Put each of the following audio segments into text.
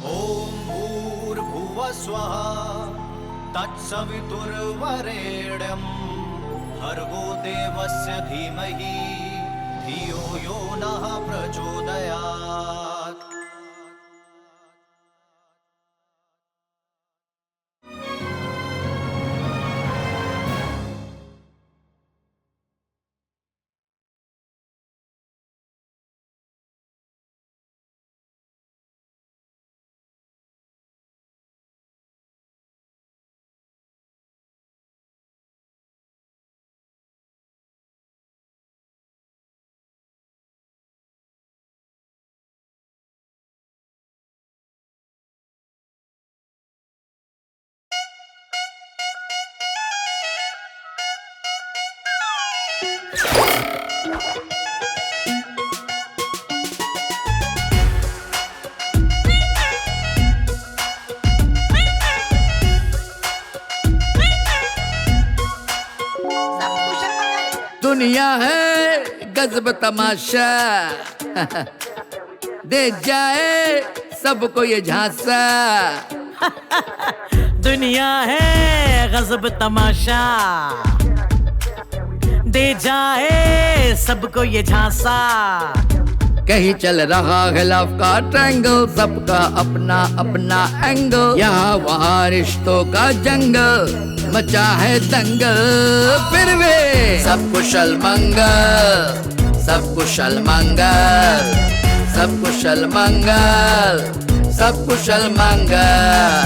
ॐ भूर्भुवः स्वः तत्सवितुर्वरेण्यं भर्गो देवस्य धीमहि धियो यो नः प्रचोदयात्। दुनिया है गजब तमाशा दे जाए सबको ये झांसा। दुनिया है गजब तमाशा दे जाए सबको ये झांसा। कहीं चल रहा है लव का ट्रायंगल, सबका अपना अपना एंगल, यहाँ वहाँ रिश्तों का जंगल, मचा है दंगल। फिर वे सब कुशल मंगल, सब कुशल मंगल, सब कुशल मंगल, सब कुशल मंगल,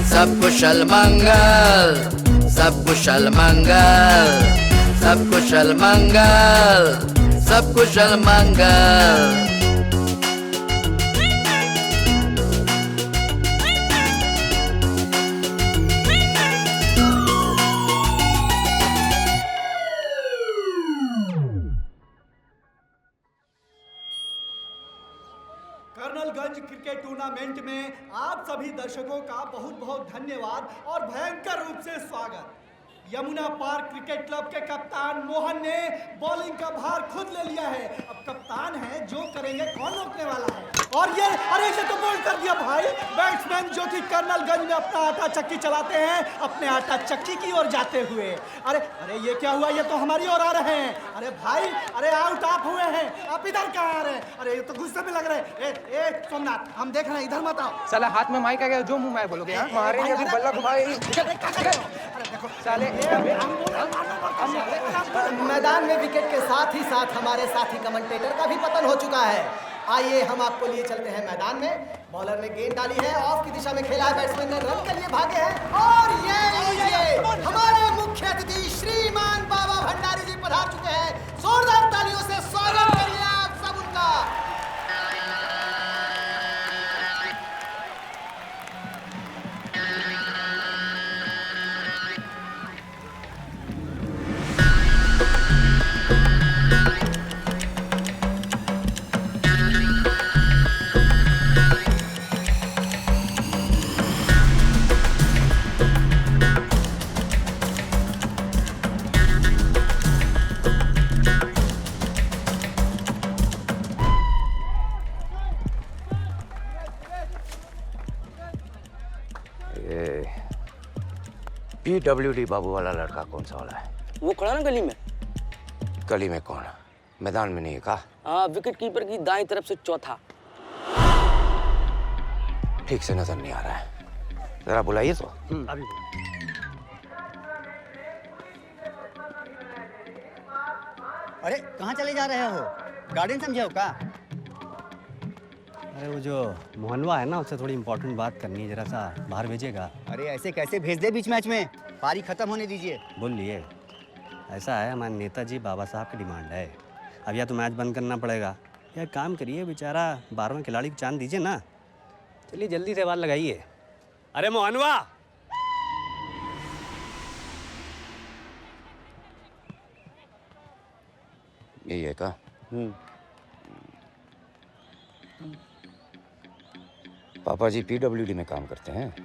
सब कुशल मंगल, सब कुशल मंगल, सब कुशल मंगल, सब कुशल मंगल। कर्नलगंज क्रिकेट टूर्नामेंट में आप सभी दर्शकों का बहुत बहुत धन्यवाद और भयंकर रूप से स्वागत। यमुना पार्क क्रिकेट क्लब के कप्तान मोहन ने बॉलिंग का भार खुद ले लिया है। अब कप्तान है, जो करेंगे कौन रोकने वाला है। और ये अरे ये तो बोल्ड कर दिया भाई। बैट्समैन जो कि कर्नलगंज में अपना आटा चक्की चलाते हैं, अपने आटा चक्की की ओर जाते हुए। अरे अरे ये क्या हुआ, ये तो हमारी ओर आ रहे हैं। अरे भाई अरे आउट आप हुए हैं, आप इधर कहाँ आ रहे हैं। अरे ये तो गुस्से में लग रहे हैं। ए सोमनाथ, हम देख रहे हैं, इधर मत आओ। साला हाथ में माइक आ गया, जो मुंह में बोलोगे। हाँ मारेंगे अभी बल्ला को भाई। अरे देखो साले मैदान में विकेट के साथ ही साथ हमारे साथी कमेंटेटर का भी पतन हो चुका है। आइए हम आपको लिए चलते हैं मैदान में। बॉलर ने गेंद डाली है, ऑफ की दिशा में खेला है, बैट्समैन ने रन के लिए भागे हैं। और ये लीजिए हमारे मुख्य अतिथि श्रीमान बाबा भंडारी जी पधार चुके हैं। जोरदार तालियों से स्वागत करिए आप सब उनका। PWD बाबू वाला लड़का कौन सा वाला है? वो खड़ा ना गली में। गली में कौन? मैदान में नहीं है का? हाँ, विकेट कीपर की दाईं तरफ से चौथा। ठीक से नजर नहीं आ रहा है, जरा बुलाइए तो। अभी अरे कहाँ चले जा रहे हो? गार्डन समझे हो का? अरे वो जो मोहनवा है ना, उससे थोड़ी इंपॉर्टेंट बात करनी है, जरा सा बाहर भेजेगा। अरे ऐसे कैसे भेज दे बीच मैच में? पारी खत्म होने दीजिए। बोल लिए, ऐसा है, हमारे नेताजी बाबा साहब की डिमांड है। अब या तो मैच बंद करना पड़ेगा या काम करिए, बेचारा 12वें खिलाड़ी को चांद दीजिए ना। चलिए जल्दी से बाल लगाइए। अरे मोहनवा, यही है का? पापा जी PWD में काम करते हैं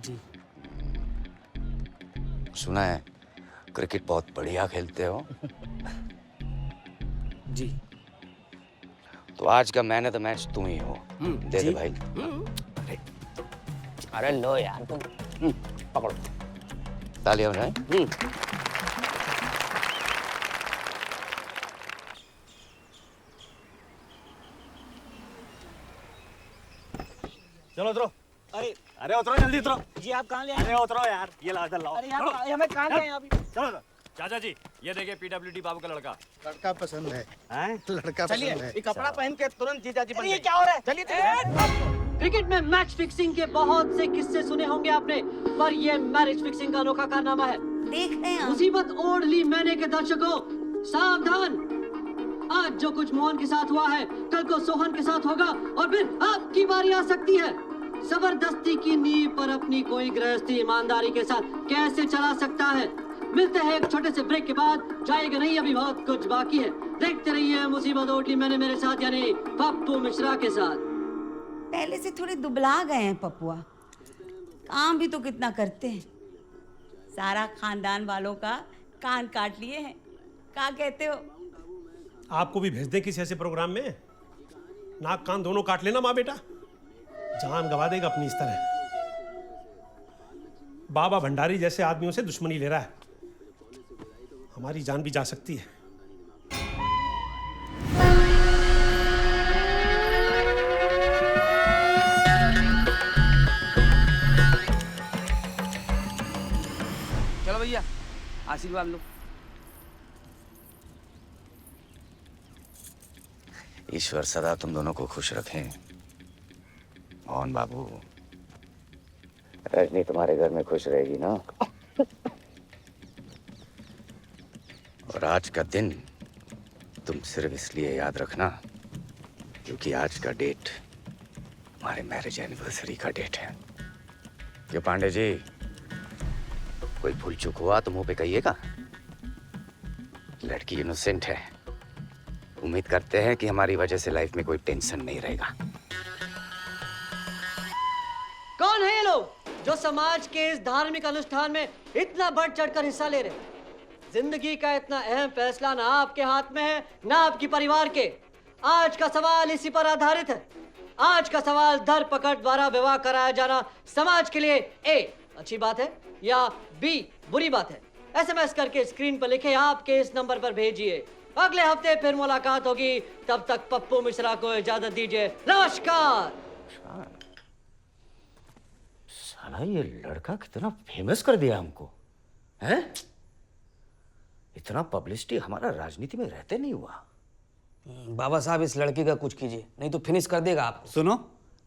जी। सुना है क्रिकेट बहुत बढ़िया खेलते हो। जी। तो आज का मैन ऑफ द मैच तू ही हो। दे दे भाई। अरे लो यार तुम पकड़ो। तालियां बजाएं। चलो उतरो। अरे उतरो जल्दी उतरो। जी आप कहाँ ले अरे उतरो यार, ये लाओ इधर लाओ। अरे यार हमें कहाँ ले अभी? चलो चाचा जी, ये देखिए पीडब्ल्यूडी बाबू का लड़का। लड़का पसंद है, हैं? लड़का चलिए पसंद है। ये कपड़ा पहन के तुरंत जीजाजी बन ये गए। क्या हो रहा है? चलिए क्रिकेट में मैच फिक्सिंग के बहुत से किस्से सुने होंगे आपने, पर ये मैरिज फिक्सिंग का अनोखा कारनामा है। देख रहे हैं आप। मुसीबत ओढ़ ली मैंने के दर्शकों, सावधान। आज जो कुछ मोहन के साथ हुआ है, कल को सोहन के साथ होगा और फिर आपकी बारी आ सकती है। जबरदस्ती की नींव पर अपनी कोई गृहस्थी ईमानदारी के साथ कैसे चला सकता है? मिलते हैं एक छोटे से ब्रेक के बाद। जाएगा नहीं, अभी बहुत कुछ बाकी है। देखते रहिए मुसीबत ओढ़ ली मैंने मेरे साथ, यानी पप्पू मिश्रा के साथ। पहले से थोड़े दुबला गए हैं पपुआ, काम भी तो कितना करते हैं। सारा खानदान वालों का कान काट लिए हैं। क्या कहते हो? आपको भी भेज दें किसी ऐसे प्रोग्राम में? नाक कान दोनों काट लेना माँ बेटा, जान गवा देगा अपनी इस तरह। बाबा भंडारी जैसे आदमियों से दुश्मनी ले रहा है, हमारी जान भी जा सकती है। चलो भैया आशीर्वाद लो। ईश्वर सदा तुम दोनों को खुश रखें। मोहन बाबू, रजनी तुम्हारे घर में खुश रहेगी ना? और आज का दिन तुम सिर्फ इसलिए याद रखना क्योंकि आज का डेट हमारे मैरिज एनिवर्सरी का डेट है। क्यों पांडे जी, कोई भूल चूक हुआ तो मुंह पे कहिएगा। लड़की इनोसेंट है, उम्मीद करते हैं कि हमारी वजह से लाइफ में कोई टेंशन नहीं रहेगा। कौन है ये लोग जो समाज के इस धार्मिक अनुष्ठान में इतना बढ़ चढ़कर हिस्सा ले रहे हैं? जिंदगी का इतना अहम फैसला ना आपके हाथ में है ना आपकी परिवार के। आज का सवाल इसी पर आधारित है। आज का सवाल धर पकड़ द्वारा विवाह कराया जाना समाज के लिए ए अच्छी बात है या बी बुरी बात है? एसएमएस करके स्क्रीन पर लिखे, आपके इस नंबर पर भेजिए। अगले हफ्ते फिर मुलाकात होगी, तब तक पप्पू मिश्रा को इजाजत दीजिए। नमस्कार। साला ये लड़का कितना फेमस कर दिया हमको, हैं? इतना पब्लिसिटी हमारा राजनीति में रहते नहीं हुआ। बाबा साहब इस लड़के का कुछ कीजिए, नहीं तो फिनिश कर देगा आपको। सुनो,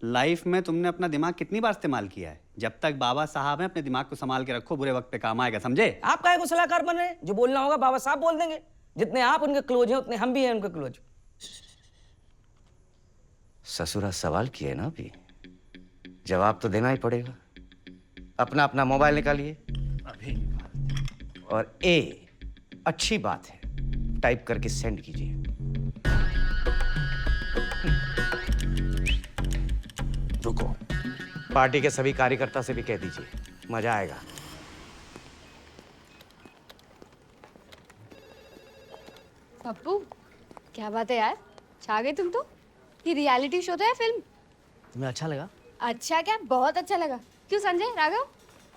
लाइफ में तुमने अपना दिमाग कितनी बार इस्तेमाल किया है? जब तक बाबा साहब हैं अपने दिमाग को संभाल के रखो, बुरे वक्त पे काम आएगा, समझे? आप काहे को सलाहकार बन रहे हैं? जो बोलना होगा बाबा साहब बोल देंगे। जितने आप उनके क्लोज हैं उतने हम भी हैं उनके क्लोज। ससुरा सवाल किए ना, अभी जवाब तो देना ही पड़ेगा। अपना अपना मोबाइल निकालिए अभी, और ए अच्छी बात है टाइप करके सेंड कीजिए। रुको, पार्टी के सभी कार्यकर्ता से भी कह दीजिए, मजा आएगा। पप्पू क्या बात है यार, छा गए तुम तो। ये रियलिटी शो तो है फिल्म। तुम्हें अच्छा लगा? अच्छा क्या, बहुत अच्छा लगा। क्यों संजय, राघव?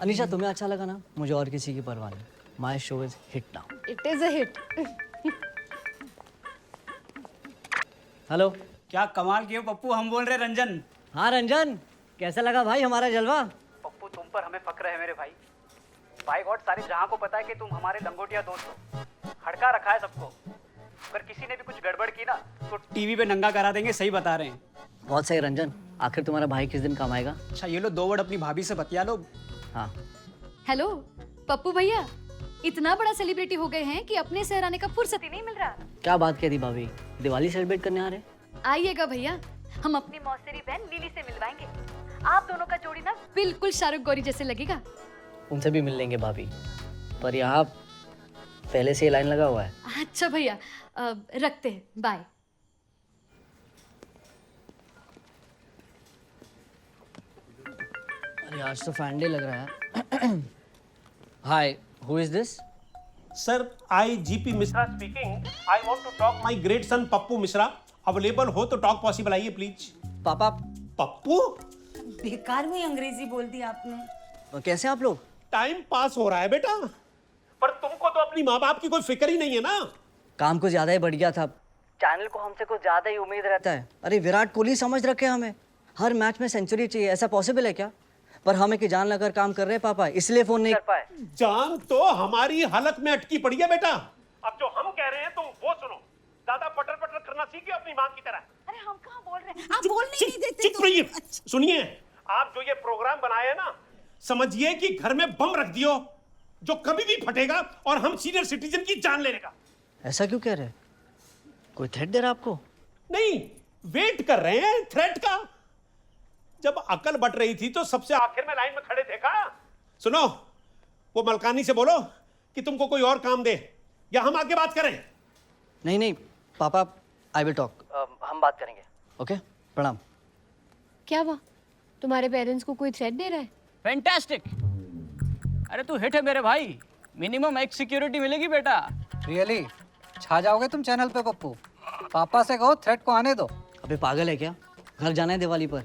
अनीशा तुम्हें अच्छा लगा ना? मुझे और किसी की परवाह नहीं। My show is hit now. It is a hit. Hello, क्या कमाल किए पप्पू, हम बोल रहे रंजन। हाँ रंजन, कैसा लगा भाई हमारा जलवा? पप्पू तुम पर हमें फक्र है मेरे भाई। बाय गॉड सारे जहां को पता है कि तुम हमारे लंगोटिया दोस्त हो। हड़का रखा है सबको। अगर किसी ने भी कुछ गड़बड़ की ना तो टीवी पे नंगा करा देंगे। सही बता रहे हैं। बहुत सही रंजन, आखिर तुम्हारा भाई किस दिन काम आएगा? अच्छा ये लो 2 वर्ड अपनी भाभी से बतिया लो। हाँ। हेलो पप्पू भैया, इतना बड़ा सेलिब्रिटी हो गए हैं कि अपने शहर आने का फुर्सत ही नहीं मिल रहा। क्या बात कह दी भाभी, दिवाली सेलिब्रेट करने आ रहे? आइएगा भैया, हम अपनी मौसेरी बहन लिली से मिलवाएंगे। आप दोनों का जोड़ी ना बिल्कुल शाहरुख गौरी जैसे लगेगा। उनसे भी मिल लेंगे भाभी, पर यहाँ पहले से लाइन लगा हुआ है। अच्छा भैया, रखते हैं, बाय। अरे आज तो फैंडे लग रहा है। Hi, who is this? Sir, I GP Mishra speaking. I want to talk my great son Pappu Mishra available हो तो टॉक पॉसिबल आइए प्लीज। पापा। पप्पू बेकार में अंग्रेजी बोल दी आपने। कैसे आप लोग? टाइम पास हो रहा है बेटा, पर तुमको तो अपनी माँ बाप की कोई फिक्र ही नहीं है ना। काम को ज्यादा ही बढ़ गया था, चैनल को हमसे कुछ ज्यादा ही उम्मीद रहता है। अरे विराट कोहली समझ रखे हमें, हर मैच में सेंचुरी चाहिए, ऐसा पॉसिबल है क्या? पर हमें कि जान लगाकर काम कर रहे हैं पापा, इसलिए फोन नहीं कर पाए। जान तो हमारी हालत में अटकी पड़ी है बेटा। अब जो हम कह रहे हैं तुम वो सुनो, ज्यादा पटर पटर करना सीखिए अपनी माँ की तरह। अरे हम कहाँ बोल रहे हैं, आप बोलने नहीं देते। चुप रहिए। सुनिए, आप जो ये प्रोग्राम बनाए हैं ना, समझिए कि घर में बम रख दियो जो कभी भी फटेगा और हम सीनियर सिटीजन की जान ले लेगा। ऐसा क्यों कह रहे? कोई थ्रेट दे रहा आपको? नहीं, वेट कर रहे हैं थ्रेट का। जब अकल बट रही थी तो सबसे आखिर में लाइन में खड़े थे का। सुनो, वो मलकानी से बोलो कि तुमको कोई और काम दे, या हम आगे बात करें। नहीं नहीं पापा, आई विल टॉक, हम बात करेंगे। ओके, प्रणाम। क्या हुआ, तुम्हारे पेरेंट्स को कोई थ्रेट दे रहा है? फैंटास्टिक। अरे तू हिट है मेरे भाई, मिनिमम एक सिक्योरिटी मिलेगी बेटा। रियली छा जाओगे तुम चैनल पे पप्पू। पापा से कहो थ्रेट को आने दो। अबे पागल है क्या? घर जाना है दिवाली पर,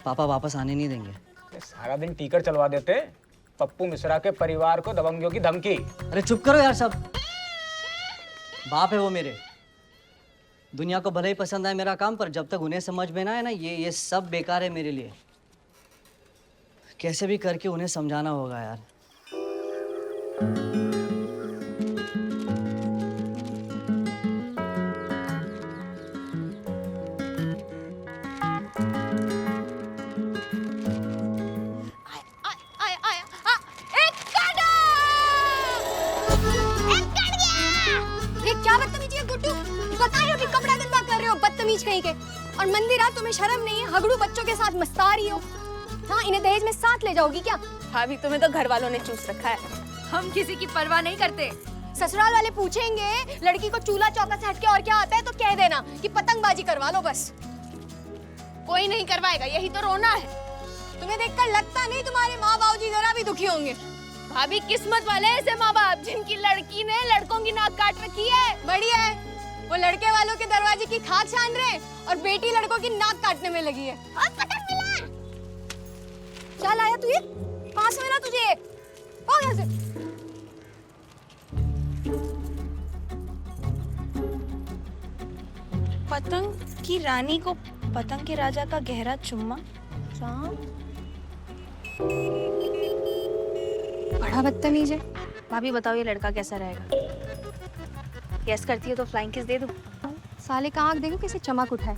पापा वापस आने नहीं देंगे। सारा दिन टीकर चलवा देते पप्पू मिश्रा के परिवार को दबंगियों की धमकी। अरे चुप करो यार सब, बाप है वो मेरे। दुनिया को भले ही पसंद आए मेरा काम, पर जब तक उन्हें समझ में ना आए ना, ये सब बेकार है मेरे लिए। कैसे भी करके उन्हें समझाना होगा यार। क्या बदतमीजी है गुड्डू? बता रही हो कि कपड़ा गंदा कर रहे हो, बदतमीज कहीं के। और मंदिरा, तुम्हें शर्म नहीं है? हगड़ू बच्चों के साथ मस्ता रही हो। हाँ, इन्हें दहेज में साथ ले जाओगी क्या? भाभी तुम्हें तो घर वालों ने चूस रखा है। हम किसी की परवाह नहीं करते। ससुराल वाले पूछेंगे लड़की को चूल्हा चौका से हटके और क्या आता है, तो कह देना कि पतंगबाजी करवा लो बस। कोई नहीं करवाएगा, यही तो रोना है। तुम्हें देखकर लगता नहीं तुम्हारे माँ बाबू जी जरा भी दुखी होंगे। भाभी किस्मत वाले ऐसे माँ बाप जिनकी लड़की ने लड़कों की नाक काट रखी है। बढ़िया है, वो लड़के वालों के दरवाजे की खाक छान रहे हैं और बेटी लड़कों की नाक काटने में लगी है। पतंग मिला। क्या लाया तू ये? कहाँ से मिला तुझे? हो गया से? पतंग की रानी को पतंग के राजा का गहरा चुम्मा। बड़ा बदतमीज है। भाभी बताओ ये लड़का कैसा रहेगा? यस करती है तो फ्लाइंग किस दे दूं? साले का आँख देखो कैसे चमक उठाए,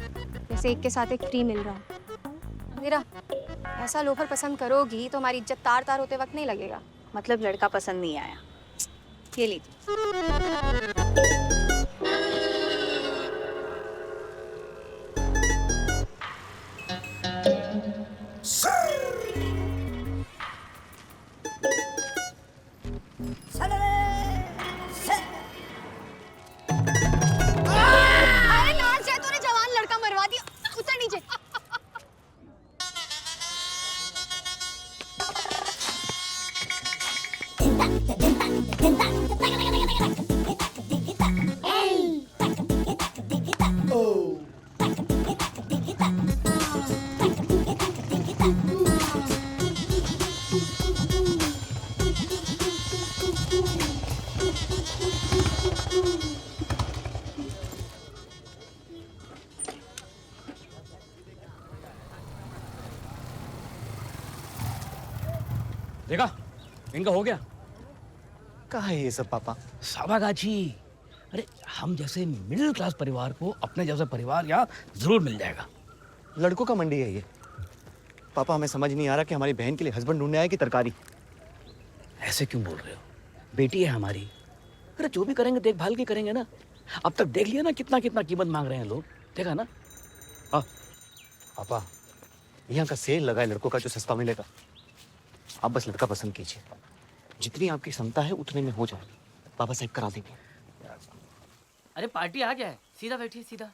जैसे एक के साथ एक फ्री मिल रहा हो। मेरा ऐसा लोफर पसंद करोगी तो हमारी इज्जत तार तार होते वक्त नहीं लगेगा। मतलब लड़का पसंद नहीं आया, ये ली। अरे नाच जाए, तूने जवान लड़का मरवा दिया। उतर नीचे। देखा, इनका हो गया। कहाँ है ये सब पापा? साबागाछी। अरे हम जैसे मिडिल क्लास परिवार को अपने जैसा परिवार यहाँ जरूर मिल जाएगा। लड़कों का मंडी है ये। पापा हमें समझ नहीं आ रहा कि हमारी बहन के लिए हस्बैंड ढूंढने आए कि तरकारी। ऐसे क्यों बोल रहे हो? बेटी है हमारी। अरे जो भी करेंगे देखभाल के करेंगे ना। अब तक देख लिया ना कितना कितना कीमत मांग रहे हैं लोग, देखा ना? हाँ पापा, यहाँ का सेल लगा है लड़कों का जो सस्ता मिलेगा। आप बस लड़का पसंद कीजिए, जितनी आपकी क्षमता है उतने में हो जाए। बाबा साहब करा देंगे। अरे पार्टी आ गया है, सीधा बैठिए सीधा।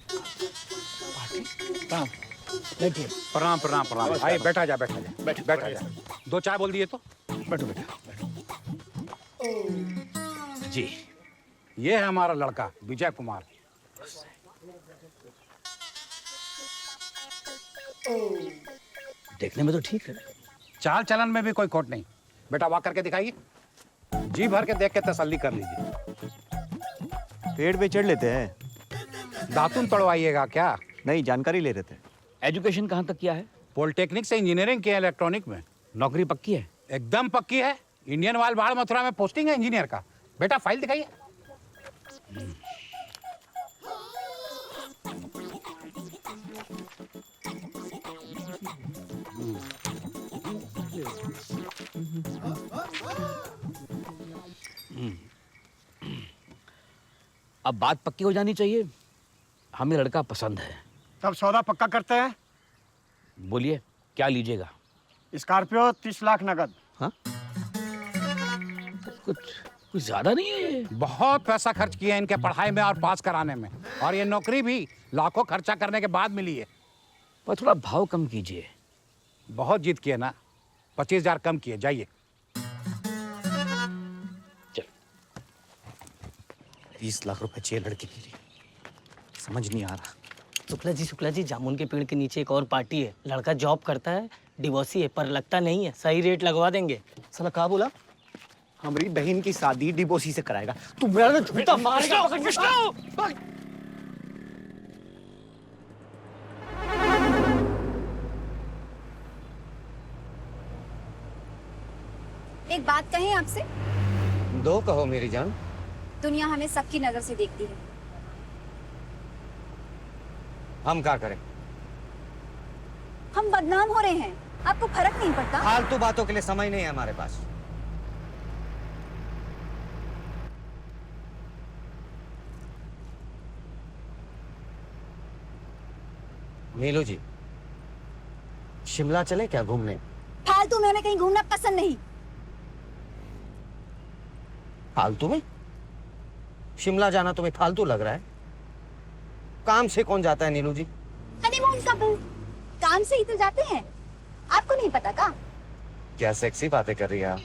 प्रणाम। बैठिए। प्रणाम प्रणाम प्रणाम। भाई बैठा जा, बैठा जा, बैठा जा। दो चाय बोल दिए तो बैठो बैठो। जी, ये है हमारा लड़का विजय कुमार। देखने में तो ठीक है। चाल चलन में भी कोई खोट नहीं। बेटा वॉक करके दिखाइए, जी भर के देख के तसल्ली कर लीजिए। पेड़ पे चढ़ लेते हैं। दातुन तोड़वाइएगा क्या? नहीं, जानकारी ले रहे थे। एजुकेशन कहाँ तक किया है? पॉलिटेक्निक से इंजीनियरिंग किया इलेक्ट्रॉनिक में। नौकरी पक्की है? एकदम पक्की है। इंडियन ऑयल बाढ़ मथुरा में पोस्टिंग है इंजीनियर का। बेटा फाइल दिखाइए। अब बात पक्की हो जानी चाहिए। हमें लड़का पसंद है। तब सौदा पक्का करते हैं। बोलिए क्या लीजिएगा? स्कॉर्पियो 30 लाख नगद। हाँ? कुछ ज्यादा नहीं है? बहुत पैसा खर्च किया है इनके पढ़ाई में और पास कराने में, और ये नौकरी भी लाखों खर्चा करने के बाद मिली है। पर थोड़ा भाव कम कीजिए। बहुत जीत किए ना, 25,000 कम किए। जाइए। 20 लाख रुपए चाहिए लड़के के लिए। समझ नहीं आ रहा। शुक्ला जी, जामुन के पेड़ के नीचे एक और पार्टी है। लड़का जॉब करता है, डिवोर्सी है, पर लगता नहीं है। सही रेट लगवा देंगे। साला कहा बोला? हमारी बहन की शादी डिवोर्सी से कराएगा। तू मेरा झूठा मारेगा। एक बात कहें आपसे? दो कहो मेरी जान। दुनिया हमें सबकी नजर से देखती है। हम क्या करें? हम बदनाम हो रहे हैं, आपको फर्क नहीं पड़ता? फालतू बातों के लिए समय नहीं है हमारे पास। नीलू जी, शिमला चले क्या घूमने? फालतू में हमें कहीं घूमना पसंद नहीं। फालतू में? शिमला जाना तुम्हें फालतू लग रहा है? काम से कौन जाता है नीलू जी? हनीमून कपल काम से ही तो जाते हैं, आपको नहीं पता का? क्या सेक्सी बातें कर रही है आप?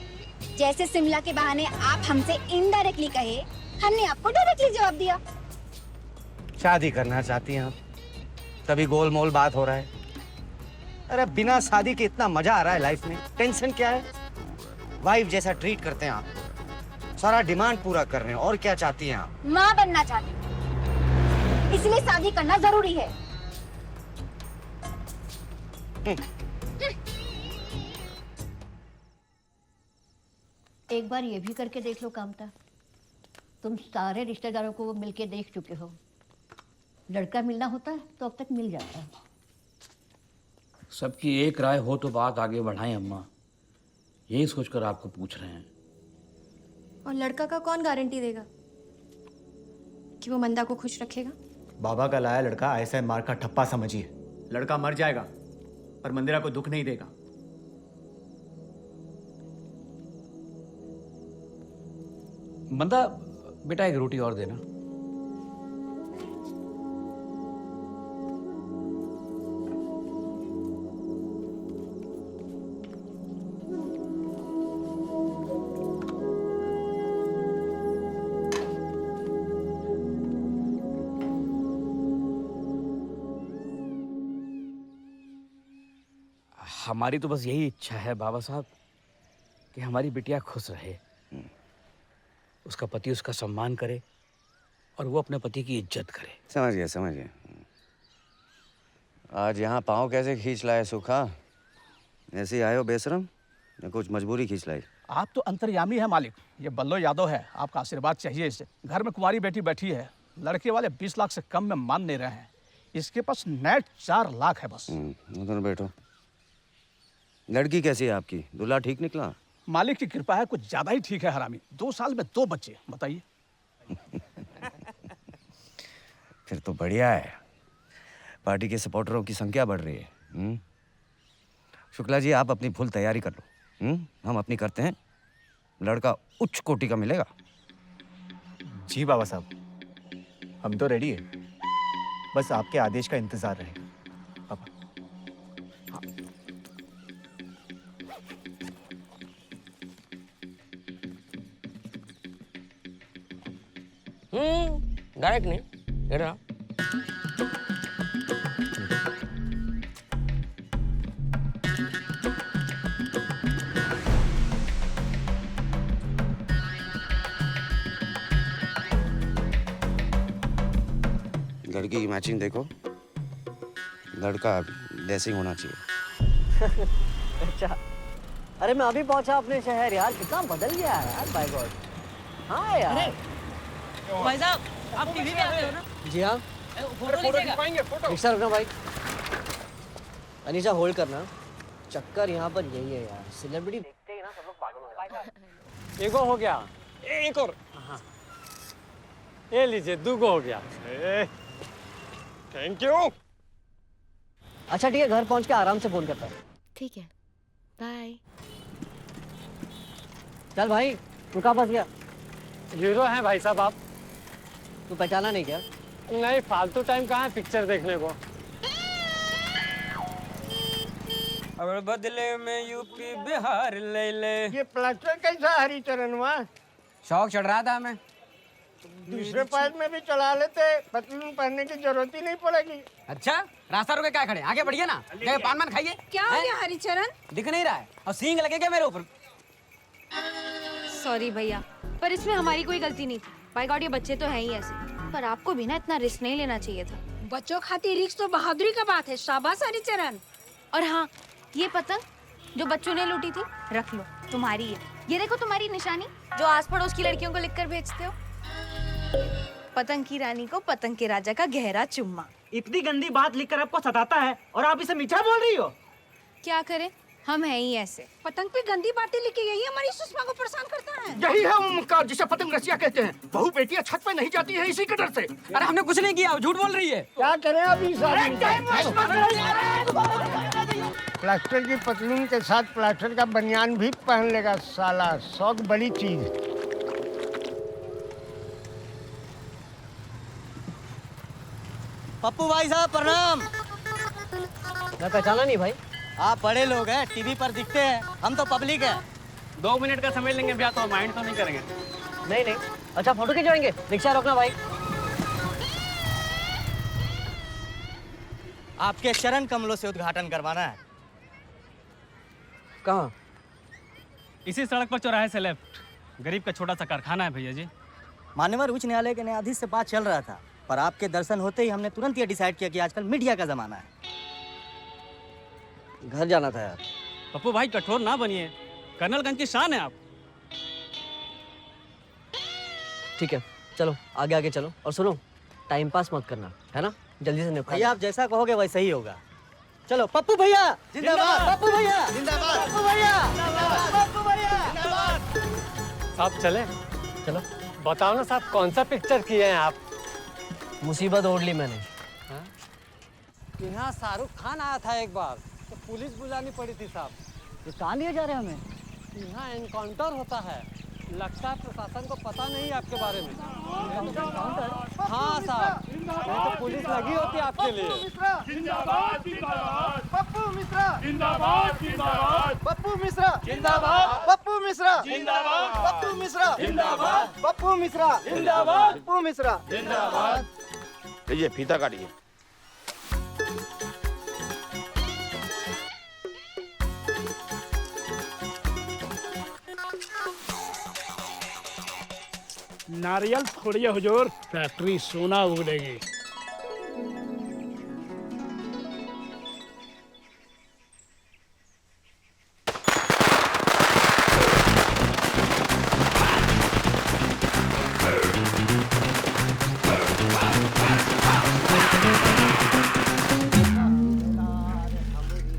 जैसे शिमला के बहाने आप हमसे इनडायरेक्टली कहे, हमने आपको डायरेक्टली जवाब दिया। शादी करना चाहती हैं आप, तभी गोलमोल बात हो रहा है। अरे बिना शादी के इतना मजा आ रहा है लाइफ में, टेंशन क्या है? वाइफ जैसा ट्रीट करते हैं आप, सारा डिमांड पूरा कर रहे हैं। और क्या चाहती हैं आप? माँ बनना चाहती हूँ, इसलिए शादी करना जरूरी है। एक बार ये भी करके देख लो कामता, तुम सारे रिश्तेदारों को मिलके देख चुके हो। लड़का मिलना होता है तो अब तक मिल जाता है। सबकी एक राय हो तो बात आगे बढ़ाएं अम्मा, यही सोचकर आपको पूछ रहे हैं। और लड़का का कौन गारंटी देगा कि वो मंदा को खुश रखेगा? बाबा का लाया लड़का ऐसा मार का ठप्पा समझिए। लड़का मर जाएगा पर मंदिरा को दुख नहीं देगा। मंदा बेटा एक रोटी और देना। हमारी तो बस यही इच्छा है बाबा साहब कि हमारी बिटिया खुश रहे, उसका पति उसका सम्मान करे और वो अपने पति की इज्जत करे। समझ गया समझ गया। आज यहाँ पाँव कैसे खींच लाए सूखा? ऐसे ही आए हो बेशरम या कुछ मजबूरी खींच लाई? आप तो अंतर्यामी है मालिक, ये बल्लो यादव है, आपका आशीर्वाद चाहिए इसे। घर में कुंवारी बेटी बैठी है, लड़के वाले 20 लाख से कम में मान नहीं रहे हैं। इसके पास नेट 4 लाख है बस। उधर बैठो। लड़की कैसी है आपकी? दूल्हा ठीक निकला? मालिक की कृपा है, कुछ ज्यादा ही ठीक है हरामी। 2 साल में 2 बच्चे, बताइए। फिर तो बढ़िया है, पार्टी के सपोर्टरों की संख्या बढ़ रही है। शुक्ला जी आप अपनी फुल तैयारी कर लो, हम अपनी करते हैं। लड़का उच्च कोटि का मिलेगा। जी बाबा साहब, हम तो रेडी है, बस आपके आदेश का इंतजार रहेगा। डायरेक्ट नहीं, लड़की की मैचिंग देखो, लड़का ड्रेसिंग होना चाहिए। अच्छा, अरे मैं अभी पहुंचा अपने शहर यार, कितना बदल गया है यार, बाय गॉड। हाँ यार। भाई साहब, आप टीवी में आते हो ना? जी हाँ। Photo खिंचवाएंगे, photo. रिक्शा रुकना भाई। अनीशा होल्ड करना। चक्कर यहाँ पर यही है यार, सेलिब्रिटी देखते ही ना सब लोग पागल हो जाते हैं। एगो हो गया, एक और। ये लीजिए, दूगो हो गया। Thank you. अच्छा ठीक है, घर पहुंच के आराम से फोन करता हूँ। ठीक है, बाय। चल भाई, तू कहाँ फंस गया? हीरो हैं भाई साहब आप। तू पहचाना नहीं क्या? नहीं, फालतू टाइम कहाँ है पिक्चर देखने को। और बदले में यूपी बिहार ले ले। ये प्लास्टर कैसा हरिचरण हुआ? शौक चढ़ रहा था हमें। दूसरे पैर में भी चढ़ा लेते, पतलून पहनने की जरूरत ही नहीं पड़ेगी। अच्छा, रास्ता रुके क्या खड़े, आगे बढ़िए ना। गए पान मान खाइए। क्या हो गया हरिचरण? दिख नहीं रहा है और सींग लगे क्या मेरे ऊपर? सॉरी भैया, पर इसमें हमारी कोई गलती नहीं थी। बाय गॉड, ये बच्चे तो हैं ही ऐसे, पर आपको भी ना इतना रिस्क नहीं लेना चाहिए था। बच्चों खातिर रिक्स तो बहादुरी का बात है। शाबाश हरिचरण। और हाँ, ये पतंग जो बच्चों ने लूटी थी, रख लो, तुम्हारी है। ये देखो तुम्हारी निशानी, जो आस पड़ोस की लड़कियों को लिखकर भेजते हो। पतंग की रानी को पतंग के राजा का गहरा चुम्मा। इतनी गंदी बात लिखकर आपको सताता है और आप इसे मीठा बोल रही हो? क्या करें, हम हैं ही ऐसे। पतंग पे गंदी बातें लिखी यही हमारी सुषमा को परेशान करता है। यही है ओमकार, जिसे पतंग रसिया कहते हैं। बहू बेटियां छत पे नहीं जाती है इसी के डर से। अरे हमने कुछ नहीं किया, झूठ बोल रही है। क्या करें अभी? प्लास्टर की पतलून के साथ प्लास्टर का बनियान भी पहन लेगा साला। शौक बड़ी चीज। पप्पू भाई साहब प्रणाम। मैं पहचाना नहीं भाई। आप बड़े लोग हैं, टीवी पर दिखते हैं, हम तो पब्लिक है। 2 मिनट का समय लेंगे भैया, तो माइंड तो नहीं करेंगे। नहीं नहीं, अच्छा फोटो खिंचवाएंगे। रिक्शा रोकना भाई। आपके चरण कमलों से उद्घाटन करवाना है। कहाँ? इसी सड़क पर चौराहे से लेफ्ट। गरीब का छोटा सा कारखाना है भैया जी। मान्यवर उच्च न्यायालय के न्यायाधीश से बात चल रहा था, पर आपके दर्शन होते ही हमने तुरंत ये डिसाइड किया कि आजकल मीडिया का जमाना है। घर जाना था यार। पप्पू भाई कठोर ना बनिए, कर्नलगंज की शान है आप। ठीक है, चलो आगे आगे चलो। और सुनो, टाइम पास मत करना, है ना? जल्दी से निपटा। भैया आप जैसा कहोगे वैसा ही होगा। चलो पप्पू भैया जिंदाबाद। पप्पू भैया जिंदाबाद। पप्पू भैया पप्पू भैया जिंदाबाद। साहब चले? चलो। बताओ ना साहब, कौन सा पिक्चर किए हैं आप? मुसीबत ओढ़ ली मैंने। यहाँ शाहरुख खान आया था एक बार, तो पुलिस बुलानी पड़ी थी साहब। ये कहाँ लिए जा रहे हैं हमें? यहाँ एनकाउंटर होता है। लगता है प्रशासन को पता नहीं है आपके बारे में। हाँ साहब, नहीं तो पुलिस लगी होती आपके लिए। जिंदाबाद जिंदाबाद। पप्पू मिश्रा जिंदाबाद जिंदाबाद। पप्पू मिश्रा जिंदाबाद। पप्पू मिश्रा जिंदाबाद। पप्पू मिश्रा जिंदाबाद। पप्पू मिश्रा जिंदाबाद। पप्पू मिश्रा जिंदाबाद। ये फीता काटिए। नारियल छोड़िए हुजूर, फैक्ट्री सोना उगलेगी।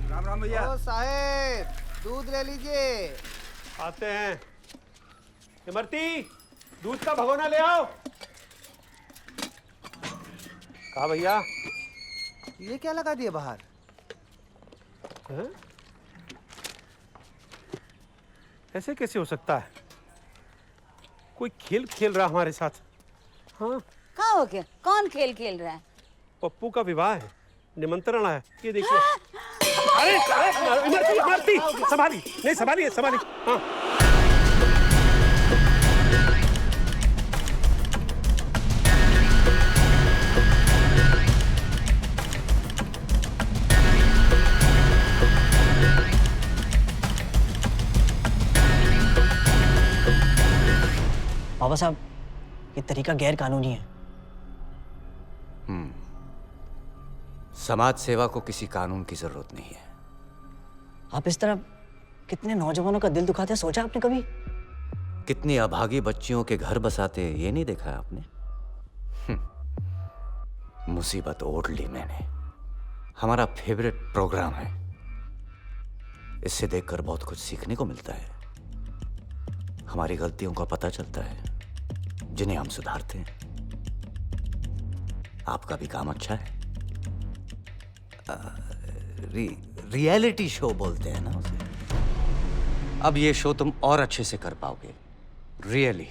राम राम भैया। ओ साहेब, दूध ले लीजिए। आते हैं। इमरती, दूध का भगोना ले आओ। कहा भैया? ये क्या लगा दिया बाहर? हैं? ऐसे कैसे हो सकता है? कोई खेल खेल रहा हमारे साथ। हाँ, कहाँ हो गया? कौन खेल खेल रहा है? पप्पू का विवाह है, निमंत्रण है। ये देखिए। अरे इमरती इमरती, संभाली। नहीं संभालिए संभाली। हाँ। बाबा साहब, ये तरीका गैर कानूनी है। समाज सेवा को किसी कानून की जरूरत नहीं है। आप इस तरह कितने नौजवानों का दिल दुखाते हैं, सोचा आपने कभी? कितनी अभागी बच्चियों के घर बसाते ये नहीं देखा है आपने? मुसीबत ओढ़ ली मैंने। हमारा फेवरेट प्रोग्राम है। इससे देखकर बहुत कुछ सीखने को मिलता है। हमारी गलतियों का पता चलता है जिन्हें हम सुधारते हैं। आपका भी काम अच्छा है। रियलिटी शो बोलते हैं ना उसे। अब ये शो तुम और अच्छे से कर पाओगे। रियली।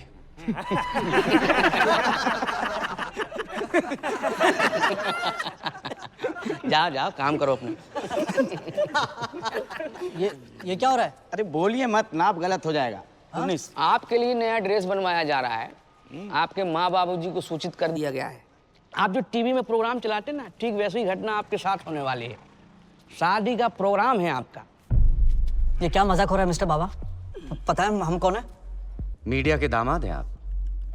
जाओ जाओ, काम करो अपने। ये क्या हो रहा है? अरे बोलिए मत, नाप गलत हो जाएगा। आपके लिए नया ड्रेस बनवाया जा रहा है। आपके माँ बाबूजी को सूचित कर दिया गया है। आप जो टीवी में प्रोग्राम चलाते हैं ना, ठीक वैसी ही घटना आपके साथ होने वाली है। शादी का प्रोग्राम है आपका। ये क्या मजाक हो रहा है मिस्टर बाबा? पता है हम कौन है? मीडिया के दामाद हैं आप।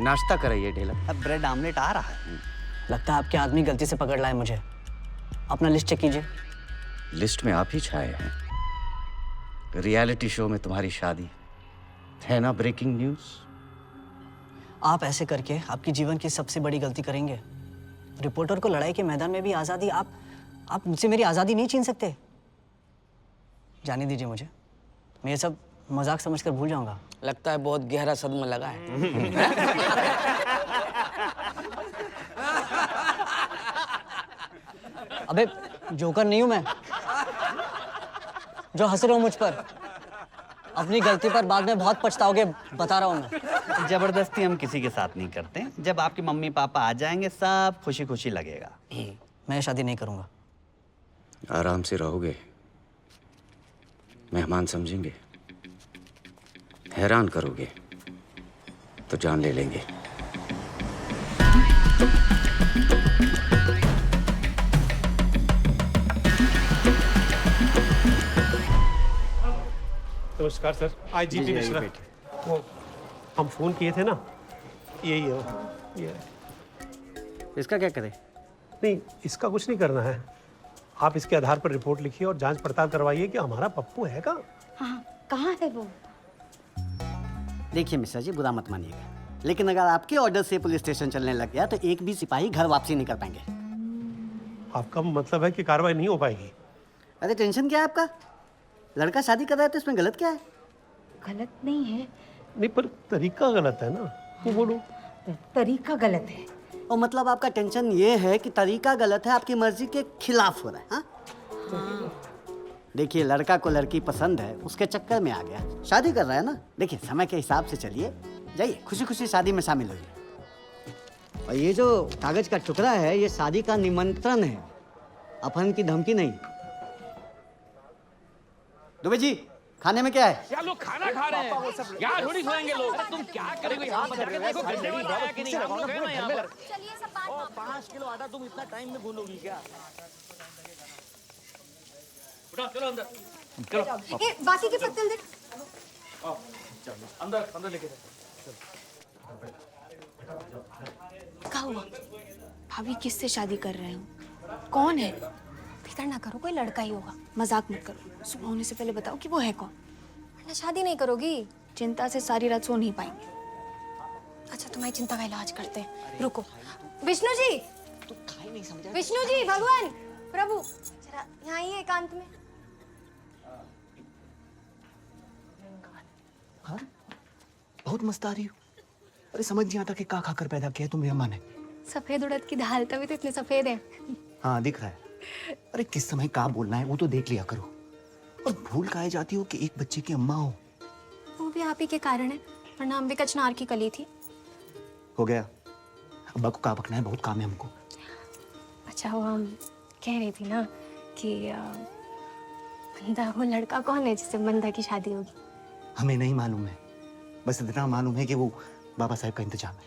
नाश्ता कराइए ढेला। अब ब्रेड आमलेट आ रहा है। लगता है आपके आदमी गलती से पकड़ लाए मुझे। अपना लिस्ट चेक कीजिए। लिस्ट में आप ही छाए हैं। रियलिटी शो में तुम्हारी शादी है ना ब्रेकिंग न्यूज। आप ऐसे करके आपकी जीवन की सबसे बड़ी गलती करेंगे। रिपोर्टर को लड़ाई के मैदान में भी आज़ादी, आप मुझसे मेरी आज़ादी नहीं छीन सकते। जाने दीजिए मुझे। मैं ये सब मजाक समझकर भूल जाऊंगा। लगता है बहुत गहरा सदमा लगा है। अबे जोकर नहीं हूं मैं जो हंस रहे हो मुझ पर। अपनी गलती पर बाद में बहुत पछताओगे, बता रहा हूं मैं। जबरदस्ती हम किसी के साथ नहीं करते। जब आपके मम्मी पापा आ जाएंगे सब खुशी खुशी लगेगा। मैं शादी नहीं करूंगा। आराम से रहोगे, मेहमान समझेंगे। हैरान करोगे तो जान ले लेंगे। नमस्कार सर। आईजीपी मिश्रा। वो हम फोन किए थे ना, यही है वो। ये इसका क्या करें? नहीं, इसका कुछ नहीं करना है। आप इसके आधार पर रिपोर्ट लिखिए और जांच पड़ताल करवाइए कि हमारा पप्पू है कहाँ। हाँ, कहाँ है वो? देखिए मिश्रा जी, बुरा मत मानिएगा, लेकिन अगर आपके ऑर्डर से पुलिस स्टेशन चलने लग गया तो एक भी सिपाही घर वापसी नहीं कर पाएंगे। आपका मतलब है कि कार्रवाई नहीं हो पाएगी? अरे टेंशन क्या है आपका? लड़का शादी कर रहा है तो इसमें गलत क्या है? गलत नहीं है। नहीं, पर तरीका गलत है ना। वो बोलो तरीका गलत है। और मतलब आपका टेंशन ये है कि तरीका गलत है, आपकी मर्जी के खिलाफ हो रहा है। हाँ? देखिए, लड़का को लड़की पसंद है, उसके चक्कर में आ गया, शादी कर रहा है ना। देखिए, समय के हिसाब से चलिए, जाइए खुशी खुशी शादी में शामिल होइए। और ये जो कागज का टुकड़ा है, ये शादी का निमंत्रण है, अपहरण की धमकी नहीं। दुबे जी, खाने में क्या है? यार लोग खाना खा रहे हैं, यहाँ थोड़ी सोएंगे लोग। तुम क्या करोगे? यहाँ पर जाके देखो गंदगी वाला है कि नहीं। हम लोग हैं ना यहाँ पर। चलिए सब बात और 5 किलो आटा तुम इतना टाइम में भूलोगी क्या? चलो अंदर, चलो। ए, बाकी के पत्तल दे। अंदर अंदर लेके क्या हुआ? भाभी किससे शादी कर रहे हो? कौन है? फिक्र ना करो, कोई लड़का ही होगा। मजाक मत करो। सुबह होने से पहले बताओ कि वो है कौन। वरना शादी नहीं करोगी। चिंता से सारी रात सो नहीं पाएंगे। अच्छा, तुम्हारी चिंता का इलाज करते हैं। रुको। विष्णु जी, विष्णु जी, भगवान प्रभु, जरा यहाँ आइए एकांत में। हाँ? बहुत मस्त आ रही हो। अरे समझ नहीं आता कि क्या खाकर पैदा किया तुम अम्मा ने। सफेद उड़द की दाल, तभी तो इतने सफेद हैं। हाँ दिख रहा है। अरे किस समय क्या बोलना है वो तो देख लिया करो। और भूल काहे जाती हो कि एक बच्चे की अम्मा हो। वो भी आप ही के कारण है, वरना हम भी कचनार की कली थी। हो गया, अब्बा को कहाँ पकना है, बहुत काम है हमको। अच्छा, वो हम कह रही थी ना कि बंदा, वो लड़का कौन है जिससे बंदा की शादी होगी? हमें नहीं मालूम है, बस इतना मालूम है कि वो बाबा साहब का इंतजाम है।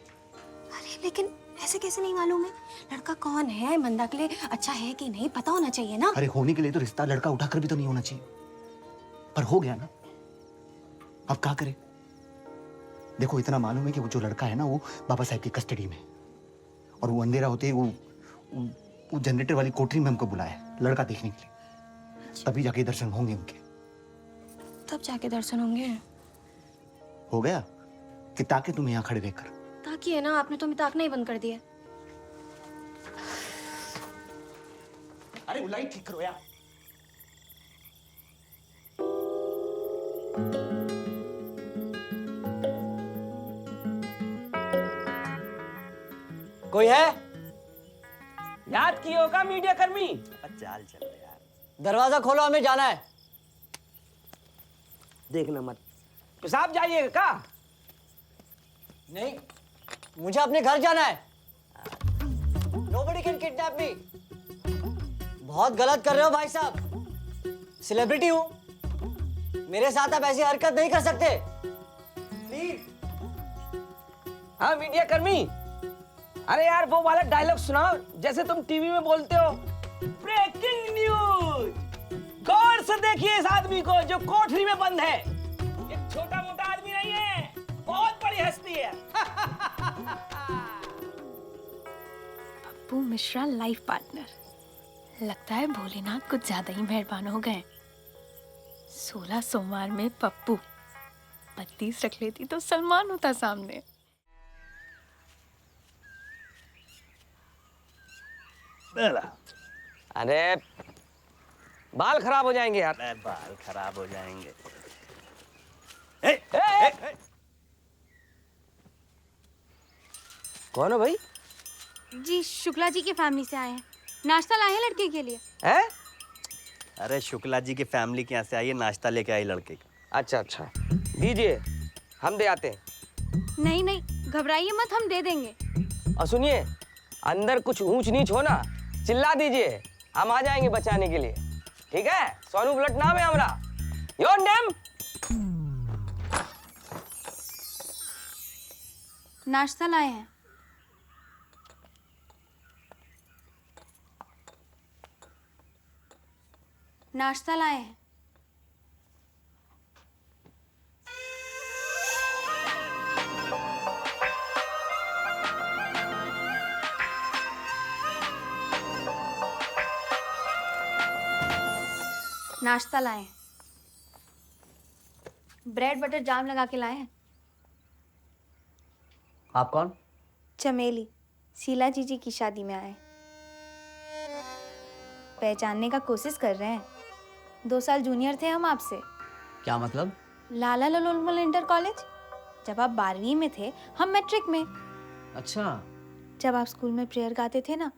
अरे लेकिन ऐसे कैसे नहीं मालूम है? लड़का कौन है, बंदा के लिए अच्छा है कि नहीं, पता होना चाहिए ना। अरे होने के लिए तो रिश्ता लड़का उठाकर भी तो नहीं होना चाहिए, पर हो गया ना। अब क्या करें? देखो, इतना मालूम है कि वो जो लड़का है ना, वो बाबा साहब की कस्टडी में, और वो अंधेरा होते ही वो वो जनरेटर वाली कोठरी में हमको बुलाया है लड़का देखने के लिए, तभी जाके दर्शन होंगे उनके। तब जाके दर्शन होंगे। हो गया कि ताकि तुम यहाँ खड़े रहकर। ताकि है ना, आपने तो हमें ताकना ही बंद कर दिया। अरे लाइट ठीक करो यार। कोई है? याद की होगा मीडिया कर्मी? चाल चल यार। दरवाजा खोलो, हमें जाना है। देखना मत। पेशाब जाइएगा का? नहीं, मुझे अपने घर जाना है। Nobody can kidnap me। बहुत गलत कर रहे हो भाई साहब। सेलिब्रिटी हूं, मेरे साथ आप ऐसी हरकत नहीं कर सकते। प्लीज। हाँ मीडिया कर्मी, अरे यार वो वाला डायलॉग सुनाओ जैसे तुम टीवी में बोलते हो। ब्रेकिंग न्यूज, गौर से देखिए इस आदमी को जो कोठरी में बंद है। एक छोटा मोटा आदमी नहीं है, बहुत बड़ी हस्ती है। Pappu Mishra life partner. लगता है भोलेनाथ कुछ ज्यादा ही मेहरबान हो गए। 16 सोमवार में पप्पू, 32 रख लेती तो सलमान होता सामने। अरे बाल खराब हो जाएंगे यार। बाल खराब हो जाएंगे। कौन हो भाई? जी शुक्ला जी की फैमिली से आए हैं, नाश्ता लाए हैं लड़के के लिए। हैं? अरे शुक्ला जी की फैमिली के यहाँ से आई है, नाश्ता लेके आई लड़के का। अच्छा अच्छा, दीजिए हम दे आते हैं। नहीं नहीं, घबराइए मत, हम दे देंगे। और सुनिए, अंदर कुछ ऊंच नीच हो ना, चिल्ला दीजिए, हम आ जाएंगे बचाने के लिए। ठीक है? सोनू ब्लट नाम है हमारा। Your name? नाश्ता लाए हैं। नाश्ता लाए हैं। नाश्ता लाए हैं। ब्रेड बटर जाम लगा के लाए हैं। आप कौन? चमेली, शीला जीजी की शादी में आए। पहचानने का कोशिश कर रहे हैं। 2 साल जूनियर थे हम आपसे। क्या मतलब? लाला लोलमल इंटर कॉलेज। जब आप 12वीं में थे, हम मैट्रिक में। अच्छा। जब आप स्कूल में प्रेयर गाते थे ना,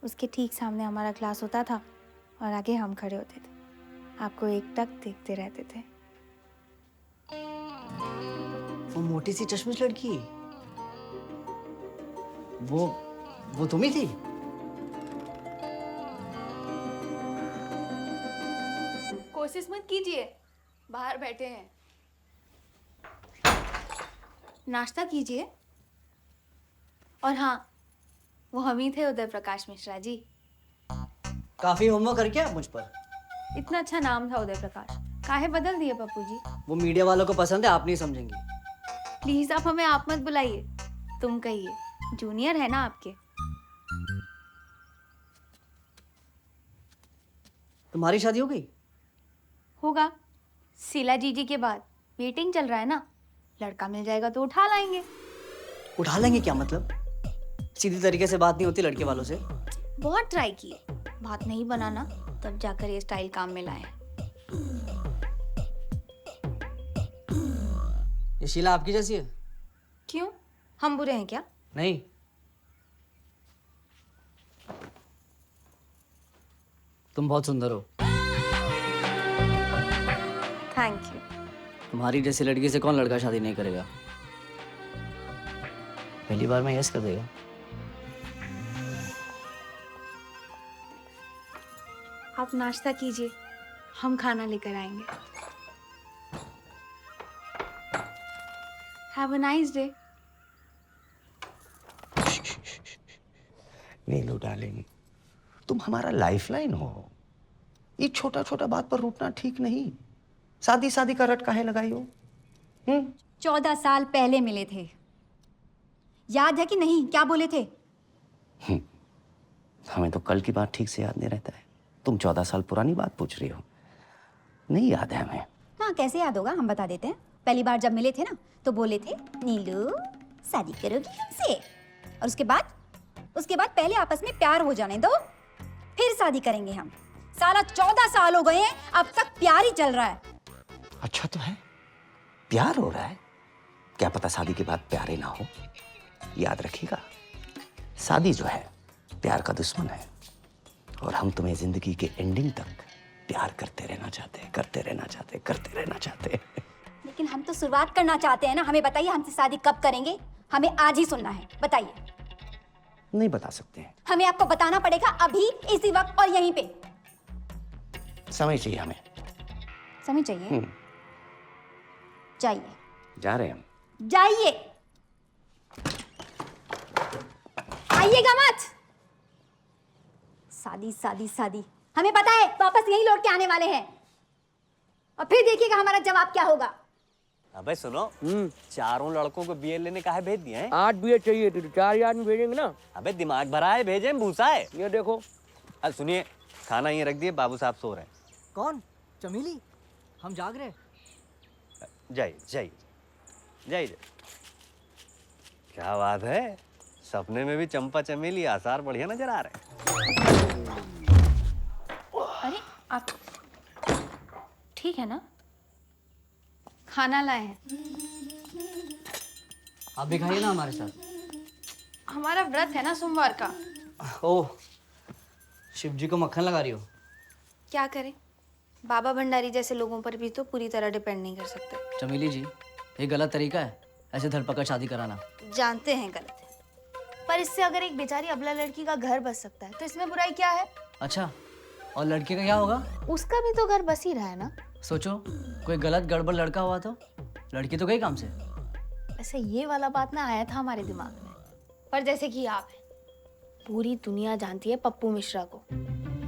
उसके ठीक सामने हमारा क्लास होता था और आगे हम खड़े होते थे। आपको एकटक देखते रहते थे। वो मोटी सी चश्मिश लड़की, वो तुम ही थी? कोशिश मत कीजिए, बाहर बैठे हैं। नाश्ता कीजिए। और हाँ, वो हम ही थे, उदय प्रकाश मिश्रा जी। काफी होमवर्क करके आप मुझ पर। इतना अच्छा नाम था उदय प्रकाश, काहे बदल दिए पप्पू जी? वो मीडिया वालों को पसंद है, आप नहीं समझेंगी। प्लीज आप हमें आप मत बुलाइए, तुम कहिए, जूनियर है ना आपके। तुम्हारी शादी हो गई? होगा, शीला जीजी के बाद। वेटिंग चल रहा है ना, लड़का मिल जाएगा तो उठा लाएंगे। उठा लेंगे क्या मतलब? सीधी तरीके से बात नहीं होती लड़के वालों से। बहुत ट्राई किए, बात नहीं बनाना, तब जाकर ये स्टाइल काम में लाए। ये शीला आपकी जैसी है? क्यों, हम बुरे हैं क्या? नहीं, तुम बहुत सुंदर हो। Thank you. तुम्हारी जैसी लड़की से कौन लड़का शादी नहीं करेगा? पहली बार में यस कर देगा। आप नाश्ता कीजिए, हम खाना लेकर आएंगे। Have a nice day. Neelu darling, तुम हमारा लाइफलाइन हो। ये छोटा छोटा बात पर रूठना ठीक नहीं। शादी शादी का रट काहे लगाई हो? 14 साल पहले मिले थे, याद है कि नहीं? क्या बोले थे? हमें तो कल की बात ठीक से याद नहीं रहता है। तुम 14 साल पुरानी बात पूछ रही हो। नहीं याद है हमें। हाँ कैसे याद होगा, हम बता देते हैं। पहली बार जब मिले थे ना तो बोले थे नीलू शादी करोगी हमसे, और उसके बाद पहले आपस में प्यार हो जाने दो फिर शादी करेंगे हम। साला 14 साल हो गए हैं, अब तक प्यार ही चल रहा है। अच्छा तो है, प्यार हो रहा है। क्या पता शादी के बाद प्यार ही ना हो। याद रखिएगा, शादी जो है प्यार का दुश्मन है, और हम तुम्हें जिंदगी के एंडिंग तक प्यार करते रहना चाहते। लेकिन हम तो शुरुआत करना चाहते हैं ना। हमें बताइए हमसे शादी कब करेंगे, हमें आज ही सुनना है, बताइए। नहीं बता सकते हैं। हमें आपको बताना पड़ेगा अभी, इसी वक्त और यहीं पे। समय चाहिए हमें। समय चाहिए? जाइए। जा रहे हैं हम। जाइए, आइएगा मत। शादी शादी शादी, हमें पता है वापस यही लौट के आने वाले हैं, और फिर देखिएगा हमारा जवाब क्या होगा। अबे सुनो, चारों लड़कों को बीए लेने काहे भेज दिए हैं? 8 बीए चाहिए तो 4 आदमी भेजेंगे ना। अबे दिमाग भरा है, भेजे भूसा है। ये देखो। सुनिए, खाना ये रख दिए, बाबू साहब सो रहे हैं। कौन? चमेली? हम जाग रहे हैं। जाइए। क्या बात है, सपने में भी चंपा चमेली आसार बढ़िया नजर आ रहे हैं। अरे आप ठीक है ना? खाना लाए हैं। आप भी खाइए ना हमारे साथ। हमारा व्रत है ना सोमवार का। ओह, शिव जी को मक्खन लगा रही हो? क्या करें, बाबा भंडारी जैसे लोगों पर भी तो पूरी तरह डिपेंड नहीं कर सकते। चमेली जी, ये गलत तरीका है ऐसे धरपकड़ शादी कराना। जानते हैं गलत है, पर इससे अगर एक बेचारी अबला लड़की का घर बस सकता है तो इसमें बुराई क्या है? अच्छा, और लड़के का क्या होगा? उसका भी तो घर बस ही रहा है ना। सोचो, कोई गलत गड़बड़ लड़का हुआ तो लड़की तो गई काम से। ऐसे ये वाला बात ना आया था हमारे दिमाग में, पर जैसे कि आप हैं, पूरी दुनिया जानती है पप्पू मिश्रा को।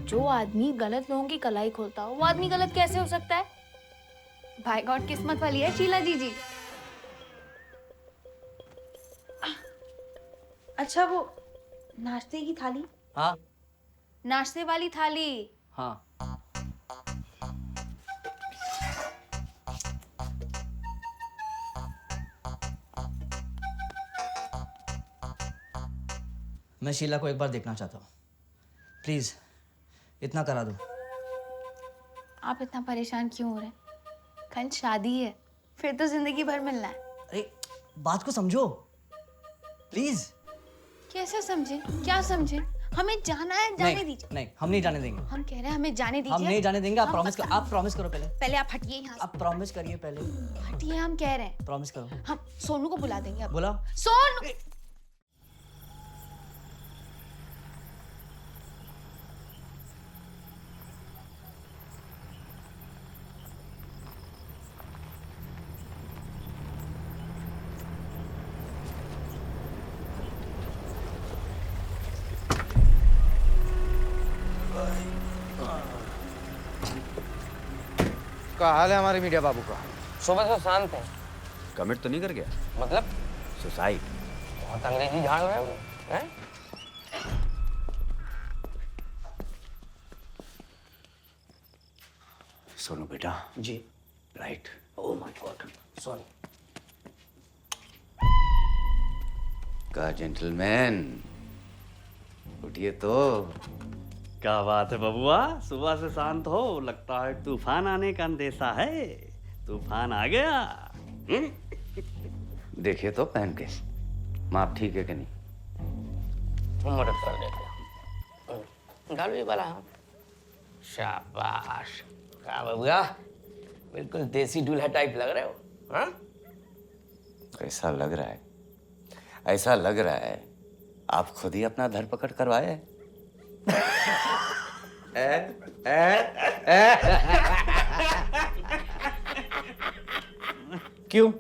जो आदमी गलत लोगों की कलाई खोलता हो वो आदमी गलत कैसे हो सकता है? भाई गॉड, किस्मत वाली है शीला जी। अच्छा, वो नाश्ते की थाली? हाँ। नाश्ते वाली थाली? हाँ। मैं शीला को एक बार देखना चाहता हूँ, प्लीज इतना करा दो। आप इतना परेशान क्यों हो रहे हैं? कल शादी है, फिर तो जिंदगी भर मिलना है। अरे बात को समझो प्लीज। कैसे समझे, क्या समझे? हमें जाना है, जाने दीजिए। नहीं, हम नहीं जाने देंगे। हम कह रहे हैं हमें जाने दीजिए। हम नहीं जाने देंगे। आप प्रॉमिस करो। आप प्रॉमिस करो पहले आप हटिए यहाँ से। आप प्रॉमिस करिए पहले। हटिए, हम कह रहे हैं। प्रॉमिस करो। हम सोनू को बुला देंगे अब। बुलाओ। सोनू। क्या हाल है हमारे मीडिया बाबू का? सुबह से शांत है। कमिट तो नहीं कर गया? मतलब सुसाइड। बहुत अंग्रेजी झाड़ रहे हो हैं? सोनू बेटा। जी। Right. Oh my god, sorry. का जेंटलमैन, उठिए तो। क्या बात है बबुआ, सुबह से शांत हो, लगता है तूफान आने का अंदेशा है। तूफान आ गया। देखिए तो पहन के माप ठीक है कि नहीं? मदद कर देते। डालो ये वाला। शाबाश। क्या बबुआ, बिल्कुल देसी दूल्हा टाइप लग रहे हो। हाँ? ऐसा लग रहा है आप खुद ही अपना धरपकड़ करवाए। क्यों?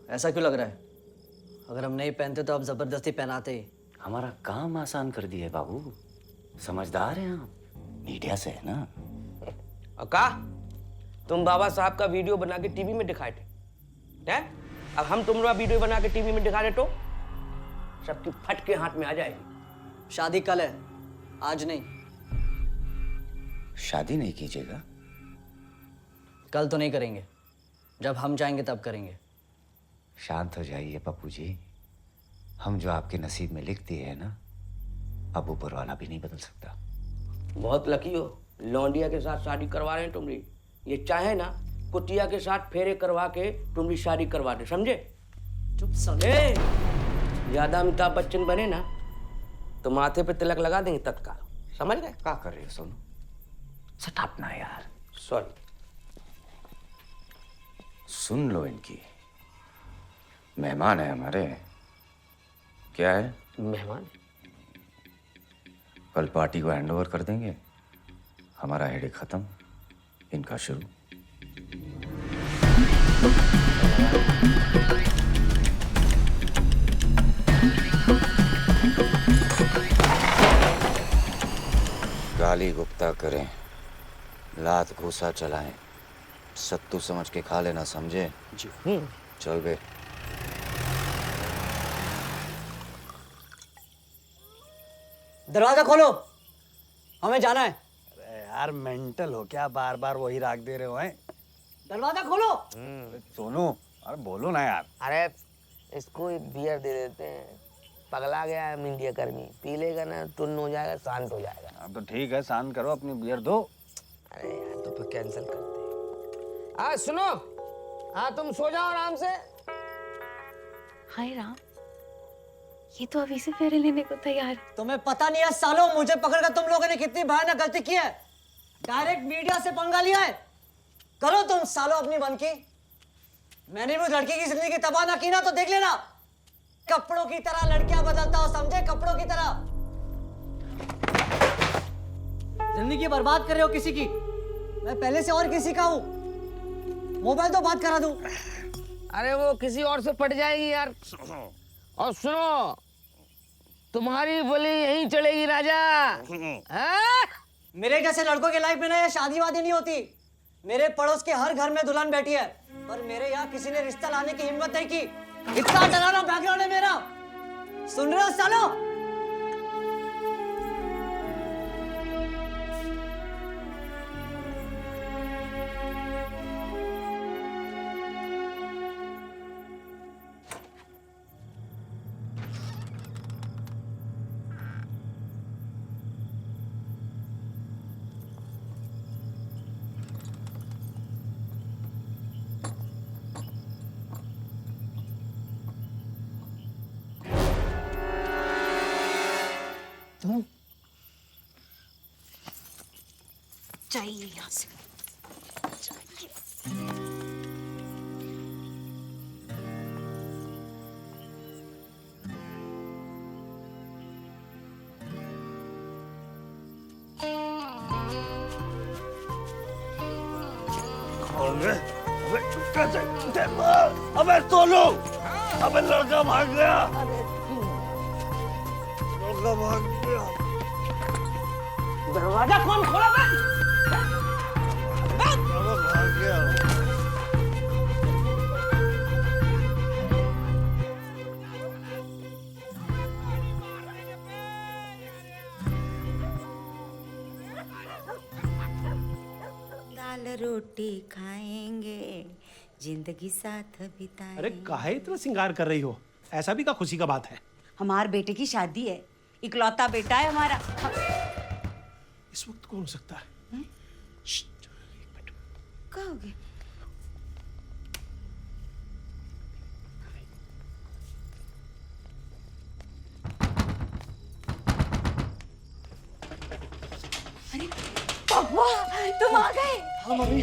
ऐसा क्यों लग रहा है? अगर हम नहीं पहनते तो आप जबरदस्ती पहनाते। हमारा काम आसान कर दिए बाबू, समझदार हैं आप। मीडिया से है ना। का तुम बाबा साहब का वीडियो बना के टीवी में दिखाए थे, अब हम तुम्हारा वीडियो बना के टीवी में दिखा रहे तो सबकी फट के हाथ में आ जाएगी। शादी कल है, आज नहीं। शादी नहीं कीजिएगा? कल तो नहीं करेंगे, जब हम चाहेंगे तब करेंगे। शांत हो जाइए पप्पू जी। हम जो आपके नसीब में लिख दिए है ना, अब ऊपर वाला भी नहीं बदल सकता। बहुत लकी हो, लौंडिया के साथ शादी करवा रहे हैं तुमरी। ये चाहे ना कुटिया के साथ फेरे करवा के तुमरी शादी करवा दे, समझे? चुप साले। ज्यादा अमिताभ बच्चन बने ना तो माथे पे तिलक लगा देंगे तत्काल, समझ गए? क्या कर रहे हो सोनू? सटाप ना यार। सॉरी। सुन लो इनकी, मेहमान है हमारे। क्या है? मेहमान? कल पार्टी को हैंडओवर कर देंगे, हमारा हेडेक खत्म, इनका शुरू। गाली गुप्ता करें, लात घूसा चलाएं, सत्तू समझ के खा लेना, समझे? जी। चल बे। दरवाजा खोलो, हमें जाना है। अरे यार मेंटल हो क्या, बार बार वही राग दे रहे हो हैं? दरवाजा खोलो। सोनू, अरे बोलो ना यार। अरे इसको एक बियर दे देते हैं, पगला गया है मीडिया कर्मी, पी लेगा ना टुन्न हो जाएगा, शांत हो जाएगा। हाँ तो ठीक है, शांत करो, अपनी बियर दो। अरे यार तो फिर कैंसिल करते हैं। सुनो, हाँ तुम सो जाओ आराम से। हाय राम, ये तो अभी से फेरे लेने को तैयार है। तुम्हें पता नहीं है सालों, मुझे पकड़कर तुम लोगों ने कितनी भयानक गलती की है। डायरेक्ट मीडिया से पंगा लिया है। करो तुम सालों अपनी बनकी। मैंने भी लड़की की जिंदगी तबाह ना की ना तो देख लेना, कपड़ों की तरह लड़कियां बदलता हो, समझे? कपड़ों की तरह। जिंदगी बर्बाद कर रहे हो किसी की। मैं पहले से और किसी का हूं। मोबाइल तो बात करा दूं। अरे वो किसी और से पट जाएगी यार। और सुनो, तुम्हारी बोली यहीं चलेगी राजा। हाँ? मेरे जैसे लड़कों के लाइफ में ना ये शादी वादी नहीं होती। मेरे पड़ोस के हर घर में दुल्हन बैठी है, पर मेरे यहाँ किसी ने रिश्ता लाने की हिम्मत नहीं की। इतना डरावना बैकग्राउंड है मेरा, सुन रहे हो सालो? तुम चाहिए यहाँ से अबे सोनू, अबे लड़का भाग गया, लड़का भाग गया। दरवाजा कौन खोला? भाग गया। दाल रोटी खाएंगे, जिंदगी साथ बिताएंगे। अरे काहे इतना श्रृंगार कर रही हो? ऐसा भी का खुशी का बात है? हमारे बेटे की शादी है, इकलौता बेटा है हमारा। इस वक्त कौन हो सकता है? कहोगे? अरे पापा, तुम आ गए। हाँ मम्मी।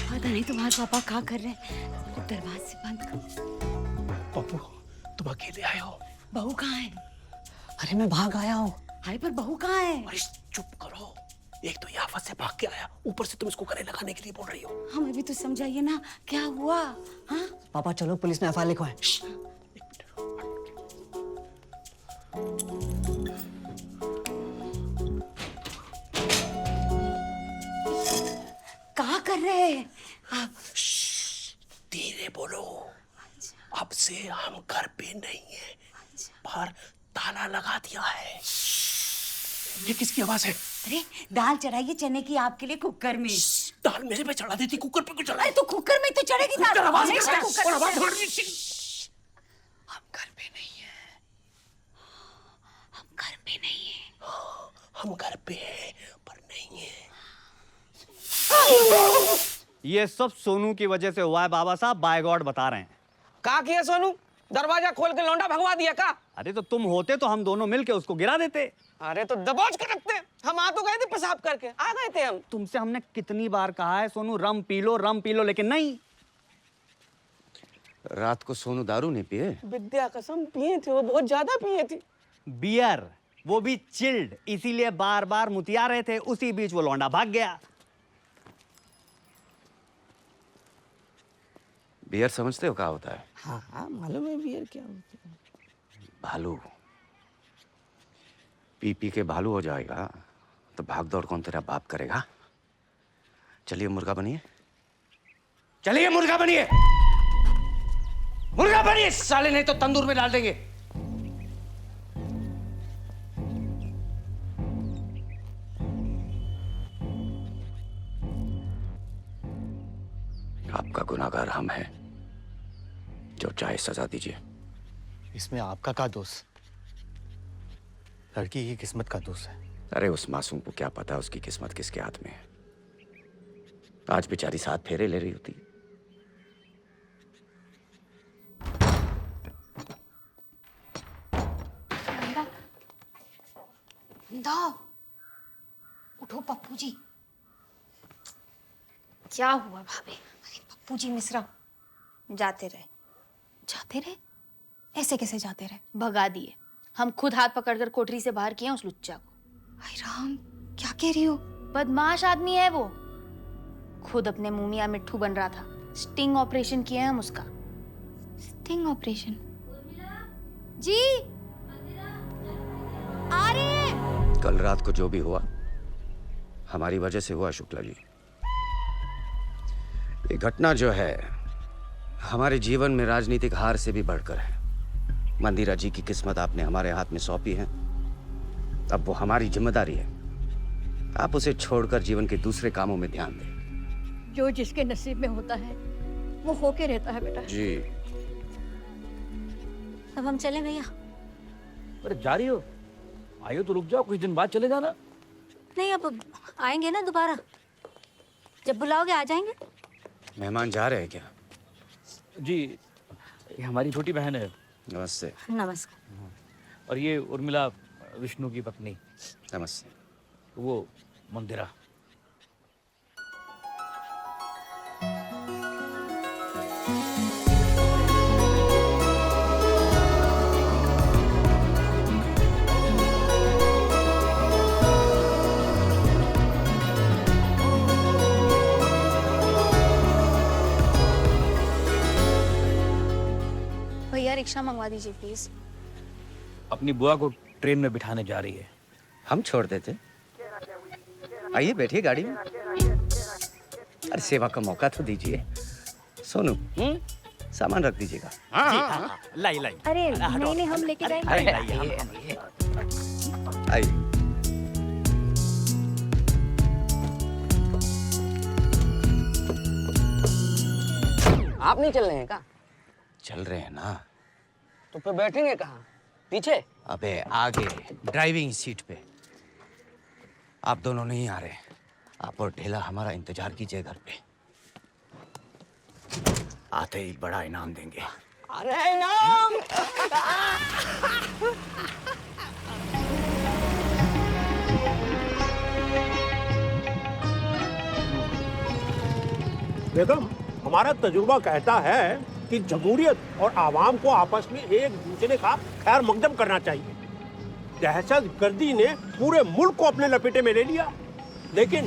पता नहीं तुम्हारे पापा क्या कर रहे हैं, दरवाजे बंद कर। पप्पू, तुम अकेले आए हो? बहू कहाँ है? अरे मैं भाग आया हूँ। हाय, पर बहू कहाँ है? अरे चुप करो, एक तो ये आफत से भाग के आया, ऊपर से तुम इसको गले लगाने के लिए बोल रही हो। हमें भी तो समझाइए ना, क्या हुआ? हाँ? पापा चलो, पुलिस ने एफआईआर लिखवाए। कर रहे हैं? धीरे बोलो। अब से हम घर पे नहीं है, बाहर ताला लगा दिया है। ये किसकी आवाज है? अरे दाल चढ़ाइए चने की आपके लिए कुकर में। दाल मेरे पे चढ़ा देती, कुकर पे क्यों चढ़ा? अरे तो कुकर में तो चढ़ेगी दाल। आवाज हमेशा नहीं कुकर में आवाज चढ़ेगी। हम घर पे नहीं है। हम घर पे नहीं है। हम घर पे हैं पर नहीं है। ये सब सोनू की वजह से हुआ है बाबा साहब, बाय गॉड बता रहे हैं। का किया सोनू? दरवाजा खोल के लौंडा भगवा दिया का? अरे तो तुम होते तो हम दोनों मिलके उसको गिरा देते। अरे तो दबोच के रखते, हम आ तो गए थे पेशाब करके, आ गए थे हम। तुमसे हमने कितनी बार कहा है सोनू रम पी लो, लेकिन नहीं। रात को सोनू दारू नहीं पिए? विद्या कसम पिए थे, वो बहुत ज्यादा पिए थे। बियर, वो भी चिल्ड, इसीलिए बार बार मुतिया रहे थे। उसी बीच वो लौंडा भाग गया। बियर समझते हो क्या होता है? हाँ हाँ मालूम है बियर क्या होता है। भालू। पी पी के भालू हो जाएगा तो भाग दौड़ कौन तेरा बाप करेगा? चलिए मुर्गा बनिए, चलिए मुर्गा बनिए, मुर्गा बनिए साले, नहीं तो तंदूर में डाल देंगे। आपका गुनाहगार हम हैं, जो चाहे सजा दीजिए। इसमें आपका क्या दोष? लड़की की किस्मत का दोष है। अरे उस मासूम को क्या पता उसकी किस्मत किसके हाथ में है। आज बेचारी 7 फेरे ले रही होती। उठो पप्पू जी। क्या हुआ भाभी? अरे पप्पू जी मिश्रा जाते रहे। ऐसे कैसे जाते रहे? भगा दिए। हम खुद हाथ पकड़कर कोठरी से बाहर किए उस लुच्चा को। हाय राम, क्या कह रही हो? बदमाश आदमी है वो, खुद अपने मुंह मियां मिट्ठू बन रहा था। स्टिंग ऑपरेशन किए हम उसका। Sting operation? जी आ रहे हैं। कल रात को जो भी हुआ हमारी वजह से हुआ शुक्ला जी। ये घटना जो है हमारे जीवन में राजनीतिक हार से भी बढ़कर है। मंदिरा जी की किस्मत आपने हमारे हाथ में सौंपी है, अब वो हमारी जिम्मेदारी है। आप उसे छोड़कर जीवन के दूसरे कामों में ध्यान दें। जो जिसके नसीब में होता है वो होके रहता है बेटा। जी। अब हम चले भैया? अरे जा रही हो? आइयो तो रुक जाओ, कुछ दिन बाद चले जाना। नहीं, अब आएंगे ना दोबारा, जब बुलाओगे आ जाएंगे। मेहमान जा रहे हैं क्या? जी, ये हमारी छोटी बहन है। नमस्ते। नमस्कार। और ये उर्मिला, विष्णु की पत्नी। नमस्ते। वो मंदिरा। भैया रिक्शा मंगवा दीजिए प्लीज। अपनी बुआ को ट्रेन में बिठाने जा रही है। हम छोड़ देते। आइए बैठिए गाड़ी में। अरे सेवा का मौका तो दीजिए। सोनू सामान रख दीजिएगा। हाँ, लाई। अरे नहीं हम लेके जाएंगे। आइए। आप नहीं चल रहे हैं क्या? चल रहे हैं ना। तो फिर बैठेंगे कहाँ? पीछे? अबे आगे ड्राइविंग सीट पे। आप दोनों नहीं आ रहे, आप और ढेला हमारा इंतजार कीजिए घर पे। आते ही बड़ा इनाम देंगे। अरे इनाम! बेगम, हमारा तजुर्बा कहता है कि जमहूरियत और आवाम को आपस में एक दूसरे का खैर मकदम करना चाहिए। दहशतगर्दी ने पूरे मुल्क को अपने लपेटे में ले लिया, लेकिन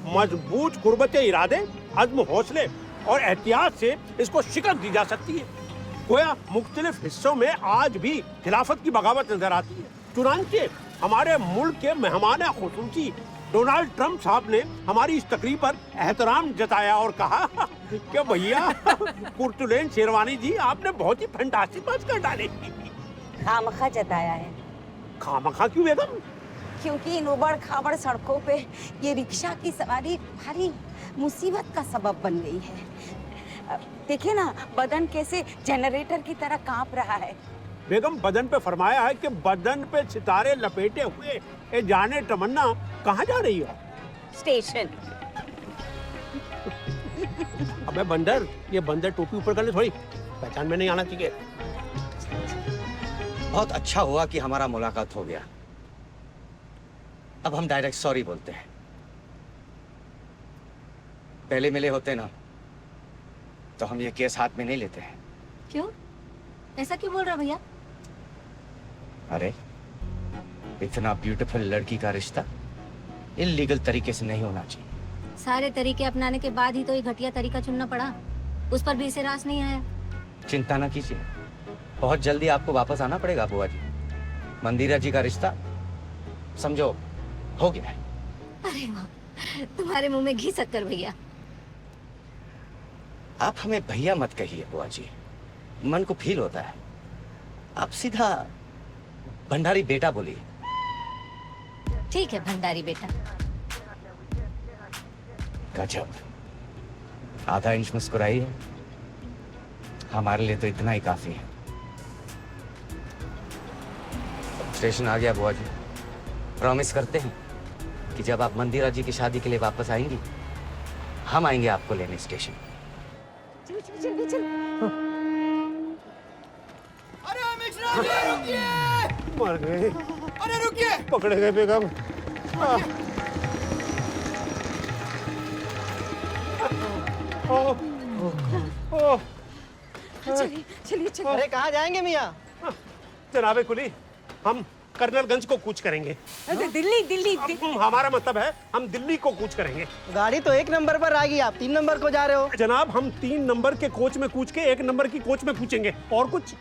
मजबूत कुर्बते इरादे, अज़्म हौसले और एहतियात से इसको शिकस्त दी जा सकती है। गोया मुख्तलिफ हिस्सों में आज भी खिलाफत की बगावत नजर आती है। चुनांचे हमारे मुल्क के मेहमान खुसूसी डोनाल्ड ट्रंप साहब ने हमारी इस तकरीब पर एहतराम जताया और कहा कि भैया पुर्तुलेन शेरवानी जी आपने बहुत ही फैंटास्टिक बात कर डाली। खामखा जताया है। खामखा क्यों बेगम? क्योंकि इन उबड़ खाबड़ सड़कों पे ये रिक्शा की सवारी भारी मुसीबत का सबब बन गई है। देखिए ना, बदन कैसे जनरेटर की तरह कांप रहा है। बेगम, बदन पे फरमाया है कि बदन पे सितारे लपेटे हुए ए जाने तमन्ना कहाँ जा रही हो? स्टेशन। अबे बंदर, ये बंदर टोपी ऊपर कर ले थोड़ी, पहचान में नहीं आना चाहिए। बहुत अच्छा हुआ कि हमारा मुलाकात हो गया। अब हम डायरेक्ट सॉरी बोलते हैं। पहले मिले होते ना तो हम ये केस हाथ में नहीं लेते हैं। क्यों? ऐसा क्यों बोल रहा भैया? अरे इतना ब्यूटीफुल लड़की का रिश्ता इल्लीगल तरीके से नहीं होना चाहिए। सारे तरीके अपनाने के बाद ही तो ये घटिया तरीका चुनना पड़ा। उस पर भी इसे रास नहीं आया। चिंता ना कीजिए, बहुत जल्दी आपको वापस आना पड़ेगा बुआ जी। मंदिरा जी का रिश्ता समझो हो गया है। अरे वाह, तुम्हारे मुंह में घी शक्कर भैया। आप हमें भैया मत कहिए बुआ जी, मन को फील होता है। आप सीधा भंडारी बेटा बोलिए। ठीक है भंडारी बेटा। गजब, आधा इंच मुस्कुराई है, हमारे लिए तो इतना ही काफी है। स्टेशन आ गया बुआ जी। प्रॉमिस करते हैं कि जब आप मंदिरा जी की शादी के लिए वापस आएंगी, हम आएंगे आपको लेने स्टेशन। चल चल। अरे मिश्रा जी रुकिए! मर गए। अरे रुकिए! पकड़े गए बेगम। चलिए चलिए चलिए। अरे कहाँ जाएंगे मियाँ? जनाबे कुली, हम कर्नलगंज को कूच करेंगे। दिल्ली दिल्ली। हमारा मतलब है हम दिल्ली को कूच करेंगे। गाड़ी तो 1 नंबर पर आ गई, आप 3 नंबर को जा रहे हो। जनाब, हम 3 नंबर के कोच में कूच के 1 नंबर की कोच में कूचेंगे। और कुछ?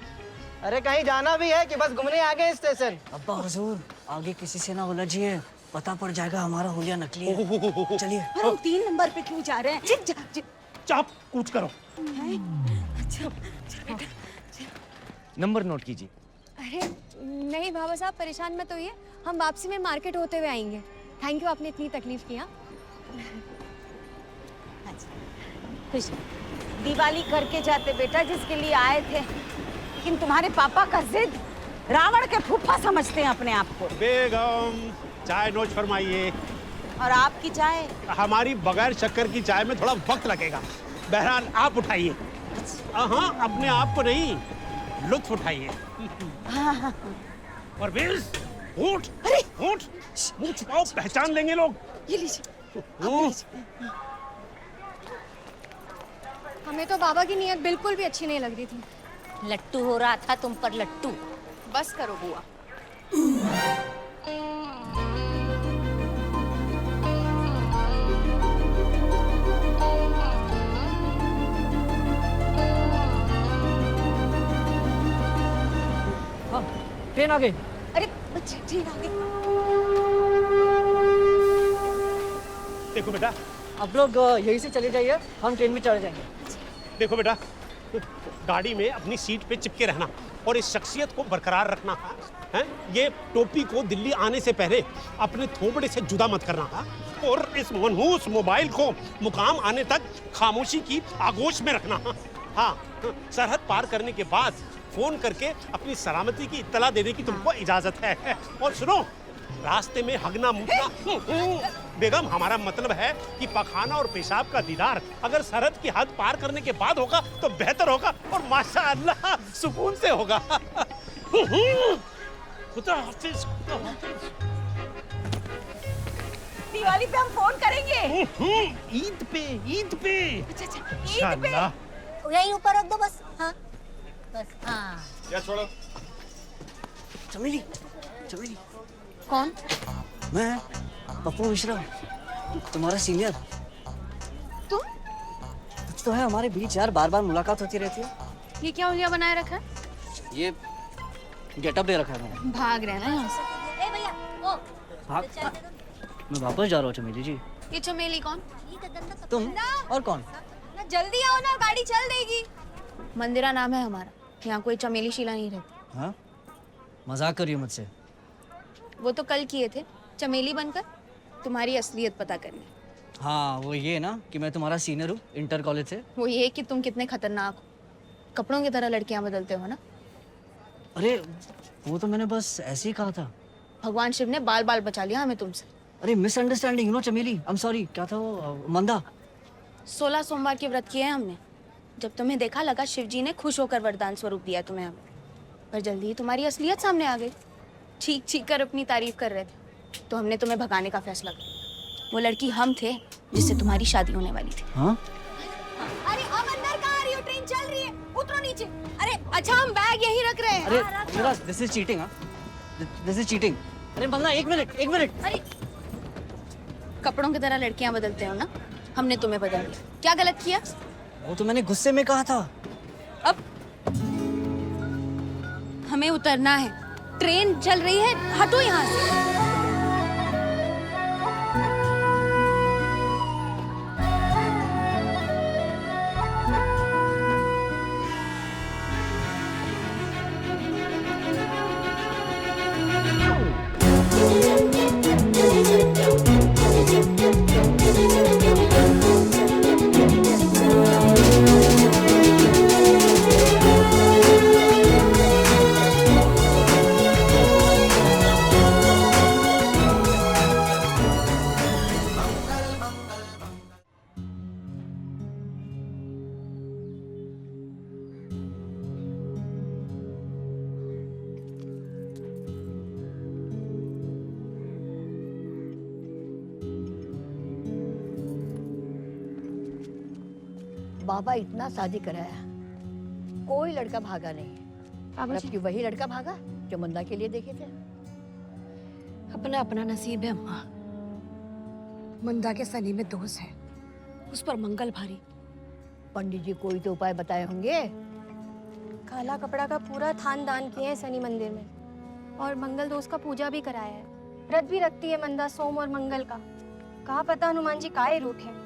अरे कहीं जाना भी है कि बस घूमने आ गए स्टेशन? अब्बा हुजूर, आगे किसी से ना उलझिए, पता पड़ जाएगा हमारा हुलिया नकली है। चलिए। हम 3 नंबर पे क्यों जा रहे हैं? चाप कूच करो। अच्छा नंबर नोट कीजिए। अरे नहीं बाबा साहब, परेशान मत होइए, हम वापसी में मार्केट होते हुए आएंगे। थैंक यू, आपने इतनी तकलीफ की। खुश दिवाली करके जाते बेटा, जिसके लिए आए थे। लेकिन तुम्हारे पापा का जिद, रावण के फूफा समझते हैं अपने आप को। बेगम, चाय नोच फरमाइए। और आपकी चाय? हमारी बगैर शक्कर की चाय में थोड़ा वक्त लगेगा। बहरहाल आप उठाइए। हाँ, अपने आप को नहीं, लुत्फ उठाइए। हाँ। और बेल्स, उठ, उठ, मुंह छुपाओ, पहचान लेंगे लोग। ये लीजिए। हमें तो बाबा की नीयत बिल्कुल भी अच्छी नहीं लग रही थी। लट्टू हो रहा था तुम पर लट्टू। बस करो बुआ। ट्रेन आ गई। अरे ट्रेन आ गई। देखो बेटा, आप लोग यहीं से चले जाइए, हम ट्रेन में चढ़ जाएंगे। देखो बेटा, गाड़ी में अपनी सीट पे चिपके रहना और इस शख्सियत को बरकरार रखना है। ये टोपी को दिल्ली आने से पहले अपने थोपड़े से जुदा मत करना और इस मनहूस मोबाइल को मुकाम आने तक खामोशी की आगोश में रखना। हाँ, सरहद पार करने के बाद फोन करके अपनी सलामती की इत्तला देने की तुमको इजाजत है। और सुनो, रास्ते में हगना मुतना बेगम, हमारा मतलब है कि पखाना और पेशाब का दीदार अगर सरहद की हद पार करने के बाद होगा तो बेहतर होगा और माशाअल्लाह सुकून से होगा। दिवाली पे हम फोन करेंगे। ईद पे, ईद पे। अच्छा, ईद पे। यहीं ऊपर रख दो बस। हाँ बस। हाँ या छोड़ो। चमेली, चमेली। कौन? मैं पप्पू मिश्रा, तुम्हारा सीनियर। तुम? कुछ तो है हमारे बीच यार, बार बार मुलाकात होती रहती है। ये क्या हुलिया बनाए रखा है? ये गेटअप दे रखा है मैंने। भाग रहे हैं ना यहाँ से। ए भैया, ओ भाग। मैं वापस जा रहा हूँ चमेली जी। ये चमेली कौन? तुम और कौन? ना जल्दी आओ ना, गाड़ी चल देगी। मंदिरा नाम है हमारा, यहाँ कोई चमेली शीला नहीं रहती। हाँ, मजाक करिए मुझसे। वो तो कल किए थे चमेली बनकर तुम्हारी असलियत पता करने। हाँ, वो ये ना कि मैं तुम्हारा सीनियर हूँ इंटर कॉलेज से। वो ये कि तुम कितने खतरनाक हो, कपड़ों की तरह लड़कियां बदलते हो ना। अरे वो तो मैंने बस ऐसे ही कहा था। भगवान शिव ने बाल बाल बचा लिया हमें तुमसे। अरे मिसअंडरस्टैंडिंग नो चमेली, आई एम सॉरी। क्या था वो मंदा? 16 सोमवार के व्रत किए हैं हमने। जब तुम्हें देखा लगा शिव जी ने खुश होकर वरदान स्वरूप दिया तुम्हें हमें, पर जल्दी ही तुम्हारी असलियत सामने आ गई। चीख चीख कर अपनी तारीफ कर रहे थे तो हमने तुम्हें भगाने का फैसला किया। वो लड़की हम थे जिससे तुम्हारी शादी होने वाली थी। हाँ? अरे अब अंदर कहाँ आ रही हो? ट्रेन चल रही है, उतरो नीचे। अरे अच्छा हम बैग यहीं रख रहे हैं। अरे दिस इज चीटिंग। हाँ, दिस इज चीटिंग। अरे बंदा एक मिनट। अरे कपड़ों की तरह लड़कियां बदलते हो ना, हमने तुम्हें बदल दिया। क्या गलत किया? वो तो मैंने गुस्से में कहा था। अब हमें उतरना है, ट्रेन चल रही है, हटो यहाँ से। बाबा इतना शादी कराया, कोई लड़का भागा नहीं। जबकि वही लड़का भागा जो मंदा के लिए देखे थे। अपना अपना नसीब है अम्मा। मंदा के सनी में दोष है, उस पर मंगल भारी। पंडित जी कोई तो उपाय बताए होंगे। काला कपड़ा का पूरा थान दान किए हैं शनि मंदिर में, और मंगल दोष का पूजा भी कराया है। व्रत भी रखती है मंदा सोम और मंगल का। कहा पता हनुमान जी काहे रूठे।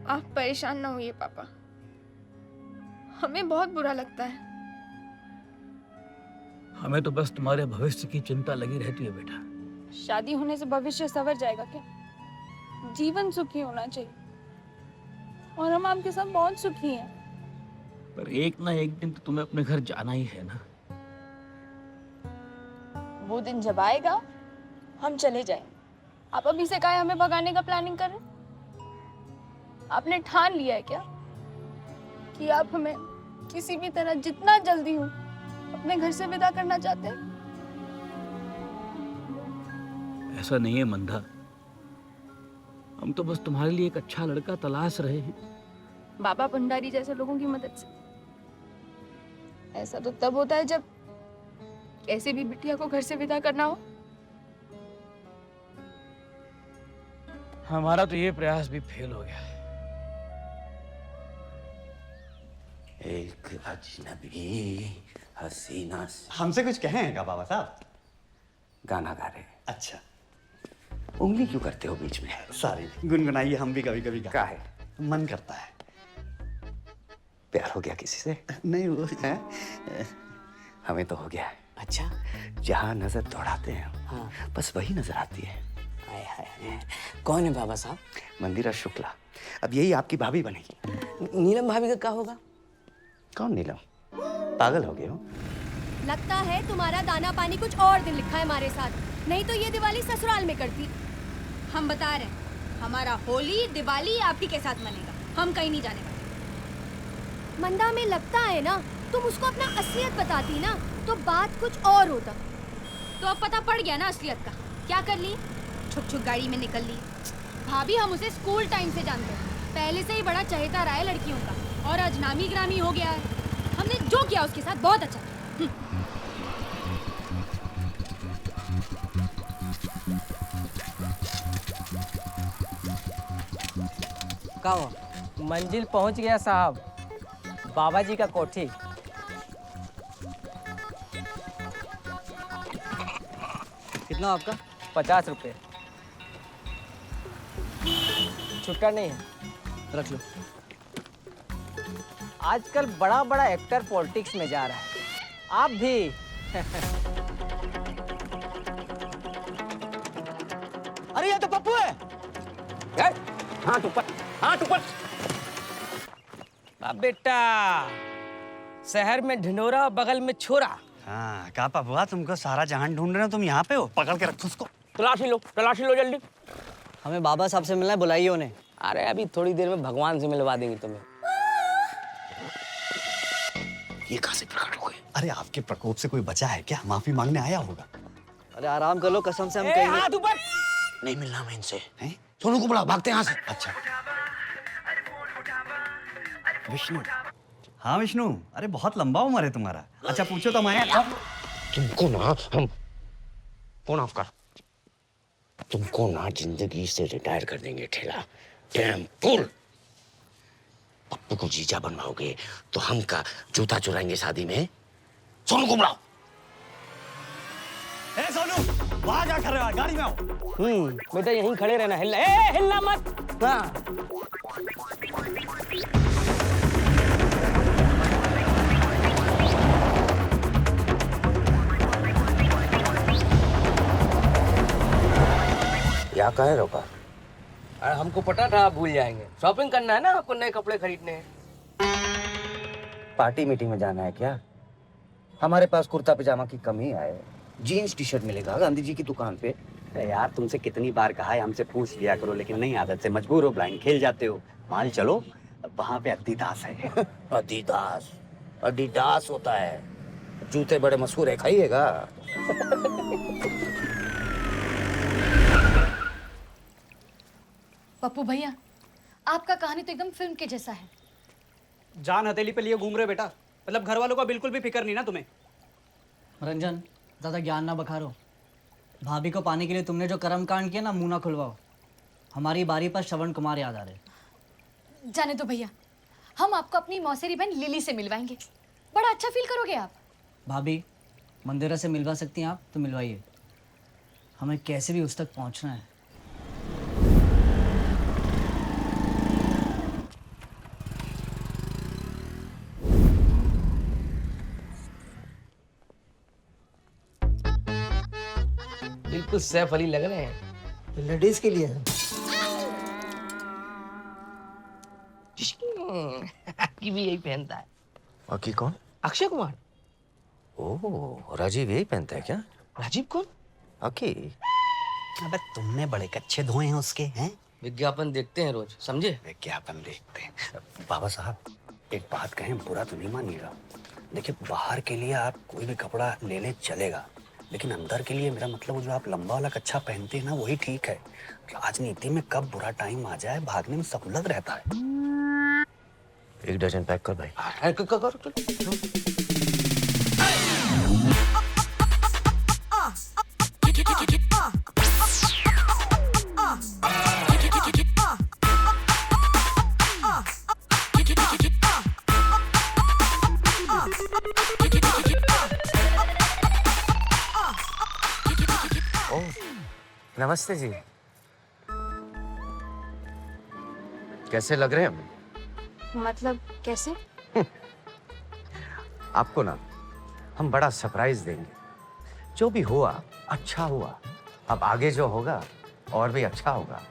आप परेशान ना होइए पापा, हमें बहुत बुरा लगता है। हमें तो बस तुम्हारे भविष्य की चिंता लगी रहती है बेटा। शादी होने से भविष्य संवर जाएगा क्या? जीवन सुखी होना चाहिए, और हम आपके साथ बहुत सुखी हैं। पर एक ना एक दिन तो तुम्हें अपने घर जाना ही है ना। वो दिन जब आएगा हम चले जाएंगे। आप अभी से काहे हमें भगाने का प्लानिंग कर रहे हैं? आपने ठान लिया है क्या कि आप हमें किसी भी तरह जितना जल्दी हो अपने घर से विदा करना चाहते हैं? ऐसा नहीं है मंदा, हम तो बस तुम्हारे लिए एक अच्छा लड़का तलाश रहे हैं। बाबा भंडारी जैसे लोगों की मदद से। ऐसा तो तब होता है जब ऐसे भी बिटिया को घर से विदा करना हो। हमारा तो ये प्रयास भी फेल हो गया है। एक अजनबी हसीना से हमसे कुछ कहें क्या बाबा साहब? गाना गा रहे। अच्छा, उंगली क्यों करते हो बीच में? सॉरी, गुनगुनाइए, हम भी कभी कभी क्या है? मन करता है। प्यार हो गया किसी से? नहीं वो है। हमें तो हो गया है। अच्छा, जहाँ नजर दौड़ाते हैं हाँ, बस वही नजर आती है। हाय हाय हाय। कौन है बाबा साहब? मंदिरा शुक्ला। अब यही आपकी भाभी बनेगी। नीलम भाभी का क्या होगा? कौन नीलम? पागल हो गए हो? लगता है तुम्हारा दाना पानी कुछ और दिन लिखा है हमारे साथ, नहीं तो ये दिवाली ससुराल में करती। हम बता रहे हैं, हमारा होली दिवाली आप ही के साथ मनेगा, हम कहीं नहीं जाने वाले। मंदा में लगता है ना, तुम उसको अपना असलियत बताती ना तो बात कुछ और होता। तो अब पता पड़ गया ना असलियत का। क्या कर ली? छुप छुप गाड़ी में निकल ली। भाभी हम उसे स्कूल टाइम से जानते हैं, पहले से ही बड़ा चहेता रहा है लड़कियों का, और आज नामी ग्रामी हो गया है। हमने जो किया उसके साथ बहुत अच्छा। का हुआ? मंजिल पहुंच गया साहब, बाबा जी का कोठी। कितना आपका? 50 रुपये। छुट्टा नहीं है, रख लो। आजकल बड़ा बड़ा एक्टर पॉलिटिक्स में जा रहा है, आप भी। अरे ये तो पप्पू है। हाथ ऊपर, हाथ ऊपर। अब बेटा, शहर में ढिंडोरा, बगल में छोरा। हाँ, कहा पपुआ, तुमको सारा जहान ढूंढ रहे हो, तुम यहाँ पे हो? पकड़ के रखो उसको। तलाशी लो जल्दी। हमें बाबा साहब से मिलना है, बुलाइए उन्हें। अरे अभी थोड़ी देर में भगवान से मिलवा देंगे तुम्हें। ये कहाँ से प्रकट हो गए? अरे आपके प्रकोप से कोई बचा है क्या? माफी मांगने आया होगा। अरे आराम कर लो, कसम से हम ए, कहीं हाथ ऊपर। नहीं मिलना मैं इनसे। हैं? सोनू को बुलाओ, भागते हैं यहाँ से। अच्छा। विष्णु। हाँ विष्णु, अरे बहुत लंबा उम्र है तुम्हारा। अच्छा पूछो तो मैं तुमको ना हम फोन ऑफ कर। तुमको ना जिंदगी से रिटायर कर देंगे ठेला। Dam full. पप्पू को जीजा बनवाओगे तो हम का जूता चुराएंगे शादी में। सोनू को बुलाओ। ए सोनू, वहाँ क्या कर रहे हो? गाड़ी में आओ। बेटा यहीं खड़े रहना, हिलना मत। हाँ। या कहे रोका? अरे हमको पता था आप भूल जाएंगे। शॉपिंग करना है ना आपको, नए कपड़े खरीदने हैं। पार्टी मीटिंग में जाना है क्या? हमारे पास कुर्ता पजामा की कमी है, जीन्स टी शर्ट मिलेगा गांधी जी की दुकान पे। यार तुमसे कितनी बार कहा है हमसे पूछ लिया करो, लेकिन नहीं आदत से मजबूर हो, ब्लाइंड खेल जाते हो। मान चलो वहाँ पे अद्दीदास है। अडिडास होता है, जूते बड़े मशहूर है, खाइएगा। पप्पू भैया, आपका कहानी तो एकदम फिल्म के जैसा है। जान हथेली पे लिए घूम रहे बेटा, मतलब घर वालों का बिल्कुल भी फिक्र नहीं ना तुम्हें। रंजन, ज़्यादा ज्ञान ना बखारो। भाभी को पाने के लिए तुमने जो कर्म कांड किया ना, मुंह ना खुलवाओ। हमारी बारी पर श्रवण कुमार याद आ रहे। जाने दो भैया, हम आपको अपनी मौसेरी बहन लिली से मिलवाएंगे। बड़ा अच्छा फील करोगे आप। भाभी, मंदिरा से मिलवा सकती हैं आप तो मिलवाइए। हमें कैसे भी उस तक पहुंचना है। बिल्कुल सैफ अली लग रहे हैं। लेडीज के लिए की भी यही पहनता है। बाकी कौन? अक्षय कुमार। ओह, राजीव यही पहनता है क्या? राजीव कौन? ओके। अबे तुमने बड़े कच्चे धोए हैं उसके, हैं? विज्ञापन देखते हैं रोज, समझे? विज्ञापन देखते हैं। बाबा साहब एक बात कहें, बुरा तो नहीं मानिएगा। देखिए बाहर के लिए आप कोई भी कपड़ा ले लें चलेगा, लेकिन अंदर के लिए मेरा मतलब जो आप लंबा वाला कच्छा पहनते हैं ना, वही ठीक है। राजनीति में कब बुरा टाइम आ जाए भागने में सहूलत रहता है। 1 डजन पैक कर भाई। नमस्ते जी, कैसे लग रहे हैं हम? मतलब कैसे? आपको ना हम बड़ा सरप्राइज देंगे। जो भी हुआ अच्छा हुआ, अब आगे जो होगा और भी अच्छा होगा।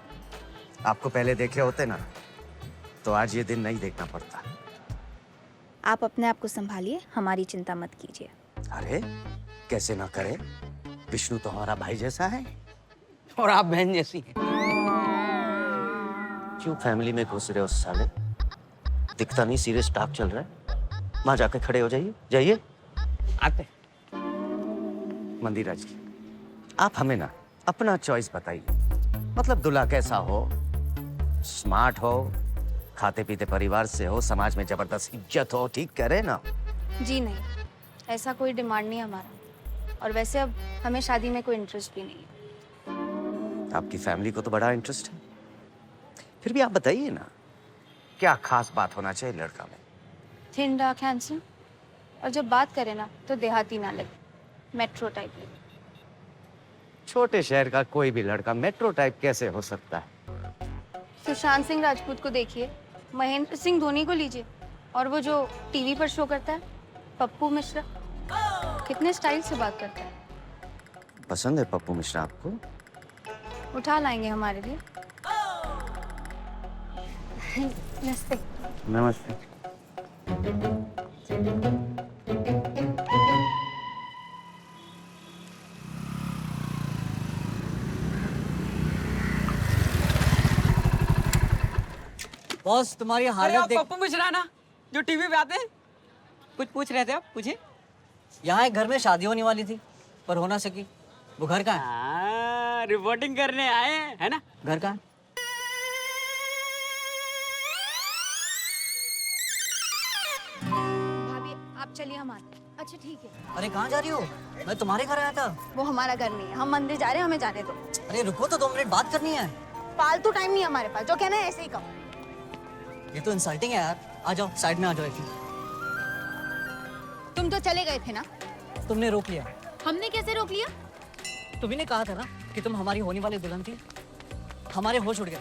आपको पहले देखे होते ना तो आज ये दिन नहीं देखना पड़ता। आप अपने आप को संभालिए, हमारी चिंता मत कीजिए। अरे कैसे ना करे, विष्णु तो हमारा भाई जैसा है और आप बहन जैसी हैं। क्यों फैमिली में घुस रहे हो साले? दिखता नहीं सीरियस टॉक चल रहा है? वहां जाके खड़े हो जाइए, जाइए। आते। मंदिरा जी, आप हमें ना अपना चॉइस बताइए। मतलब दूल्हा कैसा हो? स्मार्ट हो, खाते पीते परिवार से हो, समाज में जबरदस्त इज्जत हो, ठीक कह रहे ना? जी नहीं, ऐसा कोई डिमांड नहीं हमारा। और वैसे अब हमें शादी में कोई इंटरेस्ट भी नहीं है। आपकी फैमिली को तो बड़ा इंटरेस्ट है। फिर भी आप बताइए ना, क्या खास बात होना चाहिए लड़का में? थिन डार्क हैंडसम, और जब बात करें ना तो देहाती ना लगे, मेट्रो टाइप लगे। छोटे शहर का कोई भी लड़का मेट्रो टाइप कैसे हो सकता है? सुशांत सिंह राजपूत को देखिए, महेंद्र सिंह धोनी को लीजिए, और वो जो टीवी पर शो करता है पप्पू मिश्रा, कितने स्टाइल से बात करता है। पसंद है पप्पू मिश्रा आपको? उठा लाएंगे हमारे लिए। नमस्ते। नमस्ते। बॉस तुम्हारी हालत देख। पप्पू मिश्रा ना जो टीवी पे आते हैं, कुछ पूछ रहे थे आप? पूछिए। यहाँ एक घर में शादी होने वाली थी पर हो ना सकी। वो घर कहाँ है? रिपोर्टिंग करने आए हैं, है ना? घर कहाँ है? भाभी आप चलिए हमारे। अच्छा ठीक है। अरे कहाँ जा रही हो? मैं तुम्हारे घर आया था। वो हमारा घर नहीं है, हम मंदिर जा रहे हैं, हमें जाने दो। अरे रुको तो 2 मिनट बात करनी है। फालतू टाइम नहीं है हमारे पास, जो कहना है ऐसे ही कहो। ये तो इंसल्टिंग है यार। आ जाओ साइड में आ जाओ। तुम तो चले गए थे ना। तुमने रोक लिया। हमने कैसे रोक लिया? तुम्ही ने कहा था ना कि तुम हमारी होने वाली दुल्हन थी। हमारे होश उड़ गए।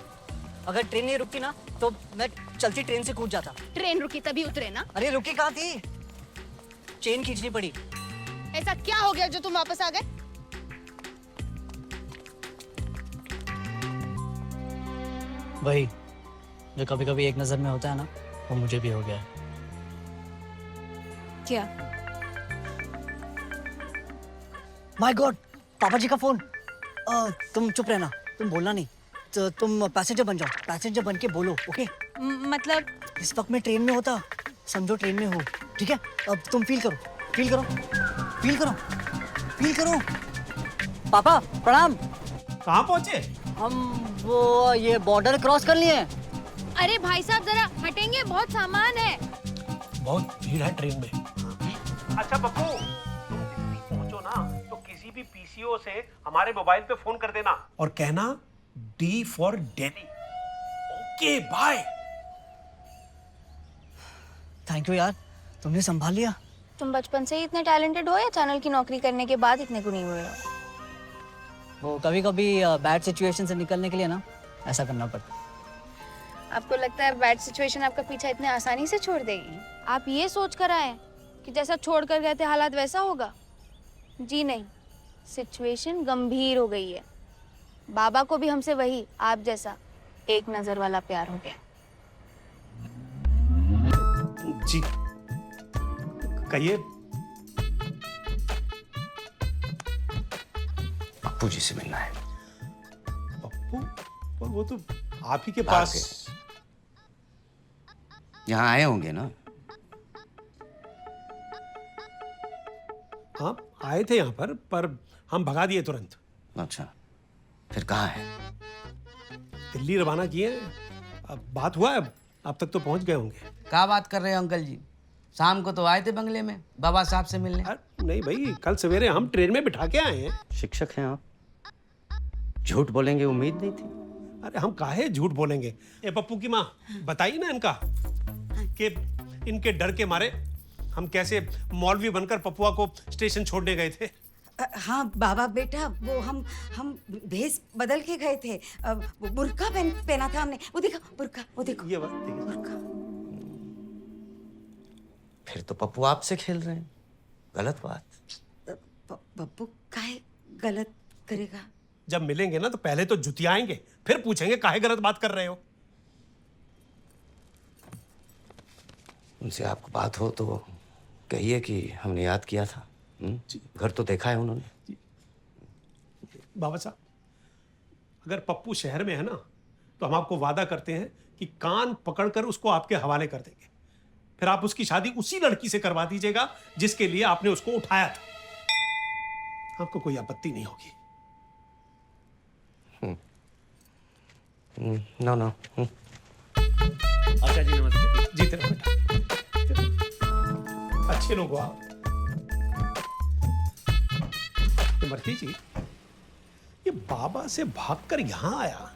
अगर ट्रेन नहीं रुकती ना तो मैं चलती ट्रेन से कूद जाता। ट्रेन रुकी तभी उतरे ना। अरे रुकी कहाँ थी? चेन खींचनी पड़ी। ऐसा क्या हो गया जो तुम वापस आ गए? वही जो कभी कभी एक नजर में होता है ना, वो मुझे भी हो गया है। क्या? माय गॉड, पापा जी का फोन। तुम चुप रहना, तुम बोलना नहीं। तो तुम पैसेंजर बन जाओ, पैसेंजर बन के बोलो, ओके? मतलब इस वक्त मैं ट्रेन में होता, समझो ट्रेन में हो, ठीक है? अब तुम फील करो, फील करो, फील करो, फील करो। पापा प्रणाम। कहाँ पहुँचे? हम वो ये बॉर्डर क्रॉस कर लिए। अरे भाई साहब जरा हटेंगे, बहुत सामान है। बहुत भीड़ है ट्रेन में। अच्छा पप्पू, तुम पहुंचो ना तो किसी भी पीसीओ से हमारे मोबाइल पे फोन कर देना और कहना D for Delhi. Okay bye. Thank you यार, तुमने संभाल लिया। तुम बचपन से ही इतने टैलेंटेड हो या चैनल की नौकरी करने के बाद इतने गुणी हुए हो? वो कभी कभी बैड सिचुएशन से निकलने के लिए ना ऐसा करना पड़ता। आपको लगता है बैड सिचुएशन आपका पीछा इतने आसानी से छोड़ देगी? आप ये सोच कर आए कि जैसा छोड़ कर गए थे हालात वैसा होगा? जी नहीं, सिचुएशन गंभीर हो गई है। बाबा को भी हमसे वही आप जैसा एक नजर वाला प्यार हो गया। जी कहिए। पप्पू जी से मिलना है। पप्पू? पर वो तो आप ही के पास यहाँ आए होंगे ना? हाँ आए थे यहाँ पर हम भगा दिए तुरंत। अच्छा, फिर कहाँ है? दिल्ली रवाना किए। अब बात हुआ है, अब तक तो पहुंच गए होंगे। क्या बात कर रहे हो अंकल जी? शाम को तो आए थे बंगले में बाबा साहब से मिलने। नहीं भाई, कल सवेरे हम ट्रेन में बिठा के आए हैं। शिक्षक हैं आप, झूठ बोलेंगे उम्मीद नहीं थी। अरे हम काहे झूठ बोलेंगे। ए पप्पू की माँ, बताइए ना इनका कि इनके डर के मारे हम कैसे मौलवी बनकर पपुआ को स्टेशन छोड़ने गए थे। हाँ बाबा बेटा, वो हम भेस बदल के गए थे। वो बुर्का पहना था हमने। वो देखो बुर्का, वो देखो ये बात देखिए। बुर्का। फिर तो पप्पू आपसे खेल रहे हैं, गलत बात। पप्पू काहे गलत करेगा? जब मिलेंगे ना तो पहले तो जुतियाएंगे, फिर पूछेंगे काहे गलत बात कर रहे हो। उनसे आपको बात हो तो कहिए कि हमने याद किया था। घर तो देखा है उन्होंने। बाबा साहब, अगर पप्पू शहर में है ना तो हम आपको वादा करते हैं कि कान पकड़कर उसको आपके हवाले कर देंगे। फिर आप उसकी शादी उसी लड़की से करवा दीजिएगा जिसके लिए आपने उसको उठाया था। आपको कोई आपत्ति नहीं होगी। No no. अच्छा जी नमस्ते। जी तेरा बेटा, अच्छे लोग हो आप। इमरती जी, ये बाबा से भागकर यहां आया।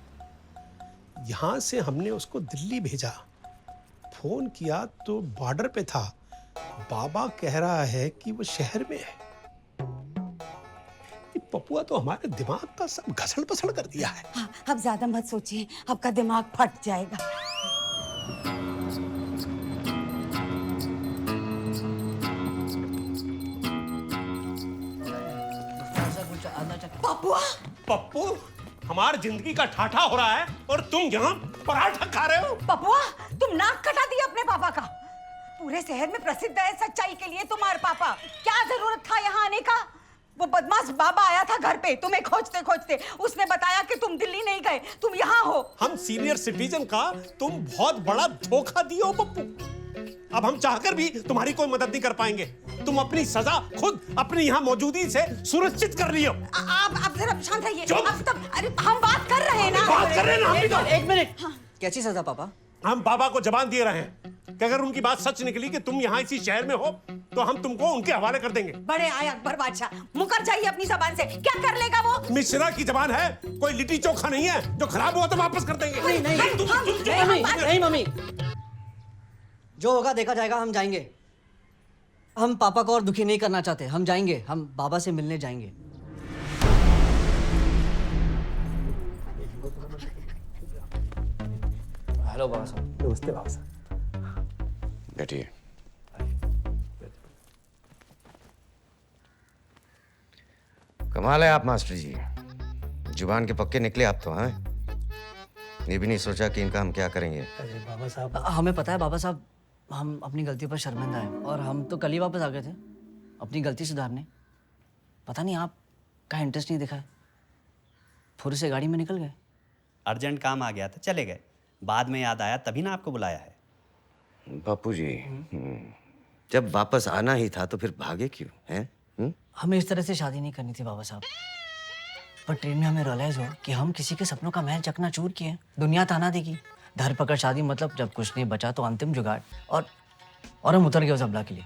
यहां से हमने उसको दिल्ली भेजा। फोन किया तो बॉर्डर पे था। बाबा कह रहा है कि वो शहर में है। ये पपुआ तो हमारे दिमाग का सब घसड़ पसड़ कर दिया है। हाँ, अब ज्यादा मत सोचिए, आपका दिमाग फट जाएगा। पपुआ, पप्पू हमारी जिंदगी का ठाठा हो रहा है और तुम यहाँ पराठा खा रहे हो। पपुआ, तुम नाक कटा दिया अपने पापा का। पूरे शहर में प्रसिद्ध है सच्चाई के लिए तुम्हारे पापा। क्या जरूरत था यहाँ आने का? वो बदमाश बाबा आया था घर पे तुम्हें खोजते खोजते, उसने बताया कि तुम दिल्ली नहीं गए, तुम यहाँ हो। हम सीनियर सिटीजन का तुम बहुत बड़ा धोखा दिए हो पप्पू। अब हम चाहकर भी तुम्हारी कोई मदद नहीं कर पाएंगे। तुम अपनी सजा खुद अपनी यहाँ मौजूदगी से सुनिश्चित कर लियो। आप जरा शांत रहिए। अरे हम बात कर रहे हैं ना। बात कर रहे हैं ना हम भी तो। एक मिनट। कैसी सजा पापा? हम बाबा को जबान दिए रहे हैं कि अगर उनकी बात सच निकली कि तुम यहाँ इसी शहर में हो तो हम तुमको उनके हवाले कर देंगे। बड़े आए अकबर बादशाह, मुकर जाइए अपनी जबान से। क्या कर लेगा वो? मिश्रा की जबान है, कोई लिट्टी चोखा नहीं है। जो खराब हुआ तो वापस कर देंगे। नहीं मम्मी, जो होगा देखा जाएगा। हम जाएंगे। हम पापा को और दुखी नहीं करना चाहते। हम जाएंगे, हम बाबा से मिलने जाएंगे। हेलो बाबा साहब। नमस्ते बाबा साहब। बैठिए। कमाल है आप मास्टर जी, जुबान के पक्के निकले आप तो। हैं ये भी नहीं सोचा कि इनका हम क्या करेंगे। अरे बाबा साहब, हमें पता है बाबा साहब, हम अपनी गलती पर शर्मिंदा हैं और हम तो कल ही वापस आ गए थे अपनी गलती सुधारने। पता नहीं आपका इंटरेस्ट नहीं दिखा है, फुर से गाड़ी में निकल गए। अर्जेंट काम आ गया था, चले गए। बाद में याद आया तभी ना आपको बुलाया है। बापू जी, जब वापस आना ही था तो फिर भागे क्यों हैं? हमें इस तरह से शादी नहीं करनी थी बाबा साहब, पर ट्रेन में हमें रियलाइज हुआ कि हम किसी के सपनों का महल चकनाचूर किए। दुनिया ताना देगी, धर पकड़ शादी, मतलब जब कुछ नहीं बचा तो अंतिम जुगाड़। और हम उतर गए उस अबला के लिए।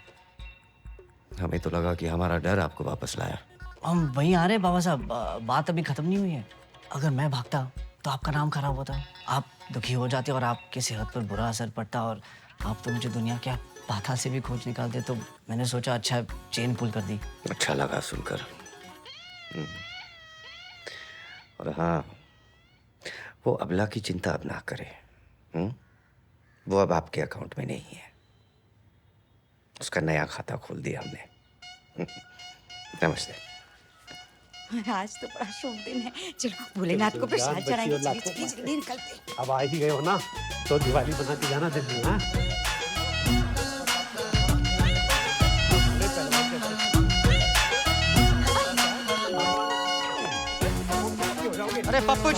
हमें तो लगा कि हमारा डर आपको वापस लाया। हम वहीं आ रहे हैं बाबा साहब, बात अभी खत्म नहीं हुई है। अगर मैं भागता तो आपका नाम खराब होता, आप दुखी हो जाते और आपकी सेहत पर बुरा असर पड़ता, और आप तो मुझे दुनिया क्या पाताल से भी खोज निकालते। तो मैंने सोचा अच्छा चेन पुल कर दी। अच्छा लगा सुनकर। और हाँ, वो अबला की चिंता अब ना करें। वो अब आपके अकाउंट में नहीं है, उसका नया खाता खोल दिया हमने। नमस्ते। आज तो बड़ा शुभ दिन है, चलो भोलेनाथ को प्रसाद चढ़ाएंगे। चलिए जल्दी निकलते। अब आ ही गए हो ना तो दिवाली बना के जाना दिल्ली। हाँ अरे पप्पू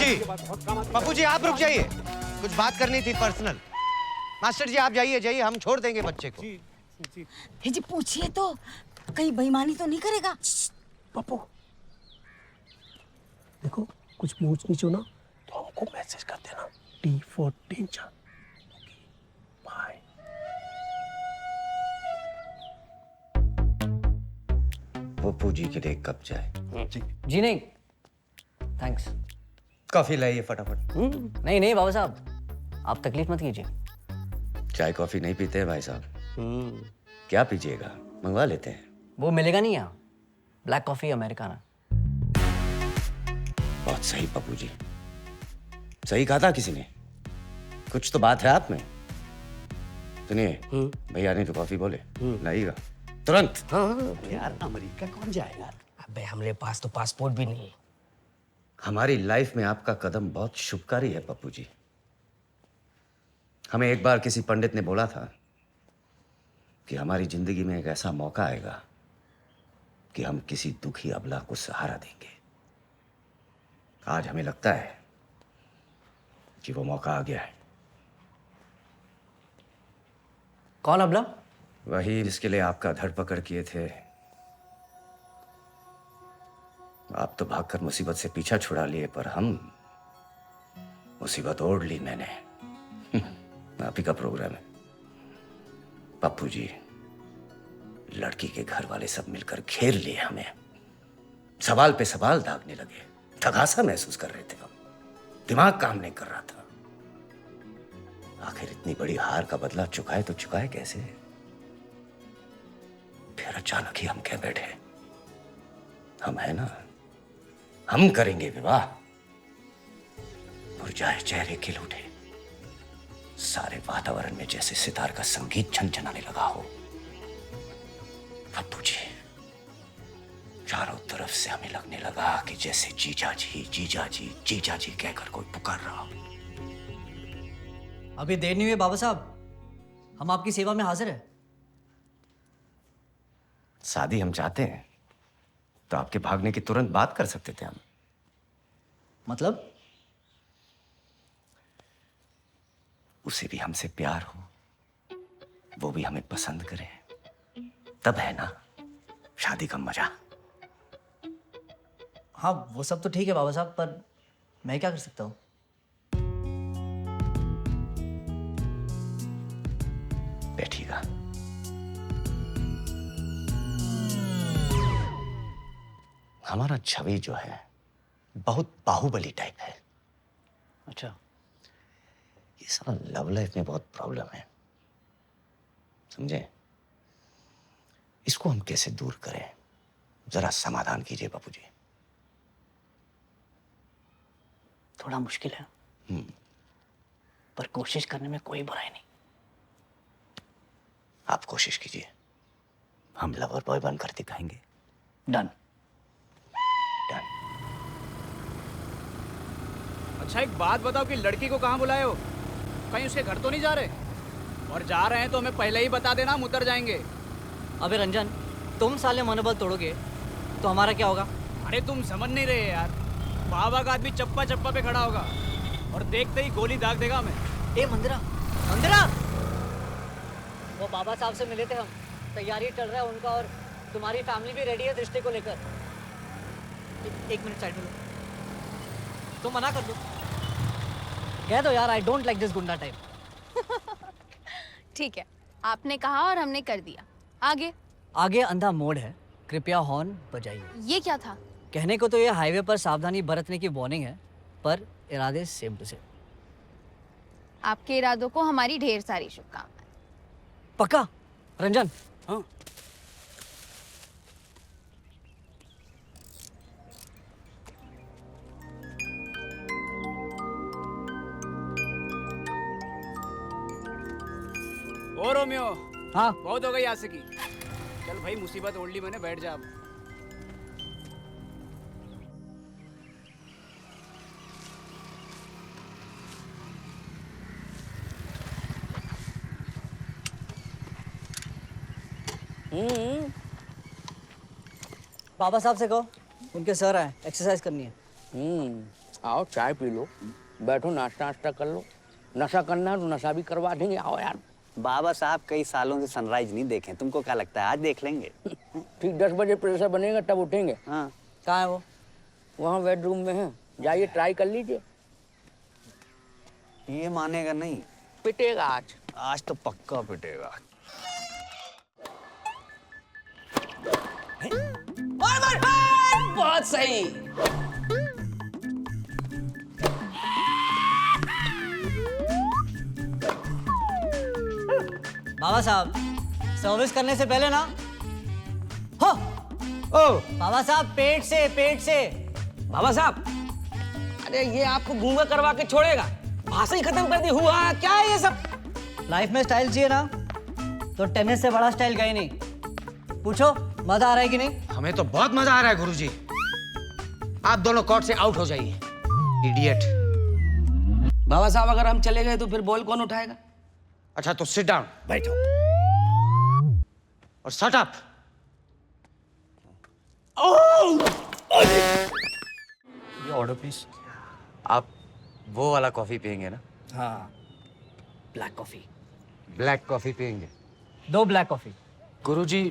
जी आप रुक जाइए, कुछ बात करनी थी पर्सनल। मास्टर जी आप जाइए जाइए, हम छोड़ देंगे बच्चे को। जी पूछिए तो, कहीं बेईमानी तो नहीं करेगा? पप्पू देखो, कुछ पूछ नीचो ना तो हमको मैसेज कर देना। T for danger. Bye. Pappu ji के लिए कब जाए? जी नहीं थैंक्स। कॉफी लाइए फटाफट। नहीं बाबा साहब, आप तकलीफ मत कीजिए। चाय कॉफी नहीं पीते हैं भाई साहब। क्या पीजिएगा, मंगवा लेते हैं। वो मिलेगा नहीं यहाँ, ब्लैक कॉफी अमेरिकाना। बहुत सही पप्पू जी, सही कहा था किसी ने। कुछ तो बात है आप में। सुनिए, भैया नहीं तो कॉफी बोले लाइएगा तुरंत। यार अमेरिका कौन जाएगा? अबे हमरे पास तो पासपोर्ट भी नहीं है। हमारी लाइफ में आपका कदम बहुत शुभकारी है पप्पू जी। हमें एक बार किसी पंडित ने बोला था कि हमारी जिंदगी में एक ऐसा मौका आएगा कि हम किसी दुखी अबला को सहारा देंगे। आज हमें लगता है कि वो मौका आ गया है। कौन अबला? वही जिसके लिए आपका धरपकड़ किए थे। आप तो भागकर मुसीबत से पीछा छुड़ा लिए, पर हम मुसीबत ओढ़ ली मैंने। आप ही का प्रोग्राम है पप्पू जी। लड़की के घर वाले सब मिलकर घेर लिए हमें, सवाल पे सवाल दागने लगे। थकासा महसूस कर रहे थे हम, दिमाग काम नहीं कर रहा था। आखिर इतनी बड़ी हार का बदला चुकाए तो चुकाए कैसे? फिर अचानक ही हम कह बैठे, हम है ना, हम करेंगे विवाह। मुरझाए चेहरे खिल उठे, सारे वातावरण में जैसे सितार का संगीत झनझनाने लगा हो। पप्पू जी, चारों तरफ से हमें लगने लगा कि जैसे जीजा जी जीजा जी जीजा जी कहकर कोई पुकार रहा हो। अभी देर नहीं हुई बाबा साहब, हम आपकी सेवा में हाजिर हैं। शादी हम चाहते हैं तो आपके भागने की तुरंत बात कर सकते थे हम। मतलब? उसे भी हमसे प्यार हो, वो भी हमें पसंद करे, तब है ना शादी का मजा। हाँ वो सब तो ठीक है बाबा साहब, पर मैं क्या कर सकता हूँ? बैठिएगा। हमारा छवि जो है बहुत बाहुबली टाइप है। अच्छा। ये सारा लव लाइफ में बहुत प्रॉब्लम है, समझे? इसको हम कैसे दूर करें, जरा समाधान कीजिए बापू जी। थोड़ा मुश्किल है, पर कोशिश करने में कोई बुराई नहीं। आप कोशिश कीजिए, हम लवर बॉय बनकर दिखाएंगे। डन। अच्छा एक बात बताओ कि लड़की को कहाँ बुलाए हो? कहीं उसके घर तो नहीं जा रहे? और जा रहे हैं तो हमें पहले ही बता देना, हम उतर जाएंगे। अबे रंजन, तुम साले मनोबल तोड़ोगे तो हमारा क्या होगा? अरे तुम समझ नहीं रहे यार, बाबा का आदमी चप्पा चप्पा पे खड़ा होगा और देखते ही गोली दाग देगा हमें। ए मंदिरा, मंदिरा! वो बाबा साहब से मिले थे हम, तैयारी चल रहा है उनका और तुम्हारी फैमिली भी रेडी है रिश्ते को लेकर। एक मिनट साइड में लो, तुम मना कर दो, कह दो यार आई डोंट लाइक दिस गुंडा टाइप। ठीक है, आपने कहा और हमने कर दिया। आगे? आगे अंधा मोड़ है, कृपया हॉर्न बजाइए। ये क्या था? कहने को तो ये हाईवे पर सावधानी बरतने की वार्निंग है, पर इरादे सेम टू सेम। आपके इरादों को हमारी ढेर सारी शुभकामनाएं। पक्का? रंजन? हाँ। ओ रोमियो। हाँ। बहुत हो गई आज से की। चल भाई मुसीबत ओढ़ ली मैंने, बैठ जा अब। बाबा साहब से कहो, उनके सर आए, एक्सरसाइज करनी है। आओ चाय पी लो, बैठो नाश्ता नाश्ता कर लो। नशा करना है तो नशा भी करवा देंगे, आओ यार। बाबा साहब कई सालों से सनराइज नहीं देखे, तुमको क्या लगता है आज देख लेंगे? ठीक 10 बजे प्रेशर बनेगा तब उठेंगे। हाँ। कहाँ है वो? वहाँ बेडरूम में है, जाइए ट्राई कर लीजिए। ये मानेगा नहीं। पिटेगा आज। आज तो पक्का पिटेगा। बहुत सही। बाबा साहब, सर्विस करने से पहले ना हो बाबा साहब पेट से, पेट से। बाबा साहब, अरे ये आपको गूंगा करवा के छोड़ेगा, भाषा ही खत्म कर दी। हुआ क्या है ये सब? लाइफ में स्टाइल चाहिए ना, तो टेनिस से बड़ा स्टाइल कहीं नहीं। पूछो मजा आ रहा है कि नहीं? हमें तो बहुत मजा आ रहा है गुरुजी। आप दोनों कोर्ट से आउट हो जाइए, इडियट। बाबा साहब अगर हम चले गए तो फिर बॉल कौन उठाएगा? अच्छा तो सिट डाउन, बैठो और शट अप। ये ऑर्डर प्लीज। आप वो वाला कॉफी पियेंगे ना? हाँ, ब्लैक कॉफी। ब्लैक कॉफी पियेंगे? 2 ब्लैक कॉफी। गुरुजी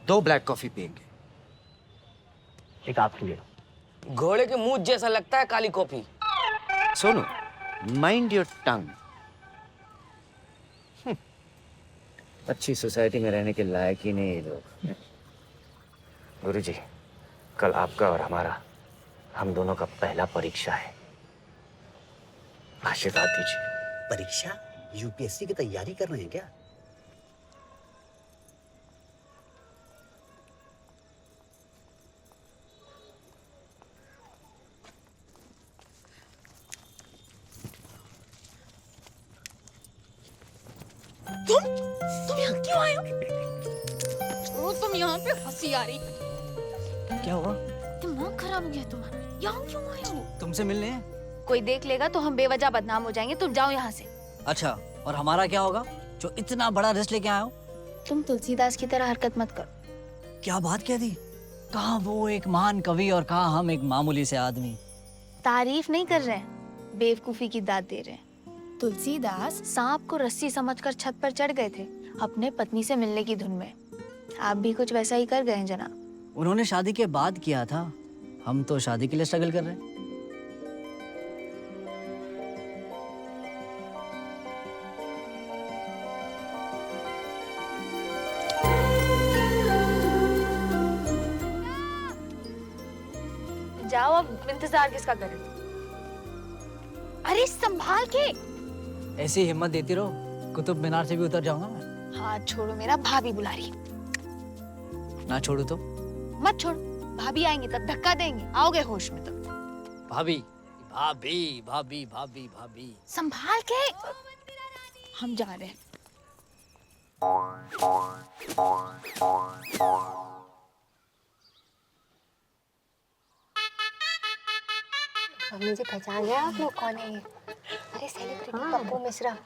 2 ब्लैक कॉफी पियेंगे। एक आपके लिए। घोड़े के मुंह जैसा लगता है काली कॉफी। सुनो, माइंड योर टंग। अच्छी सोसाइटी में रहने के लायक ही नहीं ये लोग। गुरुजी, कल आपका और हमारा, हम दोनों का पहला परीक्षा है, आशीर्वाद दीजिए। परीक्षा? यूपीएससी की तैयारी कर रहे हैं क्या? तुम यहाँ क्यों आए हो? ओ, तुम यहाँ पे हंसी आ रही। क्या हुआ? दिमाग खराब हो गया तुम्हारा। यहाँ क्यों आए हो? तुमसे मिलने हैं? कोई देख लेगा तो हम बेवजह बदनाम हो जाएंगे। तुम जाओ यहाँ से। अच्छा, और हमारा क्या होगा जो इतना बड़ा रिस्क लेके आए हो? तुम तुलसीदास की तरह हरकत मत करो। क्या बात कह दी? कहाँ वो एक महान कवि और कहाँ हम एक मामूली से आदमी। तारीफ नहीं कर रहे हैं, बेवकूफी की दाद दे रहे हैं। तुलसीदास सांप को रस्सी समझकर छत पर चढ़ गए थे अपने पत्नी से मिलने की धुन में। आप भी कुछ वैसा ही कर गए हैं जनाब। उन्होंने शादी के बाद किया था, हम तो शादी के लिए स्ट्रगल कर रहे हैं। जाओ, अब इंतजार किसका करें? अरे संभाल के। ऐसी हिम्मत देती रहो, कुतुब मीनार से भी उतर जाऊंगा मैं। हाथ छोड़ो मेरा, भाभी बुला रही। ना छोड़ू तो? मत छोड़ो, भाभी आएंगे तब धक्का देंगे, आओगे होश में तब। भाभी भाभी भाभी भाभी भाभी संभाल के। हम जा रहे हैं। मुझे पहचान गया आप लोग? कौन है ये? अरे सेलिब्रिटी पप्पू मिश्रा,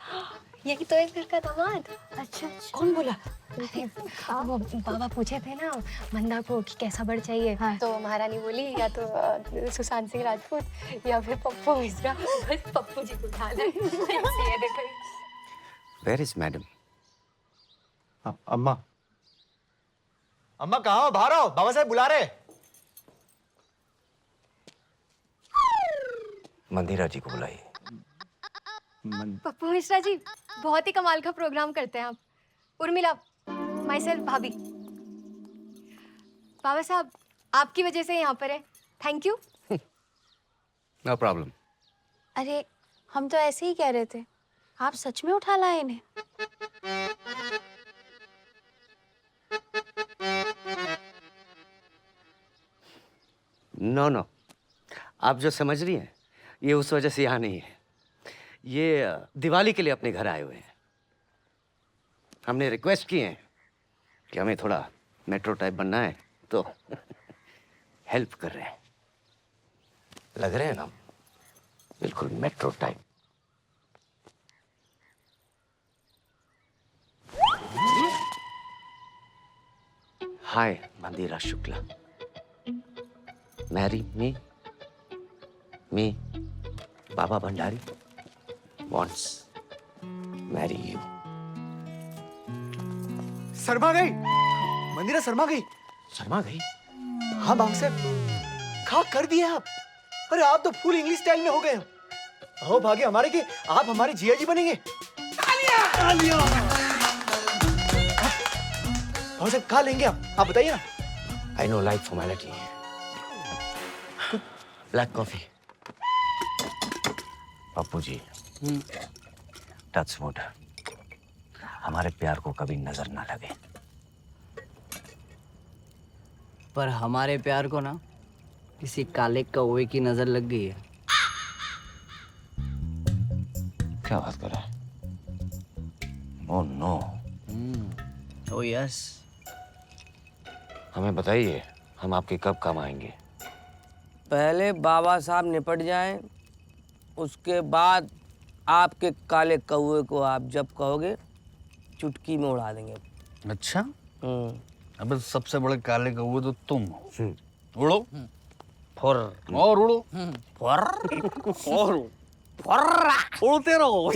यही तो एक घर का दामाद। अच्छा, कौन बोला? वो बाबा पूछे थे ना मंदा को कि कैसा बड़ चाहिए, हाँ। तो महारानी बोली या तो सुशांत सिंह राजपूत या फिर पप्पू मिश्रा। बस पप्पू जी को उठाना है। Where is madam? अम्मा अम्मा कहाँ हो? बाहर आओ, बाबा साहब बुला रहे। मंदिरा जी को बुलाइए। पप्पू मिश्रा जी बहुत ही कमाल का प्रोग्राम करते हैं आप। उर्मिला, माई सेल्फ भाभी। बाबा साहब आपकी वजह से यहाँ पर है, थैंक यू। No problem. अरे हम तो ऐसे ही कह रहे थे, आप सच में उठा लाए इन्हें? नो नो, आप जो समझ रही हैं ये उस वजह से यहाँ नहीं है। ये दिवाली के लिए अपने घर आए हुए हैं। हमने रिक्वेस्ट की है कि हमें थोड़ा मेट्रो टाइप बनना है, तो हेल्प कर रहे हैं। लग रहे हैं ना बिल्कुल metro type. Hi Mandira Shukla, marry me Baba Bhandari wants marry you. Sharma गई, मंदिरा शर्मा गई। शर्मा गई? हाँ बाबा साहब, खा कर दिए आप। अरे आप तो फुल इंग्लिश स्टाइल में हो गए। हो भाग्य हमारे कि आप हमारे जिया जी बनेंगे। तालियां! बाबा साहब खा लेंगे आप बताइए ना। I know like formality. Black coffee. Pappu ji, touch wood, हमारे प्यार को कभी नजर ना लगे। पर हमारे प्यार को ना किसी काले कौवे की नजर लग गई है। क्या बात कर रहा है? Oh no. Oh yes. हमें बताइए, हम आपके कब काम आएंगे? पहले बाबा साहब निपट जाएं, उसके बाद आपके काले कौवे को आप जब कहोगे चुटकी में उड़ा देंगे। अच्छा? अबे सबसे बड़े काले कौवे तो तुम हो। उड़ो फुर और उड़ो फुर और फुर उड़ते रहो।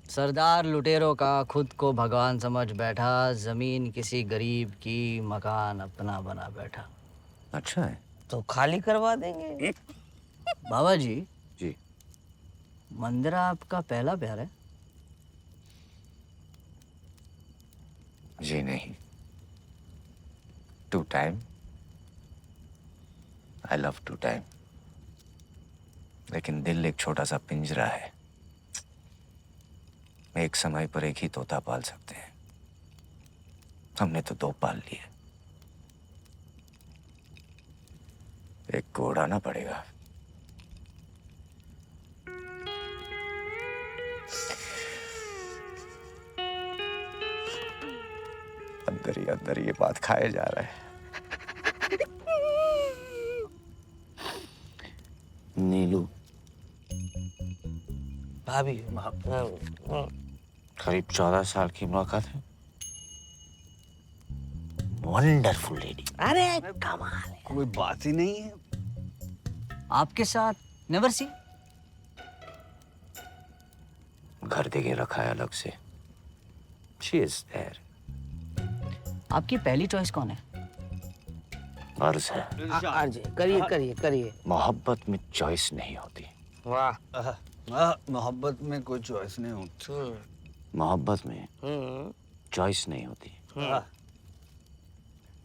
सरदार लुटेरों का खुद को भगवान समझ बैठा, जमीन किसी गरीब की, मकान अपना बना बैठा। अच्छा है, तो खाली करवा देंगे। बाबा जी। जी। मंदिरा आपका पहला प्यार है? जी नहीं, two time. I love two time. लेकिन दिल एक छोटा सा पिंजरा है, एक समय पर एक ही तोता पाल सकते हैं। हमने तो दो पाल लिए। एक को उड़ाना पड़ेगा। अंदर ये बात खाया जा रहा है। नीलू भाभी करीब 14 साल की मुलाकात है। Wonderful lady. अरे कमाल है, कोई बात ही नहीं है। आपके साथ नेवर सी। घर देके रखा है अलग से। She is there। आपकी पहली चॉइस कौन है? अर्ज है। अर्ज करिए करिए करिए। मोहब्बत में चॉइस नहीं होती। वाह मोहब्बत में कोई चॉइस नहीं होती। मोहब्बत में चॉइस नहीं होती।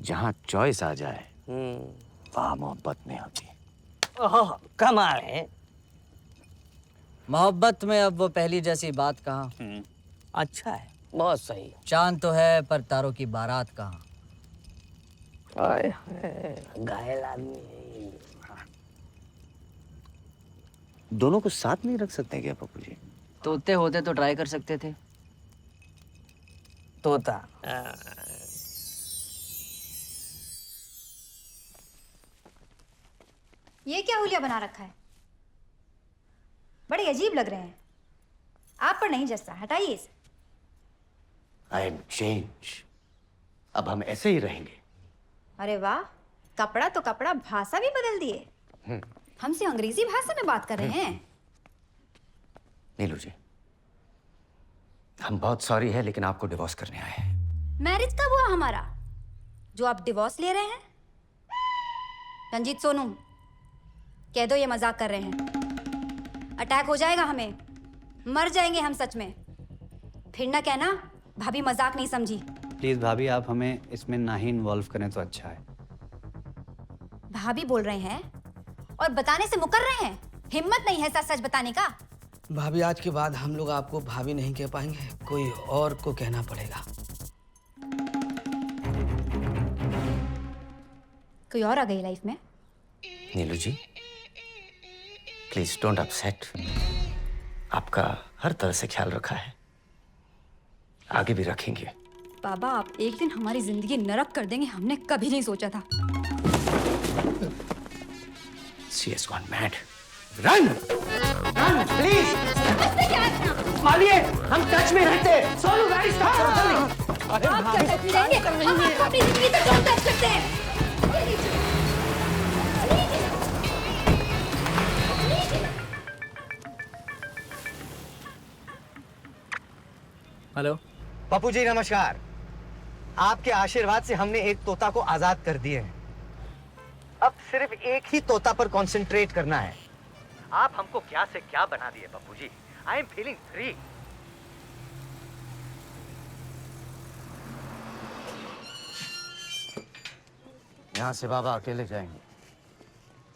जहाँ चॉइस आ जाए वहाँ मोहब्बत नहीं होती। ओह कमाल है। मोहब्बत में अब वो पहली जैसी बात कहाँ। अच्छा है, बहुत सही। चांद तो है पर तारों की बारात कहाँ। घायल आदमी है। दोनों को साथ नहीं रख सकते क्या पप्पू जी? तोते होते तो ट्राई कर सकते थे। तोता ये क्या हुलिया बना रखा है? बड़े अजीब लग रहे हैं। आप पर नहीं जचता, हटाइए इसे। I am change. अब हम ऐसे ही रहेंगे। अरे वाह, कपड़ा तो कपड़ा, भाषा भी बदल दिए। हमसे अंग्रेजी भाषा में बात कर रहे हैं। नीलू जी, हम बहुत सॉरी है लेकिन आपको डिवोर्स करने आए हैं। मैरिज कब हुआ हमारा जो आप डिवोर्स ले रहे हैं? रंजीत सोनू, कह दो ये मजाक कर रहे हैं। अटैक हो जाएगा हमें, मर जाएंगे हम सच में। फिर ना कहना भाभी मजाक नहीं समझी। प्लीज भाभी, आप हमें इसमें ना ही इन्वॉल्व करें तो अच्छा है। भाभी बोल रहे हैं और बताने से मुकर रहे हैं। हिम्मत नहीं है सच सच बताने का। भाभी आज के बाद हम लोग आपको भाभी नहीं कह पाएंगे, कोई और को कहना पड़ेगा। कोई और आ गई लाइफ में? नीलू जी, प्लीज डोंट अपसेट। आपका हर तरह से ख्याल रखा है, आगे भी रखेंगे। बाबा, आप एक दिन हमारी जिंदगी नरक कर देंगे, हमने कभी नहीं सोचा था। She has gone mad. Run! Run, please! मालिए, हम टच में रहते हैं। सोनू गाड़ी स्टॉप करो जल्दी। अरे आप क्या टच में रहेंगे? हम आपको अपनी जिंदगी से क्यों टच करते हैं? हेलो पप्पू जी नमस्कार। आपके आशीर्वाद से हमने एक तोता को आजाद कर दिए हैं। अब सिर्फ एक ही तोता पर कंसंट्रेट करना है। आप हमको क्या से क्या बना दिए Pappu ji. I am feeling free. यहाँ से बाबा अकेले जाएंगे।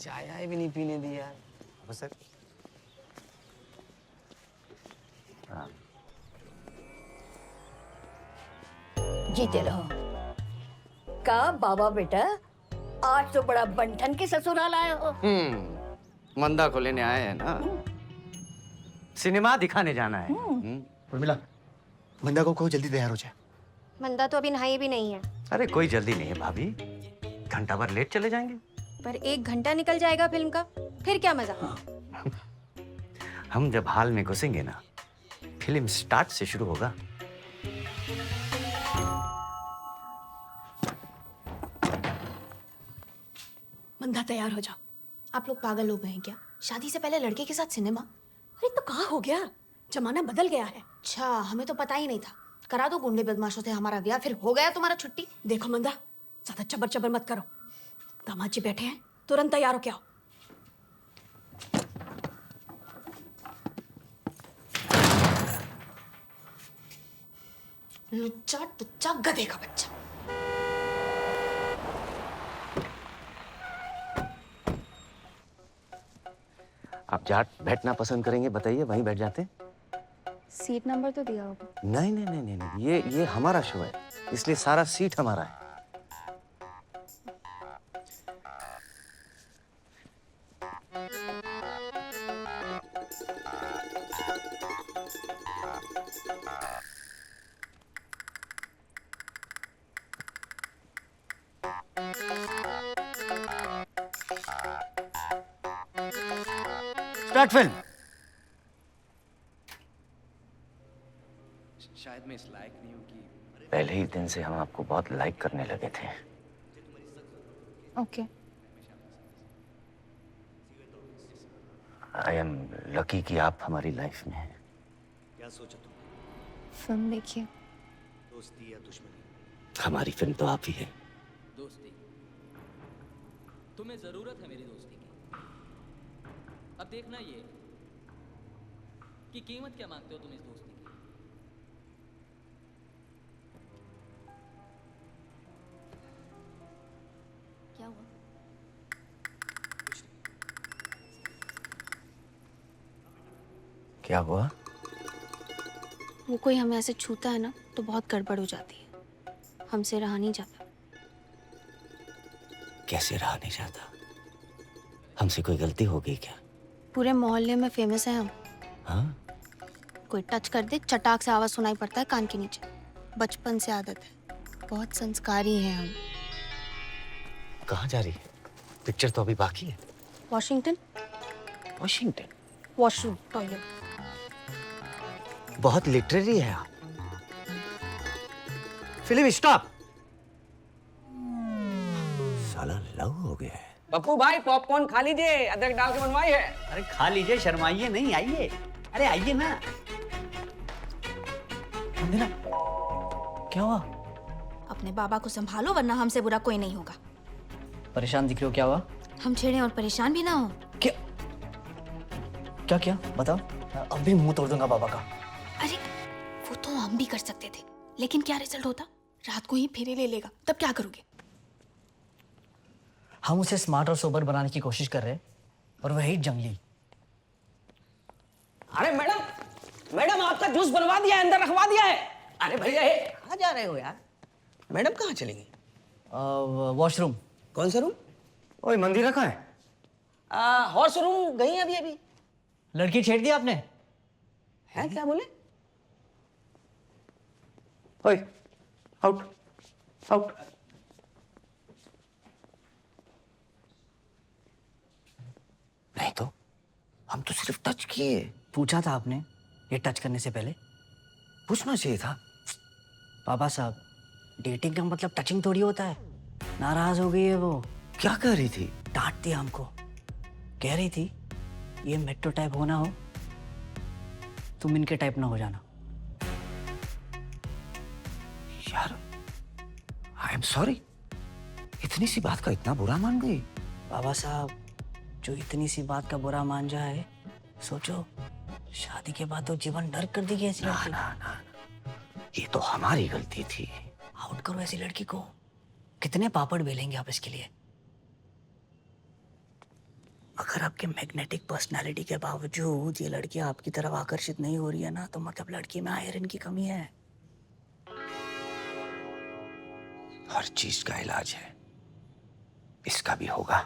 चाय आए भी नहीं पीने दिया। सर जीते रहो। का बाबा बेटा, आज तो बड़ा बंठन के ससुराल आए हो। मंदा को लेने आए हैं ना, सिनेमा दिखाने जाना है। उर्मिला, मंदा को कहो जल्दी तैयार हो जाए। मंदा तो अभी नहाई भी नहीं है। अरे कोई जल्दी नहीं है भाभी, घंटा भर लेट चले जाएंगे। पर 1 घंटा निकल जाएगा फिल्म का, फिर क्या मजा। हम जब हॉल में घुसेंगे ना, फिल्म स्टार्ट से शुरू होगा। मंदा तैयार हो जाओ। आप लोग पागल हो गए हैं क्या? शादी से पहले लड़के के साथ सिनेमा? अरे तो कहाँ हो गया, जमाना बदल गया है। अच्छा, हमें तो पता ही नहीं था। करा दो गुंडे बदमाशों से हमारा ब्याह, फिर हो गया तुम्हारा छुट्टी। देखो मंदा, ज्यादा चबर चबर मत करो। दामाद जी बैठे हैं, तुरंत तैयार हो क्या हो। लुच्चा टुच्चा गधे का बच्चा। आप जाट बैठना पसंद करेंगे बताइए, वहीं बैठ जाते हैं। सीट नंबर तो दिया होगा। नहीं नहीं नहीं नहीं नहीं, ये हमारा शो है, इसलिए सारा सीट हमारा है। Start film. शायद मैं इस लायक नहीं हूँ कि पहले ही दिन से हम आपको बहुत लाइक करने लगे थे। ओके। आई एम लकी कि आप हमारी लाइफ में हैं। क्या सोचा तुम? फिल्म देखिए। दोस्ती या दुश्मनी? हमारी फिल्म तो आप ही है। दोस्ती, तुम्हें जरूरत है मेरी दोस्ती की। अब देखना ये कि कीमत क्या मांगते हो तुम इस दोस्ती की। क्या हुआ? क्या हुआ? वो कोई हमें ऐसे छूता है ना तो बहुत गड़बड़ हो जाती है, हमसे रहा नहीं जाता। कैसे रहा नहीं जाता? हमसे कोई गलती हो गई क्या? पूरे मोहल्ले में फेमस है हम। हाँ? कोई टच कर दे चटाक से आवाज सुनाई पड़ता है कान के नीचे। बचपन से आदत है, बहुत संस्कारी हैं हम। कहाँ जा रही है? पिक्चर तो अभी बाकी है। वॉशिंगटन। वॉशिंगटन? Washroom, toilet. बहुत लिटरेरी है आप। Film stop. साला लव हो गया है। पप्पू भाई पॉपकॉर्न खा लीजिए, अदरक डाल के बनवाई है। अरे खा लीजिए, शर्माइए नहीं, आइए। अरे आइए ना। मंदिरा, क्या हुआ? अपने बाबा को संभालो वरना हमसे बुरा कोई नहीं होगा। परेशान दिख रहे हो, क्या हुआ? हम छेड़े और परेशान भी ना हो। क्या क्या बताओ। अभी मुंह तोड़ दूंगा बाबा का। अरे वो तो हम भी कर सकते थे, लेकिन क्या रिजल्ट होता? रात को ही फेरे ले लेगा, तब क्या करोगे? हम उसे स्मार्ट और सोबर बनाने की कोशिश कर रहे हैं और वही जंगली। अरे मैडम आपका जूस बनवा दिया है, अंदर रखवा दिया है। अरे भैया कहाँ जा रहे हो यार? मैडम कहाँ चलेंगी? वॉशरूम। कौन सा रूम? ओए मंदिरा कहाँ है? हॉर्स रूम गई अभी अभी। लड़की छेड़ दी आपने? है क्या बोले? ओए आउट आउट। नहीं तो हम तो सिर्फ टच किए। पूछा था आपने ये टच करने से पहले? पूछना चाहिए था। बाबा साहब, डेटिंग का मतलब टचिंग थोड़ी होता है। नाराज हो गई है वो। क्या कह रही थी? डांट दिया हमको। कह रही थी ये मेट्रो टाइप होना हो, तुम इनके टाइप ना हो जाना। यार आई एम सॉरी, इतनी सी बात का इतना बुरा मान गई? बाबा साहब, जो इतनी सी बात का बुरा मान जाए, सोचो शादी के बाद तो जीवन नर्क कर देगी ऐसी लड़की। ना, ये तो हमारी गलती थी। आउट करो ऐसी लड़की को। कितने पापड़ बेलेंगे आप इसके लिए? अगर आपके मैग्नेटिक पर्सनालिटी के बावजूद ये लड़की आपकी तरफ आकर्षित नहीं हो रही है ना, तो मतलब लड़की में आयरन की कमी है। हर चीज का इलाज है, इसका भी होगा।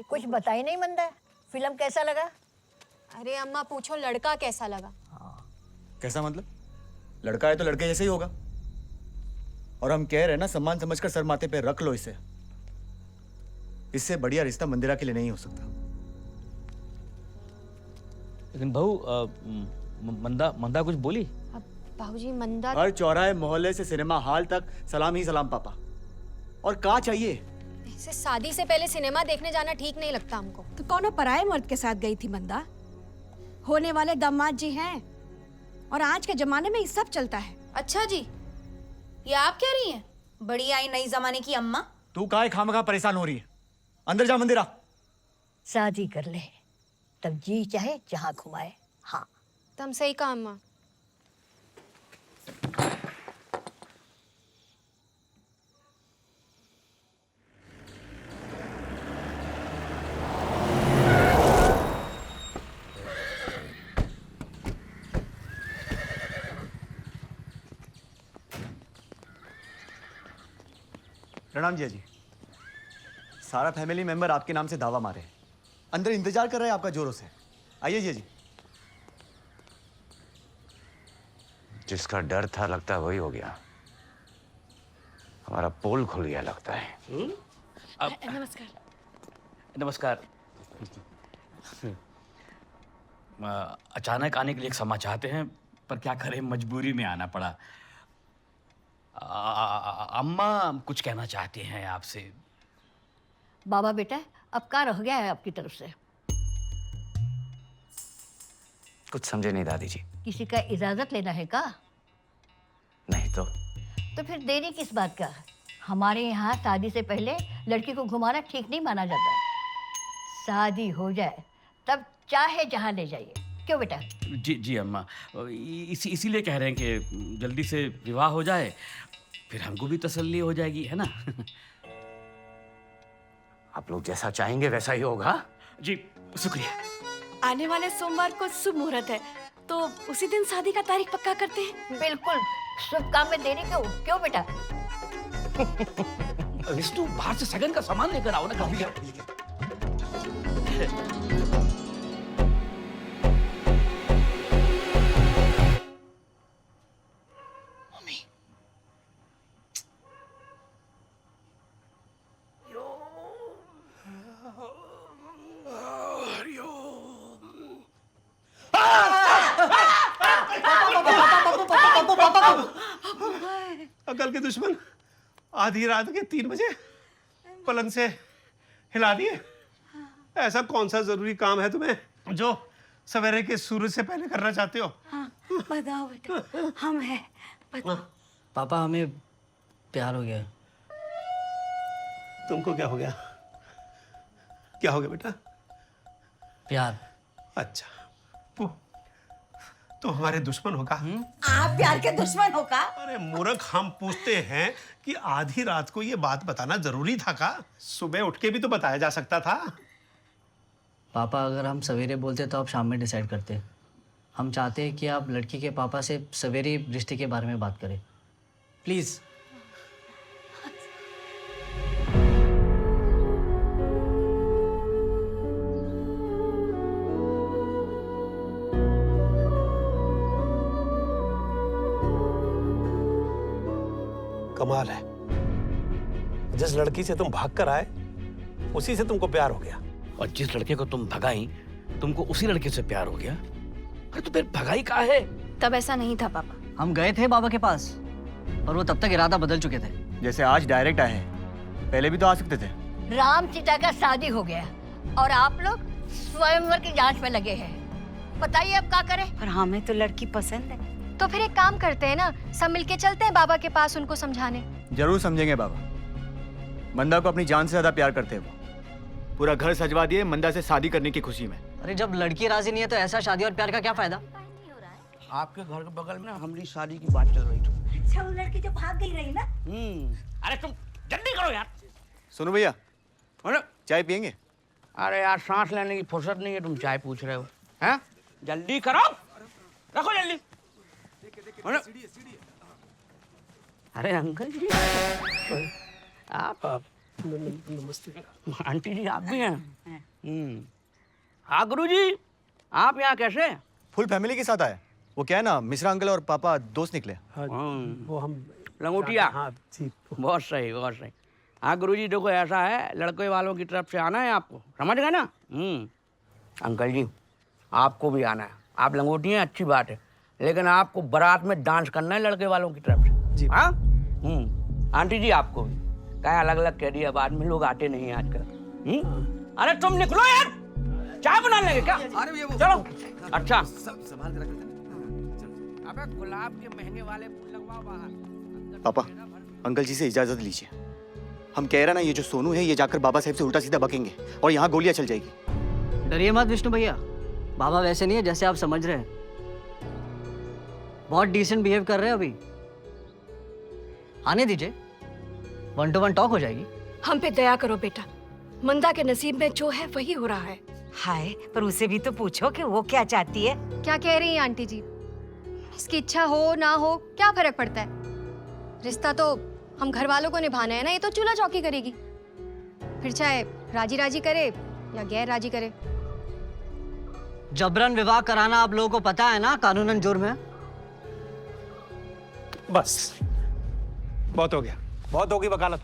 कुछ बता ही नहीं मंदा। फिल्म कैसा लगा? अरे अम्मा पूछो लड़का कैसा लगा? कैसा मतलब? लड़का है तो लड़के जैसे ही होगा। और हम कह रहे हैं ना, सम्मान समझकर सर माथे पे रख लो इसे। इससे बढ़िया रिश्ता मंदिरा के लिए नहीं हो सकता। लेकिन बहू मंदा कुछ बोली? बाबूजी मंदा हर चौराहे मोहल्ले से सिनेमा हॉल तक सलाम ही सलाम पापा। और क्या चाहिए? ऐसे शादी से पहले सिनेमा देखने जाना ठीक नहीं लगता हमको। तो कौन पराये मर्द के साथ गई थी मंदा? होने वाले दामाद जी हैं और आज के जमाने में ये सब चलता है। अच्छा जी, ये आप कह रही हैं? बड़ी आई नई जमाने की अम्मा। तू काहे खामखा परेशान हो रही है? अंदर जा मंदिरा। शादी कर ले, तब जी चाहे जहाँ घुमाए। हाँ तुम सही कहा अम्मा। प्रणाम जिया जी। सारा फैमिली मेंबर आपके नाम से दावा मारे हैं। अंदर इंतजार कर रहे हैं आपका जोरों से। आइए जिया जी। जिसका डर था लगता है वही हो गया। हमारा पोल खुल गया लगता है। नमस्कार। नमस्कार। अचानक आने के लिए क्षमा चाहते हैं, पर क्या करें, मजबूरी में आना पड़ा। अम्मा कुछ कहना चाहती हैं आपसे। बाबा बेटा अब क्या रह गया है आपकी तरफ से? कुछ समझे नहीं दादी जी। किसी का इजाजत लेना है का? नहीं तो फिर देरी किस बात का? हमारे यहाँ शादी से पहले लड़की को घुमाना ठीक नहीं माना जाता। शादी हो जाए तब चाहे जहाँ ले जाइए। क्यों बेटा? जी अम्मा, इसीलिए कह रहे हैं कि जल्दी से विवाह हो जाए, फिर हमको भी तसल्ली हो जाएगी, है ना? आप लोग जैसा चाहेंगे वैसा ही होगा। जी शुक्रिया। आने वाले सोमवार को शुभ मुहूर्त है, तो उसी दिन शादी का तारीख पक्का करते हैं। बिल्कुल, शुभ काम में देरी क्यों बेटा? विष्णु, बाहर से सगन का सामान लेकर आओ ना कभी। अकल के दुश्मन, आधी रात के 3 बजे पलंग से हिला दिए। ऐसा कौन सा जरूरी काम है तुम्हें जो सवेरे के सूरज से पहले करना चाहते हो? बताओ बेटा, हम हैं। पापा हमें प्यार हो गया। तुमको क्या हो गया? क्या हो गया बेटा? प्यार। अच्छा, तो हमारे दुश्मन होगा। आप प्यार के दुश्मन हो का? अरे मूर्ख, हम पूछते हैं कि आधी रात को ये बात बताना जरूरी था का? सुबह उठ के भी तो बताया जा सकता था। पापा अगर हम सवेरे बोलते तो आप शाम में डिसाइड करते। हम चाहते हैं कि आप लड़की के पापा से सवेरे रिश्ते के बारे में बात करें, प्लीज़। कमाल है, जिस लड़की से तुम भाग कर आए उसी से तुमको प्यार हो गया, और जिस लड़के को तुम भगाई तुमको उसी लड़के से प्यार हो गया। अरे तो फिर भगाई कहाँ है? तब ऐसा नहीं था पापा। हम गए थे बाबा के पास, पर वो तब तक इरादा बदल चुके थे। जैसे आज डायरेक्ट आए हैं, पहले भी तो आ सकते थे। राम सीता का शादी हो गया और आप लोग स्वयंवर की जांच में लगे हैं। बताइए अब क्या करें? पर हमें तो लड़की पसंद है। तो फिर एक काम करते हैं ना, सब मिलके चलते हैं बाबा के पास उनको समझाने। जरूर समझेंगे बाबा। मंदा को अपनी जान से ज्यादा प्यार करते हैं वो। पूरा घर सजवा दिए मंदा से शादी करने की खुशी में। अरे जब लड़की राजी नहीं है तो ऐसा शादी और प्यार का क्या फायदा? आपके घर के बगल में हमारी शादी की बात चल रही थी। अच्छा, वो लड़की जो भाग गई रही ना? अरे तुम जल्दी करो यार। सुनो भैया, चाय पियेंगे? अरे यार, सांस लेने की फुर्सत नहीं है, तुम चाय पूछ रहे हो? हैं? जल्दी करो, रखो जल्दी। अरे अंकल जी, आप नमस्ते। आंटी जी आप भी हैं? हाँ गुरुजी, आप यहाँ कैसे? फुल फैमिली के साथ आए। वो क्या है ना, मिश्रा अंकल और पापा दोस्त निकले। वो हम लंगोटिया। हाँ जी, बहुत सही बहुत सही। हाँ गुरुजी, देखो ऐसा है, लड़के वालों की तरफ से आना है आपको, समझ गए ना? अंकल जी आपको भी आना है। आप लंगोटी हैं, अच्छी बात है, लेकिन आपको बारात में डांस करना है लड़के वालों की तरफ से जी। हाँ आंटी जी आपको भी क्या अलग अलग कह दिया, बाद में लोग आते नहीं आजकल। अरे तुम निकलो यार, चाय बना लेंगे क्या? चलो। अच्छा अबे गुलाब के महंगे वाले फूल लगवाओ बाहर। पापा, अंकल जी से इजाजत लीजिए। हम कह रहे ना, ये जो सोनू है ये जाकर बाबा साहब से उल्टा सीधा बकेंगे और यहाँ गोलियां चल जाएगी। डरिए मत विष्णु भैया, बाबा वैसे नहीं है जैसे आप समझ रहे हैं। बहुत डिसेंट बिहेव कर रहे हैं अभी। आने दीजिए, 1 to 1 टॉक हो जाएगी। हम पे दया करो बेटा, मंदा के नसीब में जो है वही हो रहा है। हाय, पर उसे भी तो पूछो कि वो क्या चाहती है। क्या कह रही हैं आंटी जी? उसकी इच्छा हो ना हो क्या फर्क पड़ता है? रिश्ता तो हम घर वालों को निभाना है ना, ये तो चूल्हा चौकी करेगी। फिर चाहे राजी राजी करे या गैर राजी करे। जबरन विवाह कराना आप लोगों को पता है ना, कानूनन जुर्म है। बस बहुत हो गया, बहुत होगी वकालत।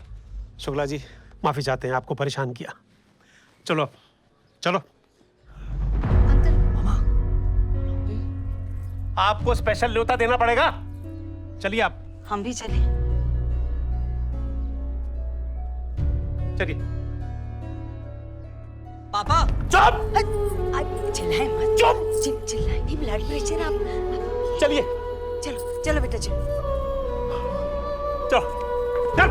शुक्ला जी माफी चाहते हैं, आपको परेशान किया। चलो चलो। आपको स्पेशल न्योता देना पड़ेगा। चलिए आप। हम भी चले। चलिए। पापा चुप। चिल्लाए मत। चुप। चिल्लाए नहीं, ब्लड प्रेशर आप। चलिए। चलो चलो बेटा चलो। चलो चल।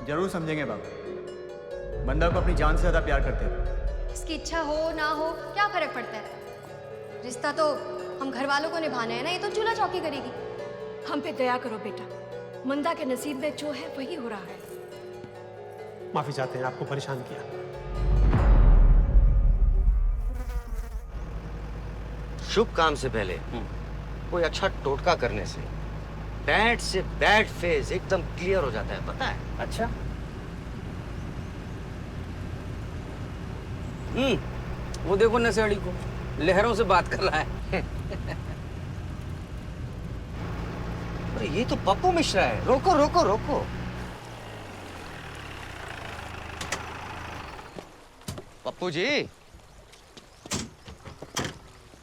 जरूर समझेंगे बाबा। बंदा को अपनी जान से ज्यादा प्यार करते हैं। इसकी इच्छा हो ना हो क्या फर्क पड़ता है? रिश्ता तो हम घर वालों को निभाना है ना, ये तो चूल्हा चौकी करेगी। हम पे दया करो बेटा, मंदा के नसीब में जो है वही हो रहा है। माफी चाहते हैं, आपको परेशान किया। शुभ काम से पहले कोई अच्छा टोटका करने से बैड से बैड फेज एकदम क्लियर हो जाता है, पता है? अच्छा। वो देखो नशेड़ी को, लहरों से बात कर रहा है। अरे ये तो पप्पू मिश्रा है। रोको रोको रोको। Pappu ji,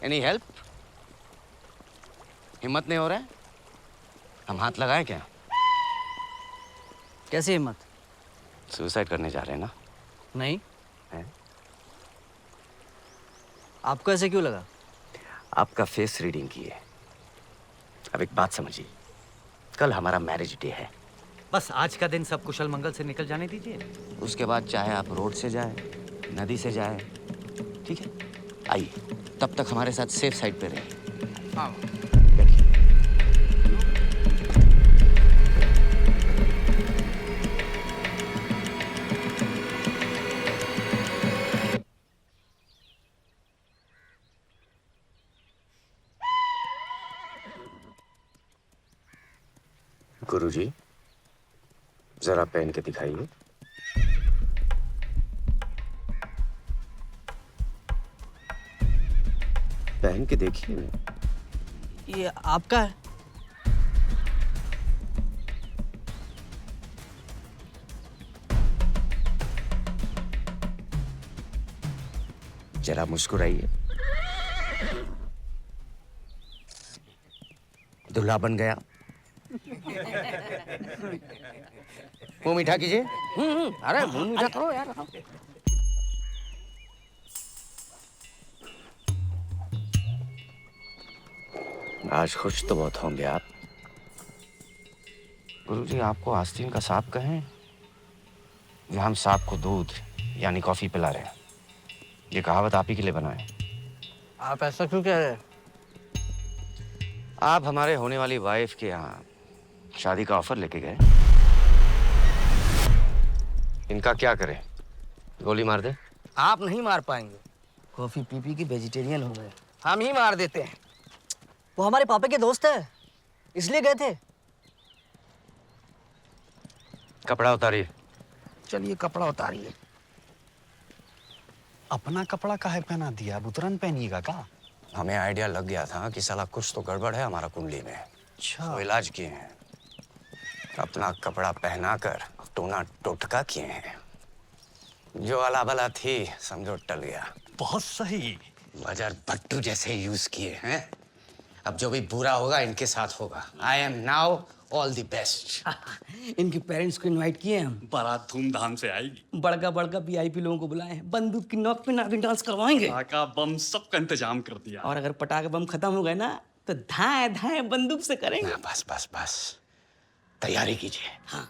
any help? हिम्मत नहीं हो रहा है? हम हाथ लगाएं क्या? कैसी हिम्मत? सुसाइड करने जा रहे हैं ना? नहीं। है? आपको ऐसे क्यों लगा? आपका फेस रीडिंग की है। अब एक बात समझिए, कल हमारा मैरिज डे है। बस आज का दिन सब कुशल मंगल से निकल जाने दीजिए। उसके बाद चाहे आप रोड से जाए, नदी से जाए, ठीक है? आइए, तब तक हमारे साथ सेफ साइड पे रहिए। हाँ। गुरुजी, जरा पहन के दिखाइए। पहन के देखिए ना। ये आपका है? जरा मुस्कुराइए। दूल्हा बन गया। मुंह मीठा कीजिए। अरे मुंह मीठा करो यार। आज खुश तो बहुत होंगे आप। गुरुजी, आपको आस्तीन का सांप कहें या हम सांप को दूध यानी कॉफी पिला रहे हैं? ये कहावत आप ही के लिए बना है। आप ऐसा क्यों कह रहे हैं? आप हमारे होने वाली वाइफ के यहाँ शादी का ऑफर लेके गए। इनका क्या करें? गोली मार दे? आप नहीं मार पाएंगे। कॉफी पी पी के वेजिटेरियन हो गए। हम ही मार देते हैं। वो हमारे पापा के दोस्त है, इसलिए गए थे। कपड़ा उतारिए। चलिए कपड़ा उतारिए। अपना कपड़ा काहे पहना दिया? अब उतरन पहनिएगा का? हमें आइडिया लग गया था कि साला कुछ तो गड़बड़ है हमारा कुंडली में। अच्छा। तो इलाज किए हैं, अपना कपड़ा पहनाकर टोना टोटका किए हैं। जो अला बला थी समझो टल गया। बहुत सही। बाजार भट्टू जैसे यूज किए हैं। अब जो भी बुरा होगा इनके साथ होगा। I am now all the best. इनके पेरेंट्स को इनवाइट किए हम। बारात धूमधाम से आएगी। बड़का बड़का वीआईपी लोगों को बुलाए हैं। बंदूक की नोक पे नागिन डांस करवाएंगे। पटाखा बम सबका इंतजाम कर दिया। और अगर पटाखे बम खत्म हो गए ना तो धाए धाए बंदूक से करेंगे। बस बस बस, तैयारी कीजिए। हाँ।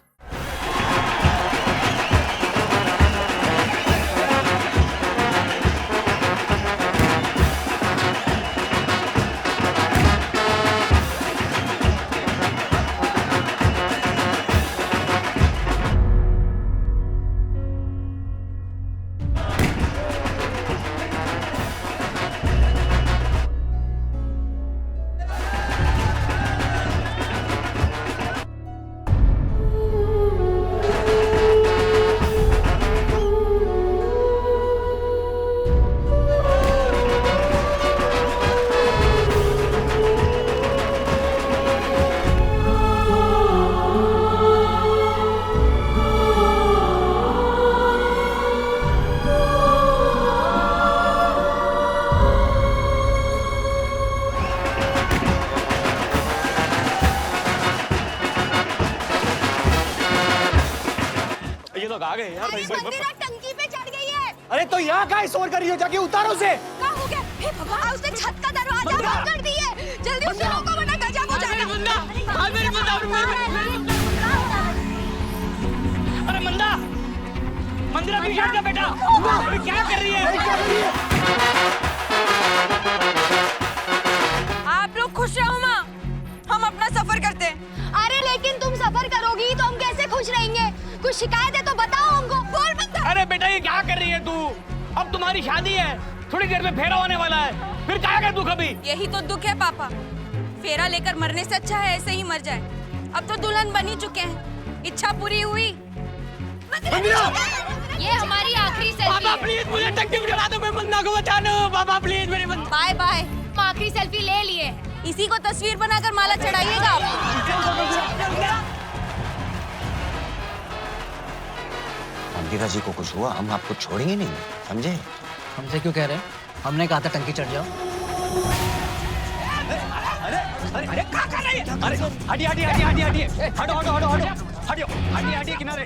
लोग आ गए यार। मंदिरा टंकी पे चढ़ गई है। अरे तो यहाँ का शोर कर रही हो, जाके उतारो उसे। क्या हो गया? हे भगवान, उसने छत का दरवाजा बंद कर दिया है। जल्दी उसे रोको वरना गजब हो जाएगा। अरे मंदा, मंदिरा पीछे हट जा बेटा। अरे क्या कर रही है? आप लोग खुश रहो माँ, हम अपना सफर करते हैं। अरे लेकिन तुम सफर करोगी तो हम कैसे खुश रहेंगे? कुछ शिकायत है तो बताओ हमको। बोल मत। अरे बेटा ये क्या कर रही है तू? अब तुम्हारी शादी है, थोड़ी देर में फेरा होने वाला है, फिर क्या कर तू कभी? यही तो दुख है पापा, फेरा लेकर मरने से अच्छा है ऐसे ही मर जाए। अब तो दुल्हन बन ही चुके हैं, इच्छा पूरी हुई। ये हमारी आखिरी सेल्फी पापा है। प्लीज मुझे टंकी में चढ़ा दो, मैं मंदा को बचा लो। पापा प्लीज मेरी मंदा। Bye bye. हम आखिरी सेल्फी ले लिए। इसी को तस्वीर बनाकर माला चढ़ाइएगा। मंदिरा जी को कुछ हुआ, हम आपको छोड़ेंगे नहीं, समझे? हमसे क्यों कह रहे हैं? हमने कहा था टंकी चढ़ जाओ। अरे क्या कर रही है? अरे हटिए हटिए हटिए हटिए हटिए, हटो हटो हटो हटो हटियो, हटिए हटिए किनारे।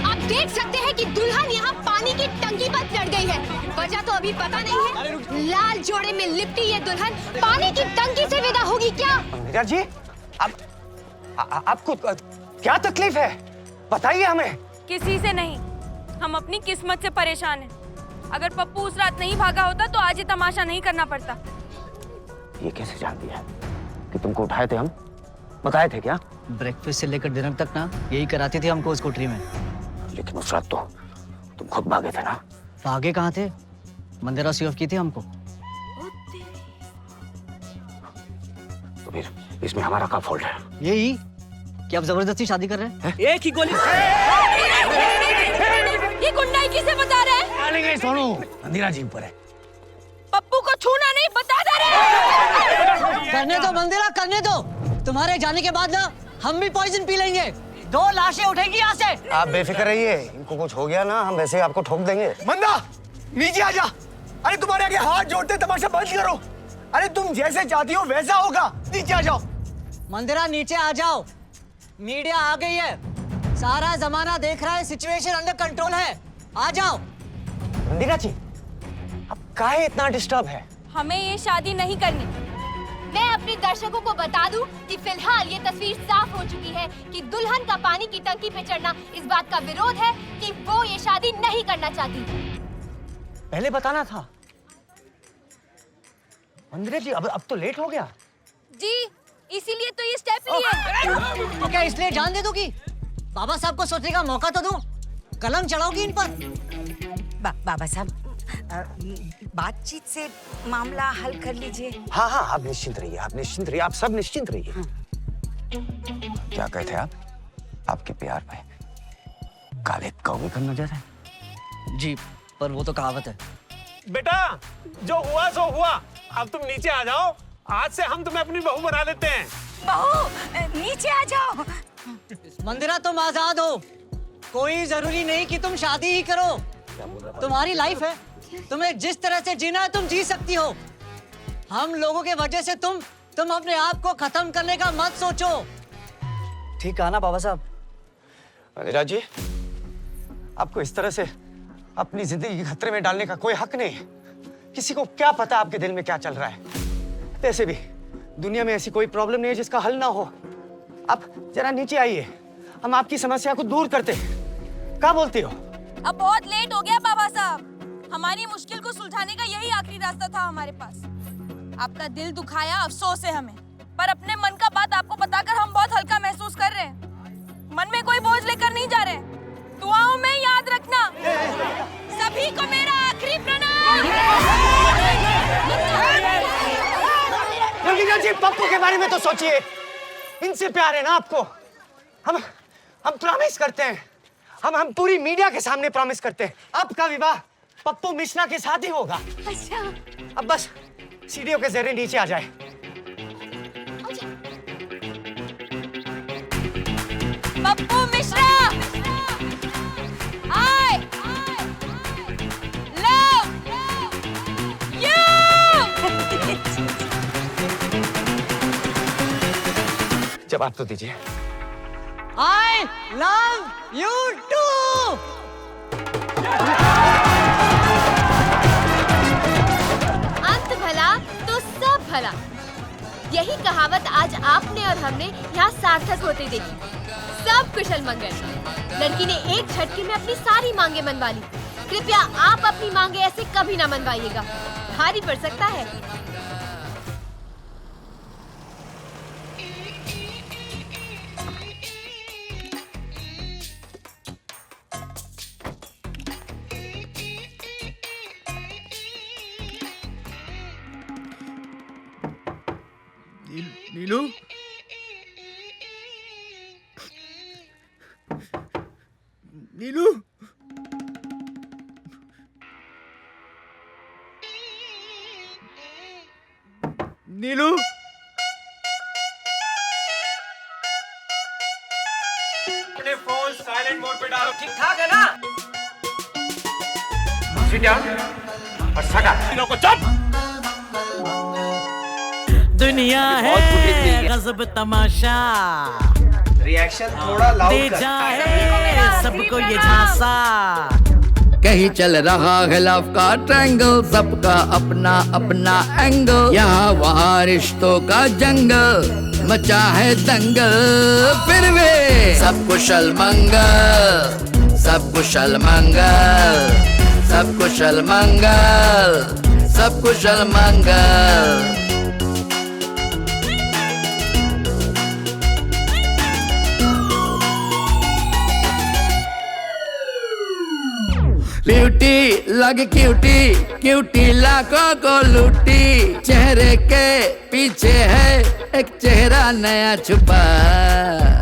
आप देख सकते हैं कि दुल्हन यहाँ पानी की टंकी पर चढ़ गई है। वजह तो अभी पता नहीं है। लाल जोड़े में लिपटी ये दुल्हन पानी की टंकी से विदा होगी क्या? मंदिरा जी, आपको क्या तकलीफ है? बताइए हमें। किसी से नहीं, हम अपनी किस्मत से परेशान हैं। अगर पप्पू उस रात नहीं भागा होता तो आज ये तमाशा नहीं करना पड़ता। ये कैसे जान दिया कि तुमको उठाए थे हम? बताए थे क्या? ब्रेकफास्ट से लेकर डिनर तक ना यही कराती थी हमको उस कोठरी में। लेकिन उस रात तो तुम खुद भागे थे ना? भागे कहाँ थे? मंदिरा सी ऑफ की थी हमको। तो फिर इसमें हमारा क्या फॉल्ट है? यही कि आप जबरदस्ती शादी कर रहे हैं। एक ही गोली। ये गुंडाई किसे बता रहे हैं? सोनू, मंदिरा जी ऊपर है। पप्पू को छूना नहीं, बता दे रहे। करने दो मंदिरा, करने दो। तुम्हारे जाने के बाद ना हम भी पॉइजन पी लेंगे। 2 लाशें उठेंगी यहाँ से। आप बेफिक्र रहिए, इनको कुछ हो गया ना हम वैसे ही आपको ठोक देंगे। मंदा, नीचे आ जा। अरे तुम्हारे आगे हाथ जोड़ते तमाशा बंद करो। अरे तुम जैसे चाहती हो वैसा होगा, नीचे आ जाओ। मंदिरा नीचे आ जाओ, मीडिया आ गई है, सारा जमाना देख रहा है, सिचुएशन अंडर कंट्रोल है, आ जाओ। मंदिरा जी, अब काहे इतना डिस्टर्ब है? हमें ये शादी नहीं करनी। मैं अपने दर्शकों को बता दूं कि फिलहाल ये तस्वीर साफ हो चुकी है कि दुल्हन का पानी की टंकी पे चढ़ना इस बात का विरोध है कि वो ये शादी नहीं करना चाहती। पहले बताना था। मंदिरा जी, अब तो लेट हो गया। जी, इसीलिए तो ये स्टेप लिए। तो क्या इसलिए जान दे दोगी? बाबा साहब को सोचने का मौका तो दो, कलम चढ़ाओगी इन पर। बाबा साहब, बातचीत से मामला हल कर लीजिए। हाँ हाँ, आप निश्चिंत रहिए, आप निश्चिंत रहिए, आप सब निश्चिंत रहिए। क्या कहते आप? आपके प्यार में काले कौवे का नजर है? जी, पर वो तो कहावत है। बेटा, जो हुआ सो हुआ। अब तुम नीचे आ जाओ, आज से हम तुम्हें अपनी बहू बना लेते हैं। बहू, नीचे आ जाओ। मंदिरा, तुम आजाद हो, कोई जरूरी नहीं कि तुम शादी ही करो। तुम्हारी लाइफ है, तुम्हें जिस तरह से जीना है तुम जी सकती हो। हम लोगों के वजह से तुम अपने आप को खत्म करने का मत सोचो। ठीक कहा ना बाबा साहब? मंदिरा जी, आपको इस तरह से अपनी जिंदगी खतरे में डालने का कोई हक नहीं है। किसी को क्या पता आपके दिल में क्या चल रहा है। वैसे भी दुनिया में ऐसी कोई प्रॉब्लम नहीं है जिसका हल ना हो। आप जरा नीचे आइए, हम आपकी समस्या को दूर करते हैं। क्या बोलती हो? अब बहुत लेट हो गया बाबा साहब। हमारी मुश्किल को सुलझाने का यही आखिरी रास्ता था हमारे पास। आपका दिल दुखाया, अफसोस है हमें, पर अपने मन का बात आपको बताकर हम बहुत हल्का महसूस कर रहे हैं। मन में कोई बोझ लेकर नहीं जा रहे। दुआओं में याद रखना। सभी को मेरा आखिरी प्रणाम। मंदिरा जी, पप्पू के बारे में तो सोचिए, इनसे प्यार है ना आपको। हम प्रॉमिस करते हैं, हम पूरी मीडिया के सामने प्रॉमिस करते हैं, आपका विवाह पप्पू मिश्रा के साथ ही होगा। अच्छा। अब बस सीढ़ियों के जरिए नीचे आ जाए। Pappu Mishra, I love you। जवाब तो दीजिए। I I love you too. अंत भला तो सब भला, यही कहावत आज आपने और हमने यहाँ सार्थक होते देखी। सब कुशल मंगल। लड़की ने एक झटके में अपनी सारी मांगे मनवा ली। कृपया आप अपनी मांगे ऐसे कभी ना मनवाइएगा, भारी पड़ सकता है। नीलू, नीलू, नीलू, अपने फोन साइलेंट मोड पे डालो। ठीक ठाक है ना? सिट डाउन और सटा। तीनों को चुप। दुनिया है गजब तमाशा, रिएक्शन थोड़ा लाउड दे जाए सबको ये झांसा। कहीं चल रहा है लव का ट्रैंगल, सबका अपना अपना एंगल, यहाँ वहाँ रिश्तों का जंगल, मचा है दंगल। फिर वे सब कुशल मंगल, सब कुशल मंगल, सब कुशल मंगल, सब कुशल मंगल। ब्यूटी लगे क्यूटी, क्यूटी लाखों को लूटी, चेहरे के पीछे है एक चेहरा नया छुपा।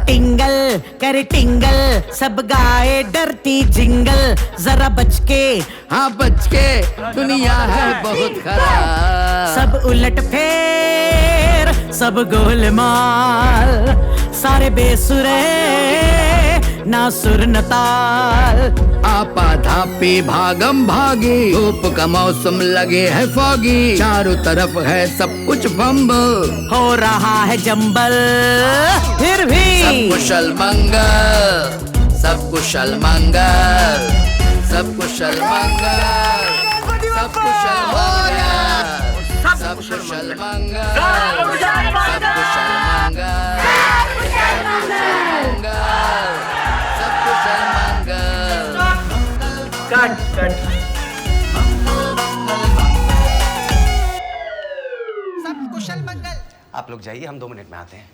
टिंगल करे टिंगल, सब गाए डरती जिंगल, जरा बच के, हाँ बच के, दुनिया है बहुत खराब। सब उलट फेर, सब गोलमाल, सारे बेसुरे ना सुर न ताल। आपा धापी भागम भागी, धूप का मौसम लगे है फॉगी, चारों तरफ है सब कुछ फंबल, हो रहा है जंबल। फिर भी सब कुशल मंगल, सब कुशल मंगल, सब कुशल मंगल, सब कुशल मंगल, सब कुशल मंगल, सब कुशल मंगल। Cut cut. सब कुशल मंगल। आप लोग जाइए, हम 2 मिनट में आते हैं।